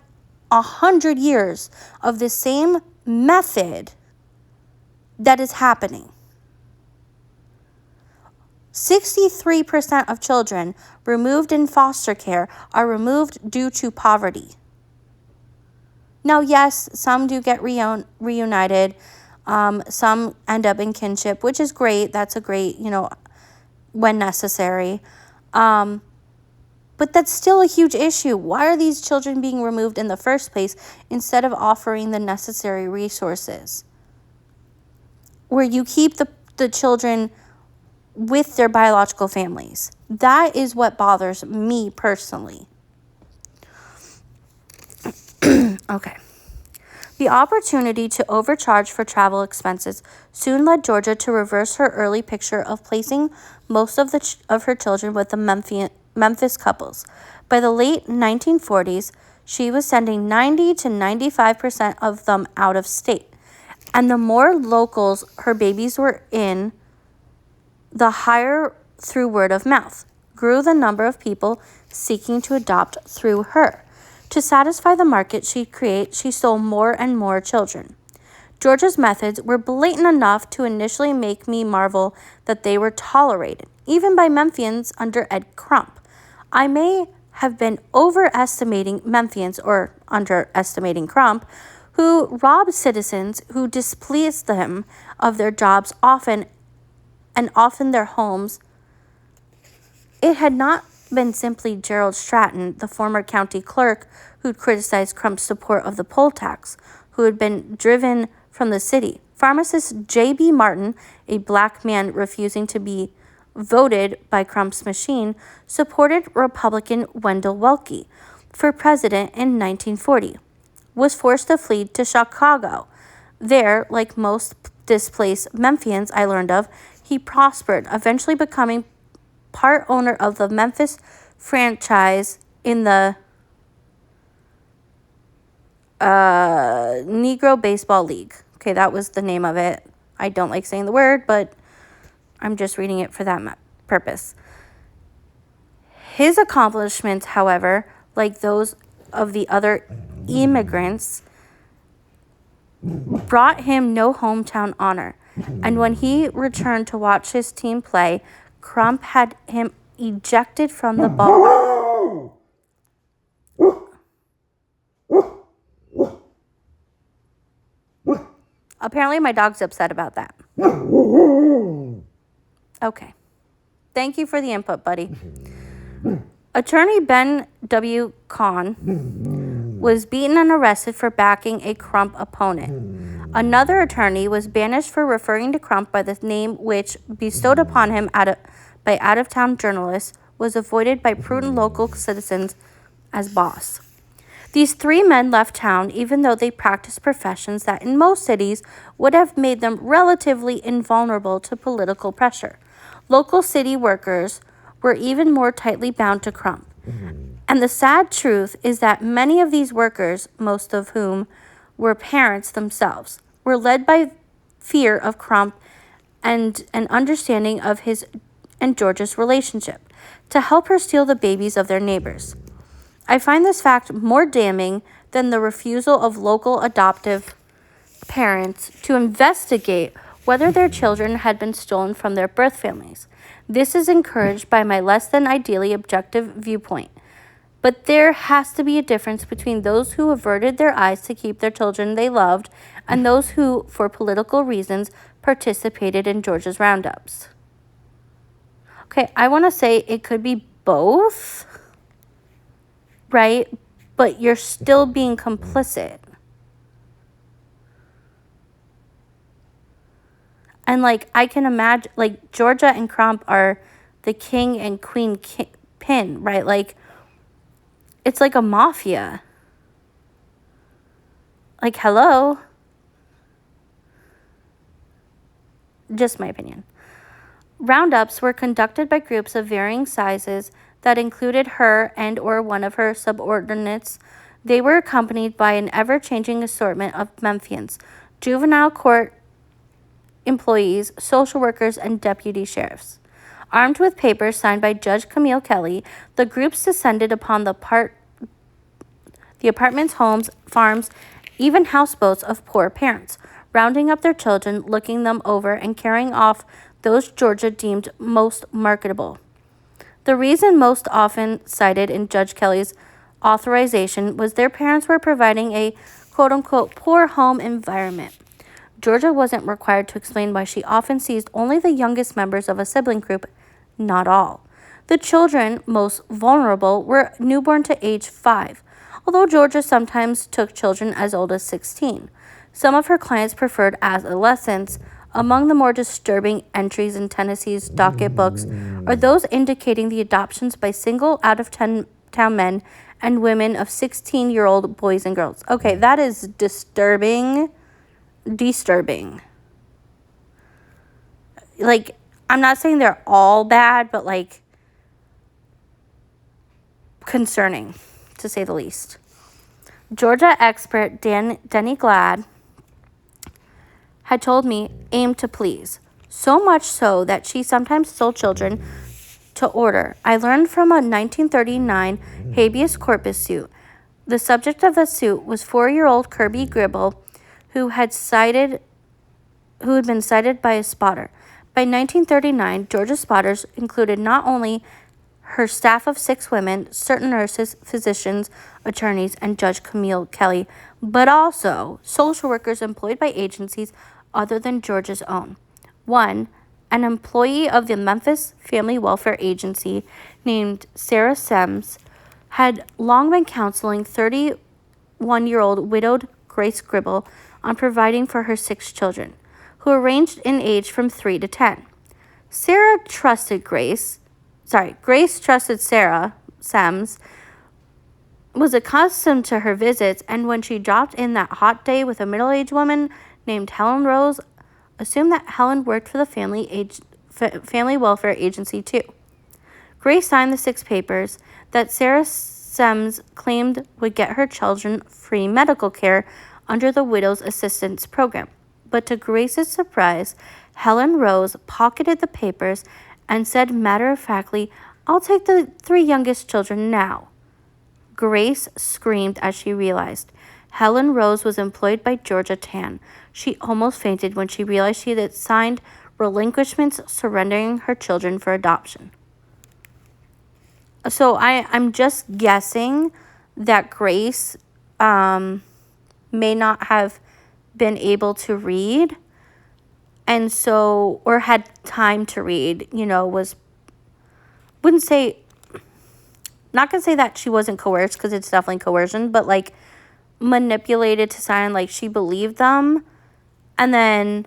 100 years of the same method that is happening. 63% of children removed in foster care are removed due to poverty. Now, yes, some do get reunited. Some end up in kinship, which is great. That's a great, when necessary. But that's still a huge issue. Why are these children being removed in the first place instead of offering the necessary resources? Where you keep the children with their biological families. That is what bothers me personally. Okay. The opportunity to overcharge for travel expenses soon led Georgia to reverse her early picture of placing most of her children with the Memphis couples. By the late 1940s, she was sending 90 to 95% of them out of state. And the more locals her babies were in, the higher through word of mouth, grew the number of people seeking to adopt through her. To satisfy the market she'd create, she stole more and more children. Georgia's methods were blatant enough to initially make me marvel that they were tolerated, even by Memphians under Ed Crump. I may have been overestimating Memphians or underestimating Crump, who robbed citizens who displeased them of their jobs often their homes. It had not been simply Gerald Stratton, the former county clerk, who'd criticized Crump's support of the poll tax, who had been driven from the city. Pharmacist J.B. Martin, a black man refusing to be voted by Crump's machine, supported Republican Wendell Willkie for president in 1940, was forced to flee to Chicago. There, like most displaced Memphians I learned of, he prospered, eventually becoming part owner of the Memphis franchise in the Negro Baseball League. Okay, that was the name of it. I don't like saying the word, but I'm just reading it for that purpose. His accomplishments, however, like those of the other immigrants, brought him no hometown honor. And when he returned to watch his team play, Crump had him ejected from the ball. Apparently my dog's upset about that. Okay. Thank you for the input, buddy. Attorney Ben W. Kahn was beaten and arrested for backing a Crump opponent. Another attorney was banished for referring to Crump by the name which, bestowed upon him by out-of-town journalists, was avoided by prudent local citizens as boss. These three men left town even though they practiced professions that in most cities would have made them relatively invulnerable to political pressure. Local city workers were even more tightly bound to Crump. And the sad truth is that many of these workers, most of whom were parents themselves, were led by fear of Crump and an understanding of his and Georgia's relationship to help her steal the babies of their neighbors. I find this fact more damning than the refusal of local adoptive parents to investigate whether their children had been stolen from their birth families. This is encouraged by my less than ideally objective viewpoint. But there has to be a difference between those who averted their eyes to keep their children they loved and those who, for political reasons, participated in Georgia's roundups. Okay, I want to say it could be both, right? But you're still being complicit. And, I can imagine, Georgia and Crump are the king and queen pin, right? It's like a mafia. Hello? Just my opinion. Roundups were conducted by groups of varying sizes that included her and or one of her subordinates. They were accompanied by an ever-changing assortment of Memphians, juvenile court employees, social workers, and deputy sheriffs. Armed with papers signed by Judge Camille Kelly, the groups descended upon the apartments, homes, farms, even houseboats of poor parents, rounding up their children, looking them over, and carrying off those Georgia deemed most marketable. The reason most often cited in Judge Kelly's authorization was their parents were providing a quote-unquote poor home environment. Georgia wasn't required to explain why she often seized only the youngest members of a sibling group, not all. The children most vulnerable were newborn to age 5, although Georgia sometimes took children as old as 16. Some of her clients preferred adolescents. Among the more disturbing entries in Tennessee's docket books are those indicating the adoptions by single out-of-town men and women of 16-year-old boys and girls. Okay, that is disturbing. I'm not saying they're all bad, but concerning, to say the least. Georgia expert Denny Glad had told me, aim to please. so much so that she sometimes sold children to order. I learned from a 1939 habeas corpus suit. The subject of the suit was 4-year-old Kirby Gribble, who had been cited by a spotter. By 1939, Georgia's spotters included not only her staff of 6 women, certain nurses, physicians, attorneys, and Judge Camille Kelly, but also social workers employed by agencies other than Georgia's own. One, an employee of the Memphis Family Welfare Agency named Sarah Semmes had long been counseling 31-year-old widowed Grace Gribble on providing for her 6 children, who ranged in age from 3 to 10. Grace trusted Sarah Semmes, was accustomed to her visits, and when she dropped in that hot day with a middle-aged woman named Helen Rose, assumed that Helen worked for the Family Welfare Agency too. Grace signed the 6 papers that Sarah Semmes claimed would get her children free medical care under the Widow's Assistance Program. But to Grace's surprise, Helen Rose pocketed the papers and said matter-of-factly, "I'll take the 3 youngest children now." Grace screamed as she realized Helen Rose was employed by Georgia Tann. She almost fainted when she realized she had signed relinquishments surrendering her children for adoption. So I'm just guessing that Grace may not have been able to read, and so, or had time to read, not going to say that she wasn't coerced, because it's definitely coercion, but like manipulated to sign like she believed them, and then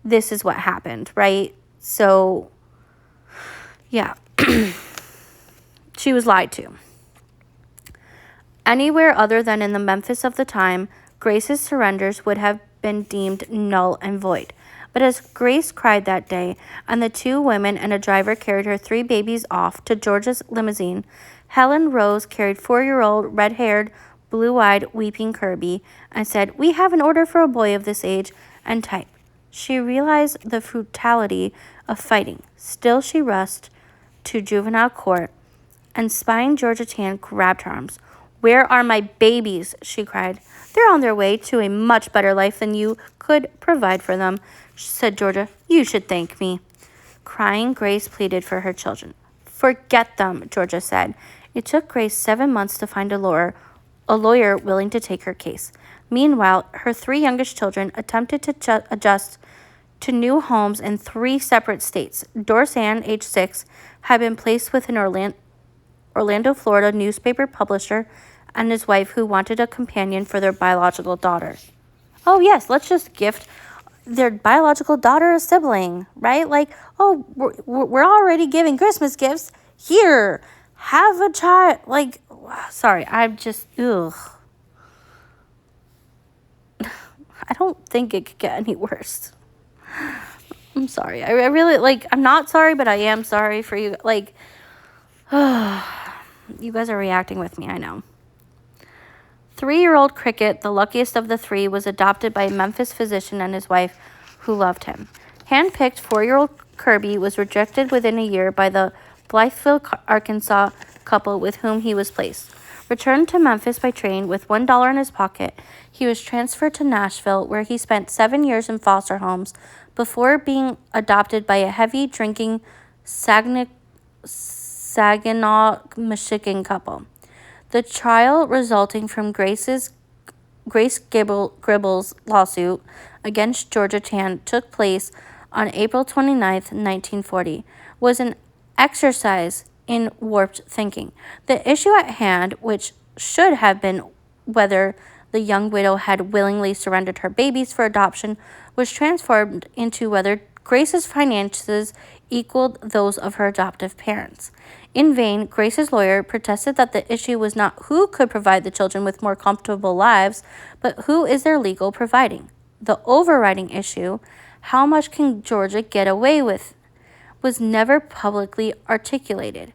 this is what happened, right? So yeah. She was lied to. Anywhere other than in the Memphis of the time, Grace's surrenders would have been deemed null and void. But as Grace cried that day, and the 2 women and a driver carried her 3 babies off to Georgia's limousine, Helen Rose carried 4-year-old, red-haired, blue-eyed, weeping Kirby and said, "We have an order for a boy of this age and type." She realized the futility of fighting. Still, she rushed to juvenile court, and spying Georgia Tann grabbed her arms. "Where are my babies?" she cried. "They're on their way to a much better life than you could provide for them," said Georgia. "You should thank me." Crying, Grace pleaded for her children. "Forget them," Georgia said. It took Grace 7 months to find a lawyer willing to take her case. Meanwhile, her 3 youngest children attempted to adjust to new homes in 3 separate states. Dorsan, age 6, had been placed with an Orlando, Florida newspaper publisher and his wife, who wanted a companion for their biological daughter. Oh yes, let's just gift their biological daughter a sibling, right? Like, oh, we're already giving Christmas gifts. Here, have a child. Like, sorry, I'm just, ugh. I don't think it could get any worse. I'm sorry. I really, like, I'm not sorry, but I am sorry for you. Like, you guys are reacting with me, I know. 3-year-old Cricket, the luckiest of the 3, was adopted by a Memphis physician and his wife, who loved him. Hand-picked 4-year-old Kirby was rejected within a year by the Blytheville, Arkansas couple with whom he was placed. Returned to Memphis by train with $1 in his pocket, he was transferred to Nashville, where he spent 7 years in foster homes before being adopted by a heavy-drinking Saginaw, Michigan couple. The trial resulting from Grace Gribble's lawsuit against Georgia Tann took place on April 29, 1940, was an exercise in warped thinking. The issue at hand, which should have been whether the young widow had willingly surrendered her babies for adoption, was transformed into whether Grace's finances equaled those of her adoptive parents. In vain, Grace's lawyer protested that the issue was not who could provide the children with more comfortable lives, but who is their legal providing. The overriding issue, how much can Georgia get away with, was never publicly articulated.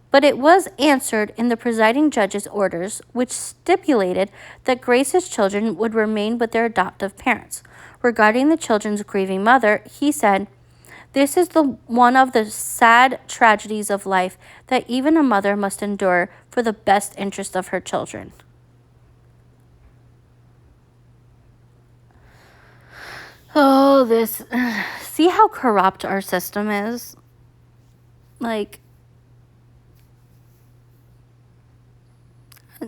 But it was answered in the presiding judge's orders, which stipulated that Grace's children would remain with their adoptive parents. Regarding the children's grieving mother, he said, This is one of the sad tragedies of life that even a mother must endure for the best interest of her children. Oh, this. See how corrupt our system is? Like,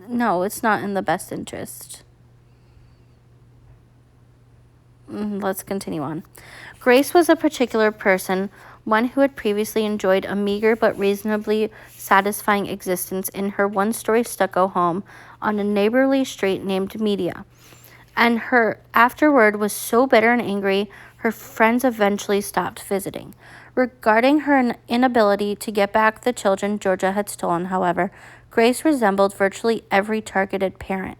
no, it's not in the best interest. Let's continue on. Grace was a particular person, one who had previously enjoyed a meager but reasonably satisfying existence in her one-story stucco home on a neighborly street named Media. And her afterward was so bitter and angry, her friends eventually stopped visiting. Regarding her inability to get back the children Georgia had stolen, however, Grace resembled virtually every targeted parent.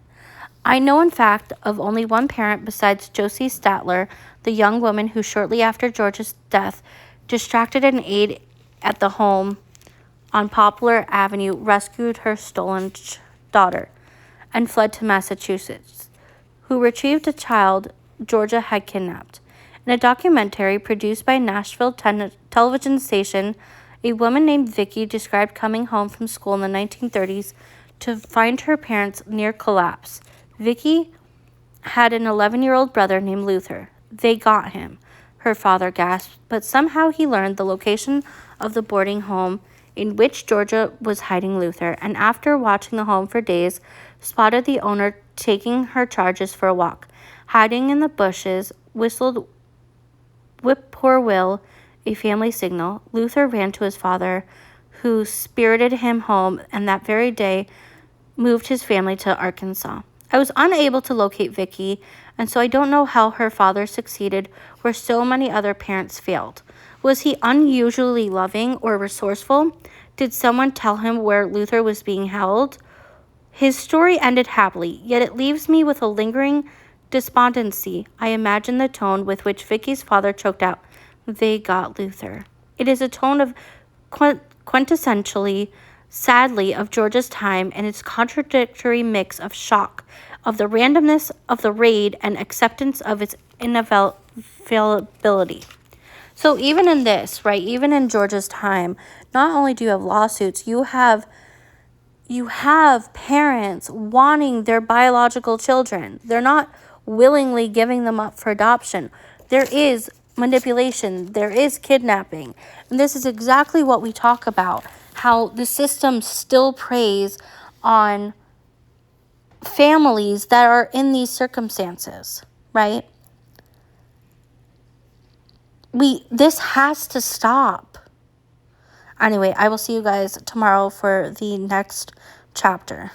I know, in fact, of only one parent besides Josie Statler, the young woman who shortly after George's death, distracted an aide at the home on Poplar Avenue, rescued her stolen daughter, and fled to Massachusetts, who retrieved a child Georgia had kidnapped. In a documentary produced by Nashville television station, a woman named Vicky described coming home from school in the 1930s to find her parents near collapse. Vicky had an 11-year-old brother named Luther. They got him, her father gasped, but somehow he learned the location of the boarding home in which Georgia was hiding Luther, and after watching the home for days, spotted the owner taking her charges for a walk. Hiding in the bushes, whistled whippoorwill, a family signal. Luther ran to his father, who spirited him home, and that very day moved his family to Arkansas. I was unable to locate Vicky, and so I don't know how her father succeeded where so many other parents failed. Was he unusually loving or resourceful? Did someone tell him where Luther was being held? His story ended happily, yet it leaves me with a lingering despondency. I imagine the tone with which Vicky's father choked out, "They got Luther." It is a tone of quintessentially, sadly, of Georgia's time, and its contradictory mix of shock, of the randomness of the raid, and acceptance of its inavailability. So even in this, right, even in Georgia's time, not only do you have lawsuits, you have parents wanting their biological children. They're not willingly giving them up for adoption. There is manipulation. There is kidnapping. And this is exactly what we talk about, how the system still preys on families that are in these circumstances, right? This has to stop. Anyway, I will see you guys tomorrow for the next chapter.